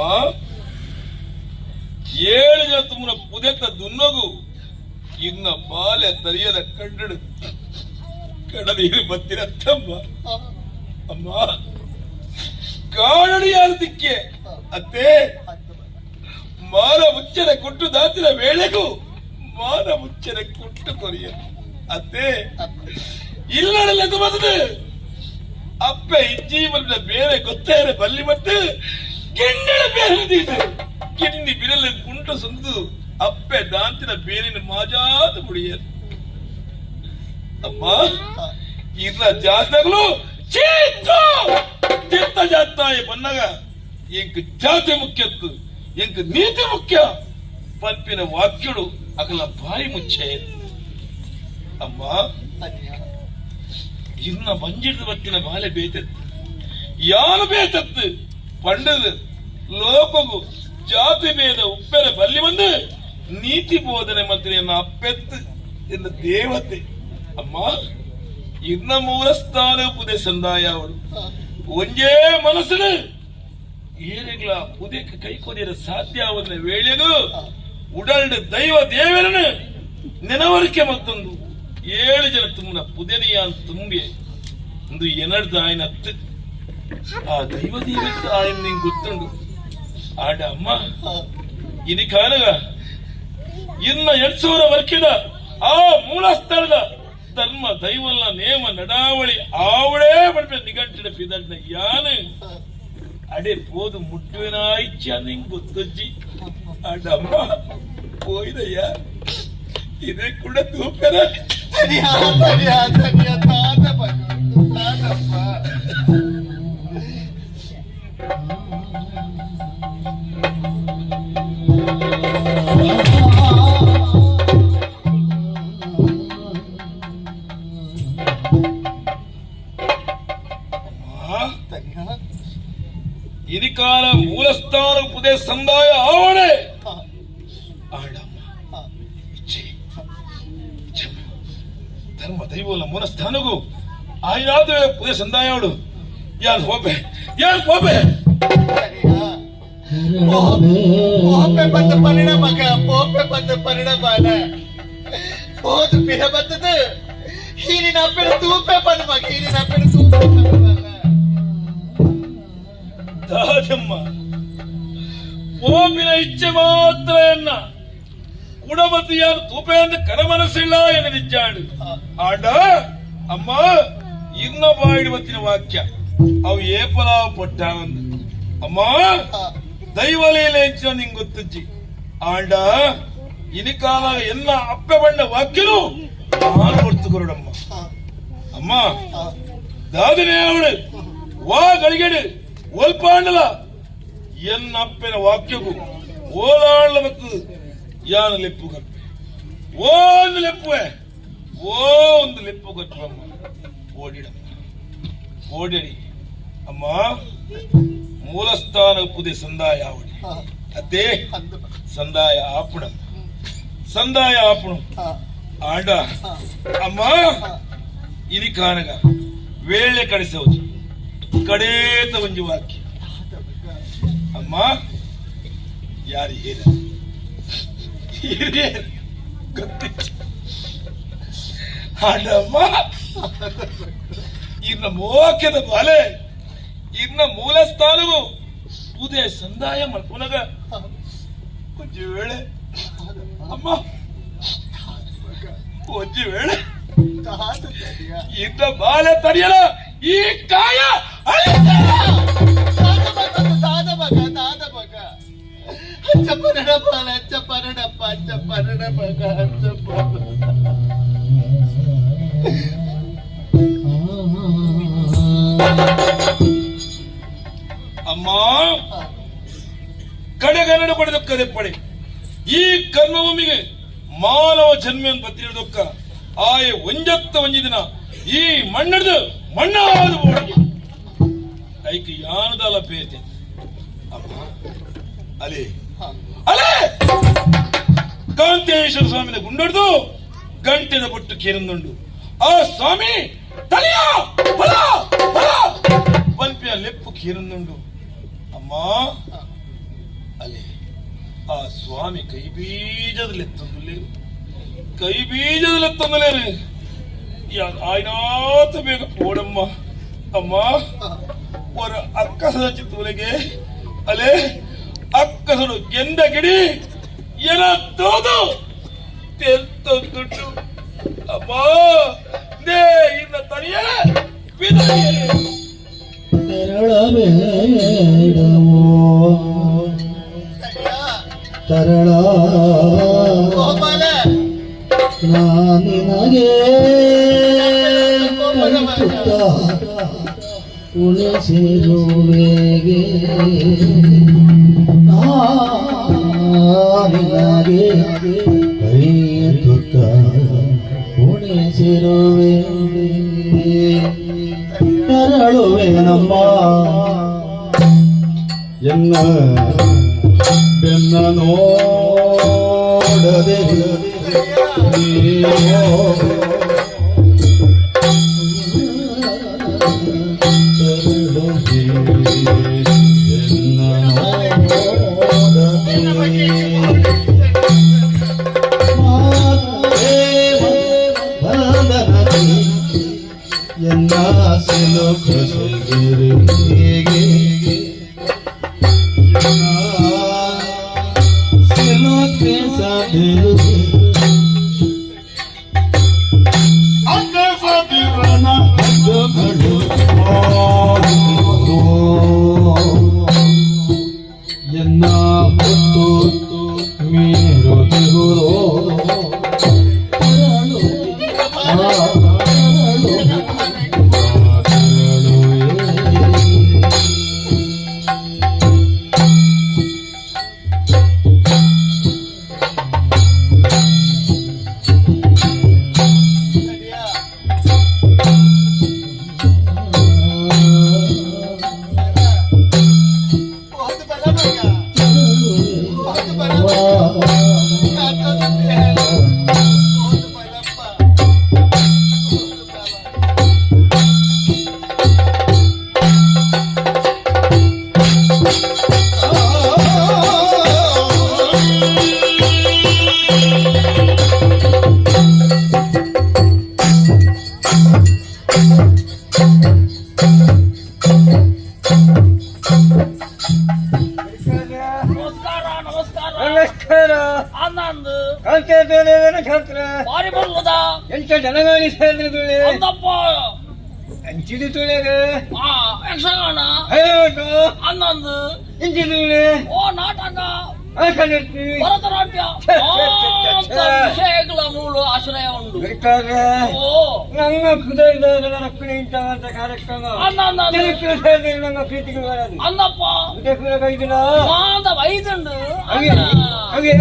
ಏಳು ಜನ ತುಮ್ಮನ ಪುದೆತ್ತ ದುನ್ನಗು ಇನ್ನ ಬಾಲ್ಯ ತರಿಯದ ಕಂಡಡು ಕಡದೀರು ಬತ್ತಿರತ್ತಮ್ಮ ಅಮ್ಮ ಕಾಣಡಿಯಾದಕ್ಕೆ ಅತ್ತೆ ಮಾನ ಮುಚ್ಚನೆ ಕೊಟ್ಟು ದಾತಿನ ವೇಳೆಗೂ ಮಾನ ಮುಚ್ಚನೆ ಕೊಟ್ಟು ಕೊರಿಯ ಅತ್ತೆ ಇಲ್ಲಡಲೆದು ಬಂದದು ಅಪ್ಪ ಇಜ್ಜೀವನ ಬೇರೆ ಗೊತ್ತೇರೆ ಬಲ್ಲಿ ಮತ್ತೆ ಗಿಣ್ಣಳ ಬೇರೆ ಗಿಣ್ಣಿ ಬಿರಲ ಗುಂಟು ಸಂದು ಅಪ್ಪೆ ದಾಂತಿನ ಬೇರಿನ ಮಾಜಾದ ಮುಡಿಯ ಅಮ್ಮ ಇನ್ನ ಜಾಸ್ತಿಗಳು ಚಿತ್ತ ಜಾತಾಯ ಬನ್ನಗ ಎಂಕ್ ಜಾತಿ ಮುಖ್ಯತ್ತು ಎಂಕ್ ನೀತಿ ಮುಖ್ಯ ಪಂಪಿನ ವಾಕ್ಯಗಳು ಅಗಲ ಬಾಯಿ ಮುಚ್ಚೆ ಅಮ್ಮ ಇನ್ನ ಮಂಜಿಡ್ದು ಬತ್ತಿನ ಬಾಲೆ ಬೇತತ್ತು ಯಾರು ಬೇತತ್ತು ಪಂಡದು ಲೋಕಗು ಜಾತಿ ಭೇದ ಉಪ್ಪೆರ ಬಲ್ಲಿ ಬಂದು ನೀತಿ ಬೋಧನೆ ಮಂತ್ರಿ ಎನ್ನ ಅಪ್ಪೆತ್ತು ಎನ್ನ ದೇವತೆ ಅಮ್ಮ ಇನ್ನ ಮೂಲಸ್ಥಾನ ಪುದೆ ಸಂದಾಯ ಅವಳು ಒಂಜೇ ಮನಸ್ಸನು ಏರೆಗಳ ಪುದೆಕ್ಕೆ ಕೈ ಕೊದಿರ ಸಾಧ್ಯ ಅವನ ವೇಳೆಗೂ ಉಡಲ್ಡ ದೈವ ದೇವರನ್ನು ನೆನವರಿಕೆ ಮತ್ತೊಂದು 7 ಜನ ತುಮ್ಮನ ಪುದೆನಿಯ ತುಂಬಿ ಒಂದು ಎನರ್ದ ఆయన ಅತ್ತು ಆ ದೈವ ದೇವಕ್ಕೆ ఆయన ನಿಂಗೆ ಗೊತ್ತುಂಡು ಆಡ ಅಮ್ಮ ಇನಿ ಕಾಲಗ ಇನ್ನ 800 ವರ್ಕಿದ ಆ ಮೂಲ ಸ್ಥಳದ ಧರ್ಮ ದೈವಲ್ಲ ನೇಮ ನಡಾವಳಿ ಆವಳೇ ಬಡ್ಬೆ ನಿಘಂಟಿನ ಪಿದಡ್ನ ಯಾನು ಅಡೆ ಪೋದು ಮುಟ್ಟುವಿನ ಇಚ್ಛ ನಿಂಗೆ ಗೊತ್ತಜ್ಜಿ ಆಡಮ್ಮ ಹೋಯ್ದಯ್ಯ ಇದೇ ಕೂಡ ತೂಪೆರ ಇದಿಕಾಲ ಮೂಲಸ್ಥಾನ ಪುದೆ ಸಂದಾಯ ಆವಣೆ ಧರ್ಮ ದೈವಲ ಮೂಲಸ್ಥಾನಗೂ ಆಯ್ನಾದ ಪುದೆ ಸಂದಾಯ ಅವಳು ಯಾರು ಹೋಪೆ ಬಂದ ಪರಿಣಾಮ ಪೋಪೆ ಬಂದ ಪರಿಣಾಮ ಹೋದ ಪಿಹ ಬರ್ತದ ಹೀನಿನ ಅಪ್ಪೆಡ ತೂಪೆ ಬಂದ ಮಗ ಹೀನಿನ ಅಪ್ಪೆಡ ತೂಪೆ ದಾದಮ್ಮ ಪೋಪಿನ ಇಚ್ಛೆ ಮಾತ್ರ ಎನ್ನ ಕುಡಮತಿಯಾರು ತೂಪೆ ಅಂತ ಕರಮನಸ್ಸಿಲ್ಲ ಎನ್ನದಿಚ್ಚಾಡು ಆಡ ಅಮ್ಮ ಇನ್ನ ಬಾಯಿಡು ಬತ್ತಿನ ವಾಕ್ಯ ಅವು ಏಪಲ ಪೊಟ್ಟ ಒಂದು ಅಮ್ಮ ದೈವಲೀಲೆ ಹೆಚ್ಚಿನ ನಿಂಗೆ ಗೊತ್ತಜ್ಜಿ ಆಂಡ ಇನಿಕಾಲ ಎಲ್ಲ ಅಪ್ಪೆ ಬಣ್ಣ ವಾಕ್ಯನು ನಾನು ಹೊರ್ತು ಕೊರಡಮ್ಮ ಅಮ್ಮ ದಾದಿನೇ ಅವಳು ವಾ ಗಳಿಗೆಡು ಓಲ್ಪಾಂಡಲ ಎನ್ನ ಅಪ್ಪೆನ ವಾಕ್ಯಗೂ ಓಲಾಡ್ಲಬೇಕು ಯಾನ ಲೆಪ್ಪು ಕಪ್ಪೆ ಒಂದು ಲೆಪ್ಪುವೆ ಒಂದು ಲೆಪ್ಪು ಕಟ್ಟಮ್ಮ ಓಡಿಡಮ್ಮ ಓಡಡಿ ಅಮ್ಮ ಮೂಲಸ್ಥಾನ ಪುದೆ ಸಂದಾಯ ಅವಡಿ ಅದೇ ಸಂದಾಯ ಆಪುಣ ಆಡ ಅಮ್ಮ ಇನಿ ಕಾನಗ ವೇಳೆ ಕಡಿಸೋದು ಕಡೇತ ಒಂಜಿ ವಾಕ್ಯ ಅಮ್ಮ ಯಾರು ಗೊತ್ತಿಚ್ಚ ಆಡಮ್ಮ ಇನ್ನ ಮೋಕ್ಯದ ಬಾಲೆ ಇನ್ನ ಮೂಲಸ್ಥಾನವು ಪುದೆ ಸಂದಾಯ ಮಲ್ಪುನಗ ಒಂಜಿ ವೇಳೆ ಅಮ್ಮ ಒಂಜಿ ವೇಳೆ ಇದ್ದ ಬಾಲೆ ತಡೆಯಲ ಈ ಕಾಯ ಅಮ್ಮ ಕಡೆಗನ್ನಡ ಪಡೆದೊಕ್ಕದೆ ಪಡೆ ಈ ಕರ್ಮಭೂಮಿಗೆ ಮಾನವ ಜನ್ಮೆಯನ್ನು ಬತ್ತಿರದೊಕ್ಕ ಆಯ ಒಂಜತ್ತ ಒಂಜಿ ದಿನ ಈ ಮಣ್ಣದು ಮಣ್ಣಾದ ಬೋಡಿಗೆ ಐಕೆ ಯಾನದಲ ಪೇತೆ ಅಮ್ಮ ಅಲೆ ಕಾಂತೇಶ್ವರ ಸ್ವಾಮಿನ ಗುಂಡೊಡ್ದು ಗಂಟೆದ ಬೊಟ್ಟು ಕೇರಂದುಂಡು ಆ ಸ್ವಾಮಿ ತಲೆಯ ಪಂಪಿಯ ಲೆಪ್ಪು ಕೇರಂದುಂಡು ಅಮ್ಮ ಅಲೆ ಆ ಸ್ವಾಮಿ ಕೈ ಬೀಜದಲ್ಲೆತ್ತಂದಲೇನು ಆಯ್ನಾತ ಬೇಗ ಓಡಮ್ಮ ಅಮ್ಮ ಒರ ಅಕ್ಕಸದ ಚಿತ್ತೂರಿಗೆ ಅಲೆ ಅಕ್ಕಸರು ಗೆಂದ ಗಿಡಿ ಎನ ತೋದು ದುಡ್ಡು ಅಮ್ಮ ನೇ ಇನ್ನ ತನಿಯ ತೆರಳಬೇಡವೋ ತರಳ ನಿನಗೆ ಉಳಿಸಿರುವೆಗೆ ನಿನಗೆ ಕೈತುತ್ತ ಉಳಿಸಿರುವೆ ತೆರಳುವೆನಮ್ಮ ಎನ್ನ ಬೆನ್ನ ನೋಡದೆ ಎನ್ನ ಸಿಲುಕ ಸಿಲುಕೆ ಸಾಧಿರು ಅಡ್ಡಸದಿರನ ಅಡ್ಡಗಳು ಎನ್ನ ಮುತ್ತು ಮೀರು ದೇಗುರು ಆನಂದ್ ಬಾರಿ ಬರುವುದ ಎಂಟ ಜನಗಾಣಿ ಸೇರಿದ್ರೆ ಅಂದಪ್ಪ ಅಂಚಿದು ತುಳಿಗೆ ಯಕ್ಷಗಾನ ಹೈದು ಆನಂದ್ ಇಂಚಿದು ಓ ನಾಟಕ ಆಕಲಿರ್ತಿ ಭರತನಾಟ್ಯ ವಿಷಯಗಳ ಮೂಲ ಆಶ್ರಯ ಉಂಟು ಓ ನನ್ನ ಹೃದಯದ ರಕ್ಷಣೆ ಇಂತಹ ಕಾರ್ಯಕ್ರಮ ನನ್ನ ಪ್ರೀತಿಗೆ ಬರದು ಅಂದಪ್ಪ ಕೈದಿನ ಮಾದ ವೈದ್ಯುಂಡು ಹಾಗೆ ಹಾಗೆ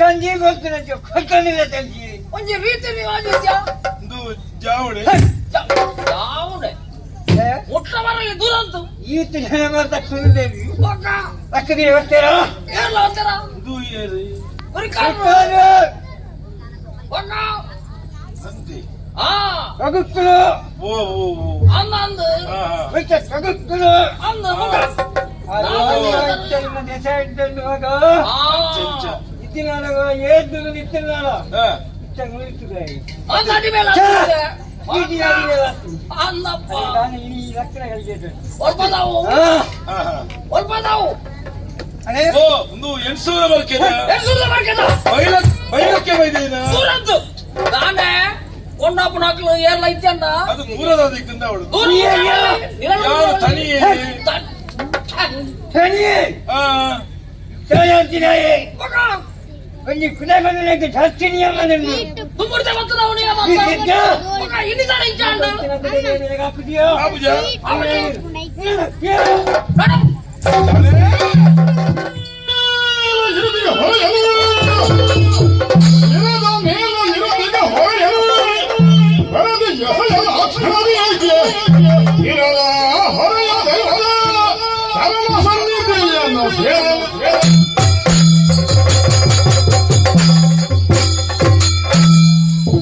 ತಂಜಿ ಗೊತ್ತಿಲ್ಲ ಕೊಟ್ಟನಿಲ್ಲ ತಂಜಿ ಒಂಜಿ ರೀತಿ ರಿವಾಜ ಜಾವಣೆ ಯಾವಡೆ ಮುಟ್ಟವರಲ್ಲಿ ದುರಂತು ಈತ ಜನ ಮಾಡ್ತಾ ಸುರಿದೇವಿ ಅಕ್ಕದಿ ಬರ್ತೀರ ಎಲ್ಲ ಅಂತಾರ ಸಗುಕ್ಕಲು ಅನ್ನಂದು ಸಗುಕ್ಕಲು ಅಂದ ದೇಶ ಇದ್ದಂಡು ಆಗ ಇತ್ತಿನಾಳ ಏದ್ದು ಇತ್ತಿನಾಳ ಇತ್ತಂಗಳು ಇರ್ತದೆ ಅಂದಪ್ಪ ಈ ಲಕ್ಷಣ ಹೇಳಿದೆ ಒಲ್ಪದಾವು ಒಲ್ಪದಾವು ಓ ಒಂದು 800 ಬರ್ಕಿದೆ ಹೆಸರು ಮಾಡ್ಕೊಂಡ ಬೈಲಕ್ಕೆ ಬೈದೇನ ಸೂರದ್ದು ನಾನೇ ಕೊಂಡಪ್ಪನ ಹಾಕ್ಲು ಏರ್ಲ ಇದ್ಯಂದ ಅದು ದೂರದ ದಿಕ್ಕಿಂದ ಅವಳು ದೂರ ಯಾರು ತನಿ ತುಂಬುರ್ತೆ ಮತ್ತು ನಾವು ಇನ್ನಿದ್ದಾನೆ ಇಂಚಾಂಡ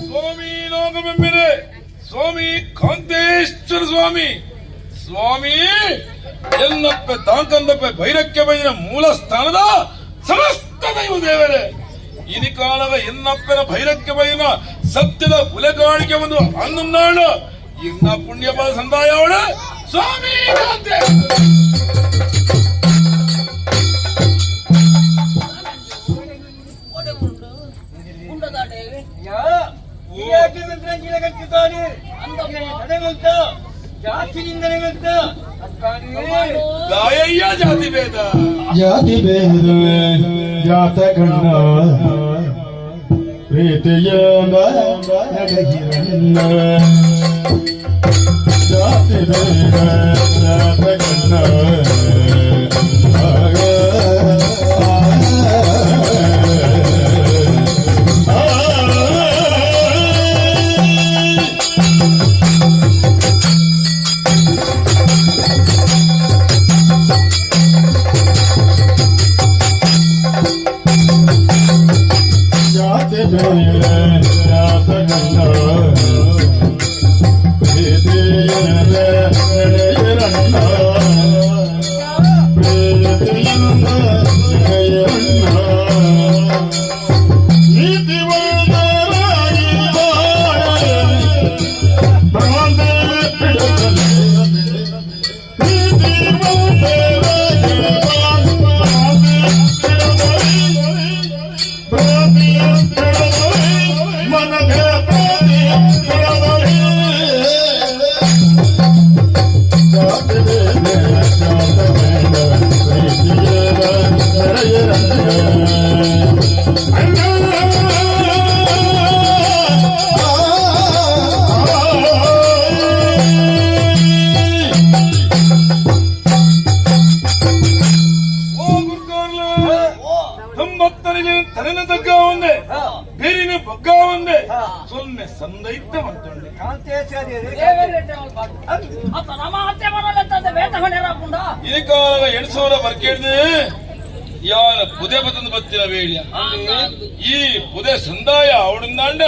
ಸ್ವಾಮಿ ನಾಗಬೆಂಬೆರೆ ಸ್ವಾಮಿ ಕಾಂತೇಶ್ವರ ಸ್ವಾಮಿ ಸ್ವಾಮಿ ಎನ್ನಪ್ಪೆ ತಾಂಕಂದಪ್ಪೆ ಭೈರಕ್ಕೆ ಬೈದಿನ ಮೂಲ ಸ್ಥಾನದ ಸಮಸ್ತ ದೈವ ದೇವರೇ ಇನಿ ಕಾಲದ ಎನ್ನಪ್ಪನ ಭೈರಕ್ಕೆ ಬೈದಿನ ಸತ್ಯದ ಉಲೆಗಾಣಿಕೆ ಒಂದು ಅನ್ನೊಂದಾಳ ಇನ್ನ ಪುಣ್ಯಪದ ಸಂದಾಯ ಅವಳ ಸ್ವಾಮಿ ಕಾಂತೆ ಗಾಯಯ್ಯ ಜಾತಿ ಭೇದ ಜಾತಿ ಬೇರೆ ಜಾತ ಕಣ್ಣ ಪ್ರೀತಿಯ ನಡೆಗಿರನ್ನ ಜಾತಿ ಬೇರೆ ಜಾತ ಕಣ್ಣ ಜಾತಿ ಬೇರೆ ಜಾತ ಕಣ್ಣ ಪ್ರೀತಿಯ ನಡೆಗಿರನ್ನ ಪ್ರೀತಿಯ ನಡೆಗಿರನ್ನ ನೀತಿವಂತರಾಗಿ ಬಾಳರೆ ಭ್ರಾಂತಿ ಬಿಡುತ್ತದೆ ನೀತಿವಂತರಾಗಿ ಭ್ರಾಂತಿ ಬಿಡುತ್ತದೆ ಮನದ ಭ್ರಾಂತಿ ಬಿಡುತ್ತದೆ ಜಾತಿ ಬೇರೆ ಜಾತ ಕಣ್ಣ ಪ್ರೀತಿಯ ಓ ಗುರುಕಾರ್ಲ ತೊಂಬತ್ತರಿಗೆ ತಲೆನ ತಗ್ಗ ಒಂದೇ ಬೇರಿನ ಬಗ್ಗ ಒಂದೇ ಸೊನ್ನೆ ಸಂದೈತ ಮಂತೊಂಡೆ ಅತ್ತ ನಮ್ಮ ಹತ್ಯೆ ಮಾಡಲೆತ್ತದೆ ಬೇಟ ಹೊಣೆರಾಪುಂಡ ಇನಿ ಕಾಲದ 800 ಬರ್ಕೇಳ್ದೆ ಯಾನ ಪುದೆ ಬತ್ತಂದು ಬತ್ತಿನ ವೇಳ್ಯ ಈ ಪುದೆ ಸಂದಾಯ ಅವಡಂದಾಂಡ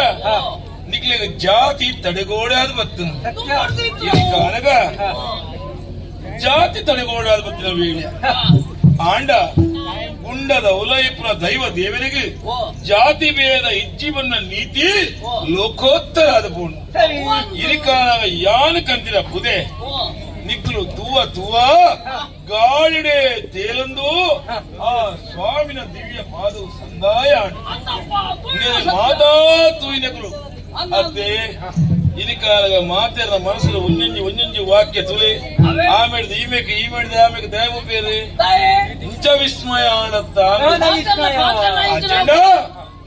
ನಿಕ್ಲಿಗ ಜಾತಿ ತಡೆಗೋಡಾದ ಬತ್ತನು ಇನಿ ಕಾಲಗ ಜಾತಿ ತಡೆಗೋಡಾದ ಬತ್ತಿನ ವೇಳ್ಯ ಆಂಡ ಗುಂಡದ ಉಲಯಪುರ ದೈವ ದೇವರಿಗೆ ಜಾತಿ ಭೇದ ಇಜ್ಜಿಬನ್ನ ನೀತಿ ಲೋಕೋತ್ತರಾದ ಪೂರ್ಣ ಇನಿ ಕಾಲಗ ಯಾನ ಕಂತಿನ ಪುದೆ ನಿಕ್ಲು ತೂವ ತೂವ ಗಾಳಿಡೆ ತೇಲಂದು ಆ ಸ್ವಾಮಿನ ದಿವ್ಯ ಪಾದವು ಸಂದಾಯ ಮಾತಾ ತೂಯಿನಕಲು ಅತ್ತೆ ಇನಿ ಕಾಲಗ ಮಾತೆರ ಮನಸ್ಸು ಒಂಜೊಂಜಿ ವಾಕ್ಯ ತುಳಿ ಆಮೇಲೆ ಈಮೇಕೆ ಆಮೇಲೆ ದೈವ ಬೇರೆ ಇಂಚ ವಿಸ್ಮಯ ಆಣತ್ತ ಅಜೆಂಡ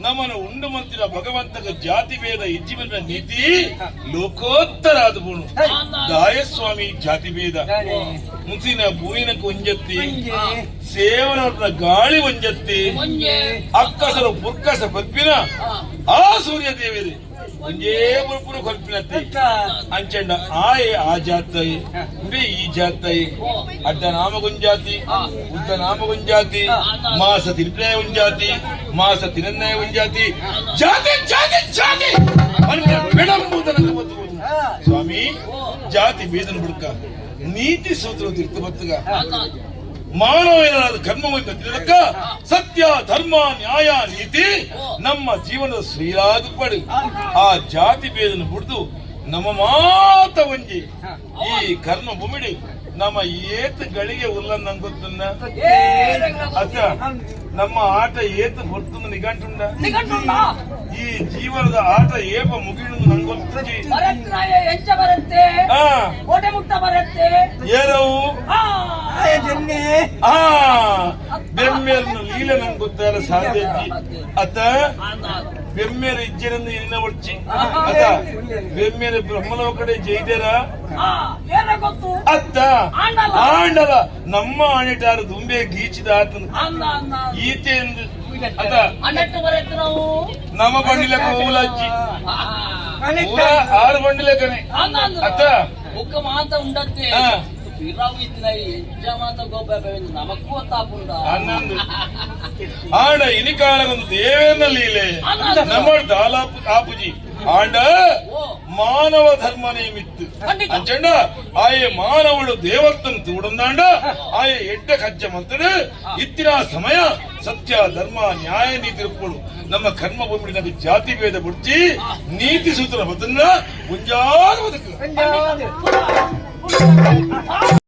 ನಮ್ಮನ್ನು ಉಂಡು ಮಂತಿನ ಭಗವಂತಗ ಜಾತಿ ಭೇದ ಇಜ್ಜಿಬನ ನೀತಿ ಲೋಕೋತ್ತರಾದ ಬುಣು ದಾಯಸ್ವಾಮಿ ಜಾತಿ ಭೇದ ಮುಸಿನ ಭೂಯಿನಕ್ಕೆ ಒಂಜತ್ತಿ ಸೇವನ ಗಾಳಿ ಒಂಜತ್ತಿ ಅಕ್ಕಸರು ಪುರ್ಕಸ ಪದ್ಪಿನ ಆ ಸೂರ್ಯ ದೇವಿದೆ ಒಂಜೇ ಪುರುಪುರು ಕೊಲ್ಪಿನತ್ತಿ ಅಂಚಂಡ ಆಯೆ ಆ ಜಾತಾಯಿ ಇಂಬೆ ಈ ಜಾತಾಯಿ ಅಡ್ಡ ನಾಮಗೊಂಜಾತಿ ಉದ್ದ ನಾಮಗೊಂಜಾತಿ ಮಾಸ ತಿರ್ಪನಾಯ ಒಂಜಾತಿ ಮಾಸ ತಿರನ್ನಾಯ ಒಂಜಾತಿ ಜಾತಿ ಜಾತಿ ಜಾತಿ ಸ್ವಾಮಿ ಜಾತಿ ಭೇದನ ಬುಡ್ಕ ನೀತಿ ಸೂತ್ರ ತಿರ್ತು ಬತ್ತಗ ಮಾನವನಾದ ಕರ್ಮವನ್ನು ತಿಳಿದಕ್ಕ ಸತ್ಯ ಧರ್ಮ ನ್ಯಾಯ ನೀತಿ ನಮ್ಮ ಜೀವನದ ಶ್ರೀರಾದ ಪಡಿ ಆ ಜಾತಿ ಭೇದನ ಬಿಡ್ದು ನಮ್ಮ ಮಾತ ಒಂಜಿ ಈ ಕರ್ಮ ಭೂಮಿಡಿ ನಮ್ಮ ಏತ್ ಗಳಿಗೆ ಉಲ್ಲನ್ ನಂಗೊತ್ತನ್ನ ಅತ್ತ ನಮ್ಮ ಆಟ ಏತ್ ಹೊರ್ತುಂದು ನಿಘಂಟುಂಡ ನಿಘಂಟುಂಡ ಈ ಜೀವನದ ಆಟ ಏಪ ಮುಗಿಡು ನಂಗೊತ್ತಜಿ ಬರತ್ನಾಯ ಎಂಚ ಬರುತ್ತೆ ಹಾ ಕೋಟೆ ಮುಟ್ಟ ಬರುತ್ತೆ ಏನವು ಆ, ಆ ಬೆಮ್ಮೆರನ್ನು ಲೀಲೆ ನಂಗೆ ಗೊತ್ತಾರ ಸಾಧ್ಯ ಅತ್ತ ಬೆಮ್ಮೆರ ಇಜ್ಜರನ್ನು ಇನ್ನ ಒಡ್ಚಿ ಅತ್ತ ಬೆಮ್ಮೆರ ಬ್ರಹ್ಮಲೋ ಕಡೆ ಜೈದರ ಆ, ಏನ ಗೊತ್ತು ಅತ್ತ ಆಂಡಲ. ಆಂಡಲ ನಮ್ಮ ಆಣಿಟಾರ ದುಂಬೆ ಗೀಚಿದ ಆತನು ಅಂದ ಅಂದ ಈತೆ ಎಂದು ಅತ್ತ ಅನ್ನಟ್ಟು ಬರುತ್ತೆ ನಾವು ನಮ್ಮ ಬಂಡಿಲಕ ಊಲಜ್ಜಿ ಆ, ಊರ 6 ಬಂಡಿಲಕನೆ ಅಂದ ಅಂದ ಅತ್ತ ಒಕ್ಕ ಮಾತ ಉಂಡತ್ತೆ ಹಾ. ಬಿರಾವು ಇತ್ತಿನ ಎಂಚ ಮಾತ ಗೋಪಾಬೇಂದು ನಮಕ್ಕೂ ಗೊತ್ತಾಪುಂಡ ಹನ್ನೊಂದು ಆಂಡ ಇನಿಕಾಲಗೊಂದು ದೇವೇನ ಲೀಲೆ ನಮ್ಮ ದಾಲಾಪು ಆಪುಜಿ ಆಂಡ ಮಾನವ ಧರ್ಮನೇ ಮಿತ್ತು ಅಂಚಂಡ ಆಯೆ ಮಾನವಳು ದೇವತ್ತನ್ನು ತೂಡಂದಾಂಡ ಆಯೆ ಎಡ್ಡ ಕಜ್ಜ ಮಂತಡು ಇತ್ತಿನ ಸಮಯ ಸತ್ಯ ಧರ್ಮ ನ್ಯಾಯ ನೀತಿ ರೂಪಗಳು ನಮ್ಮ ಕರ್ಮ ಭೂಮಿ ಜಾತಿ ಭೇದ ಬುಡ್ಚಿ ನೀತಿ ಸೂತ್ರ ಬದನ್ನ ಮುಂಜಾದ ಬದುಕು ಆ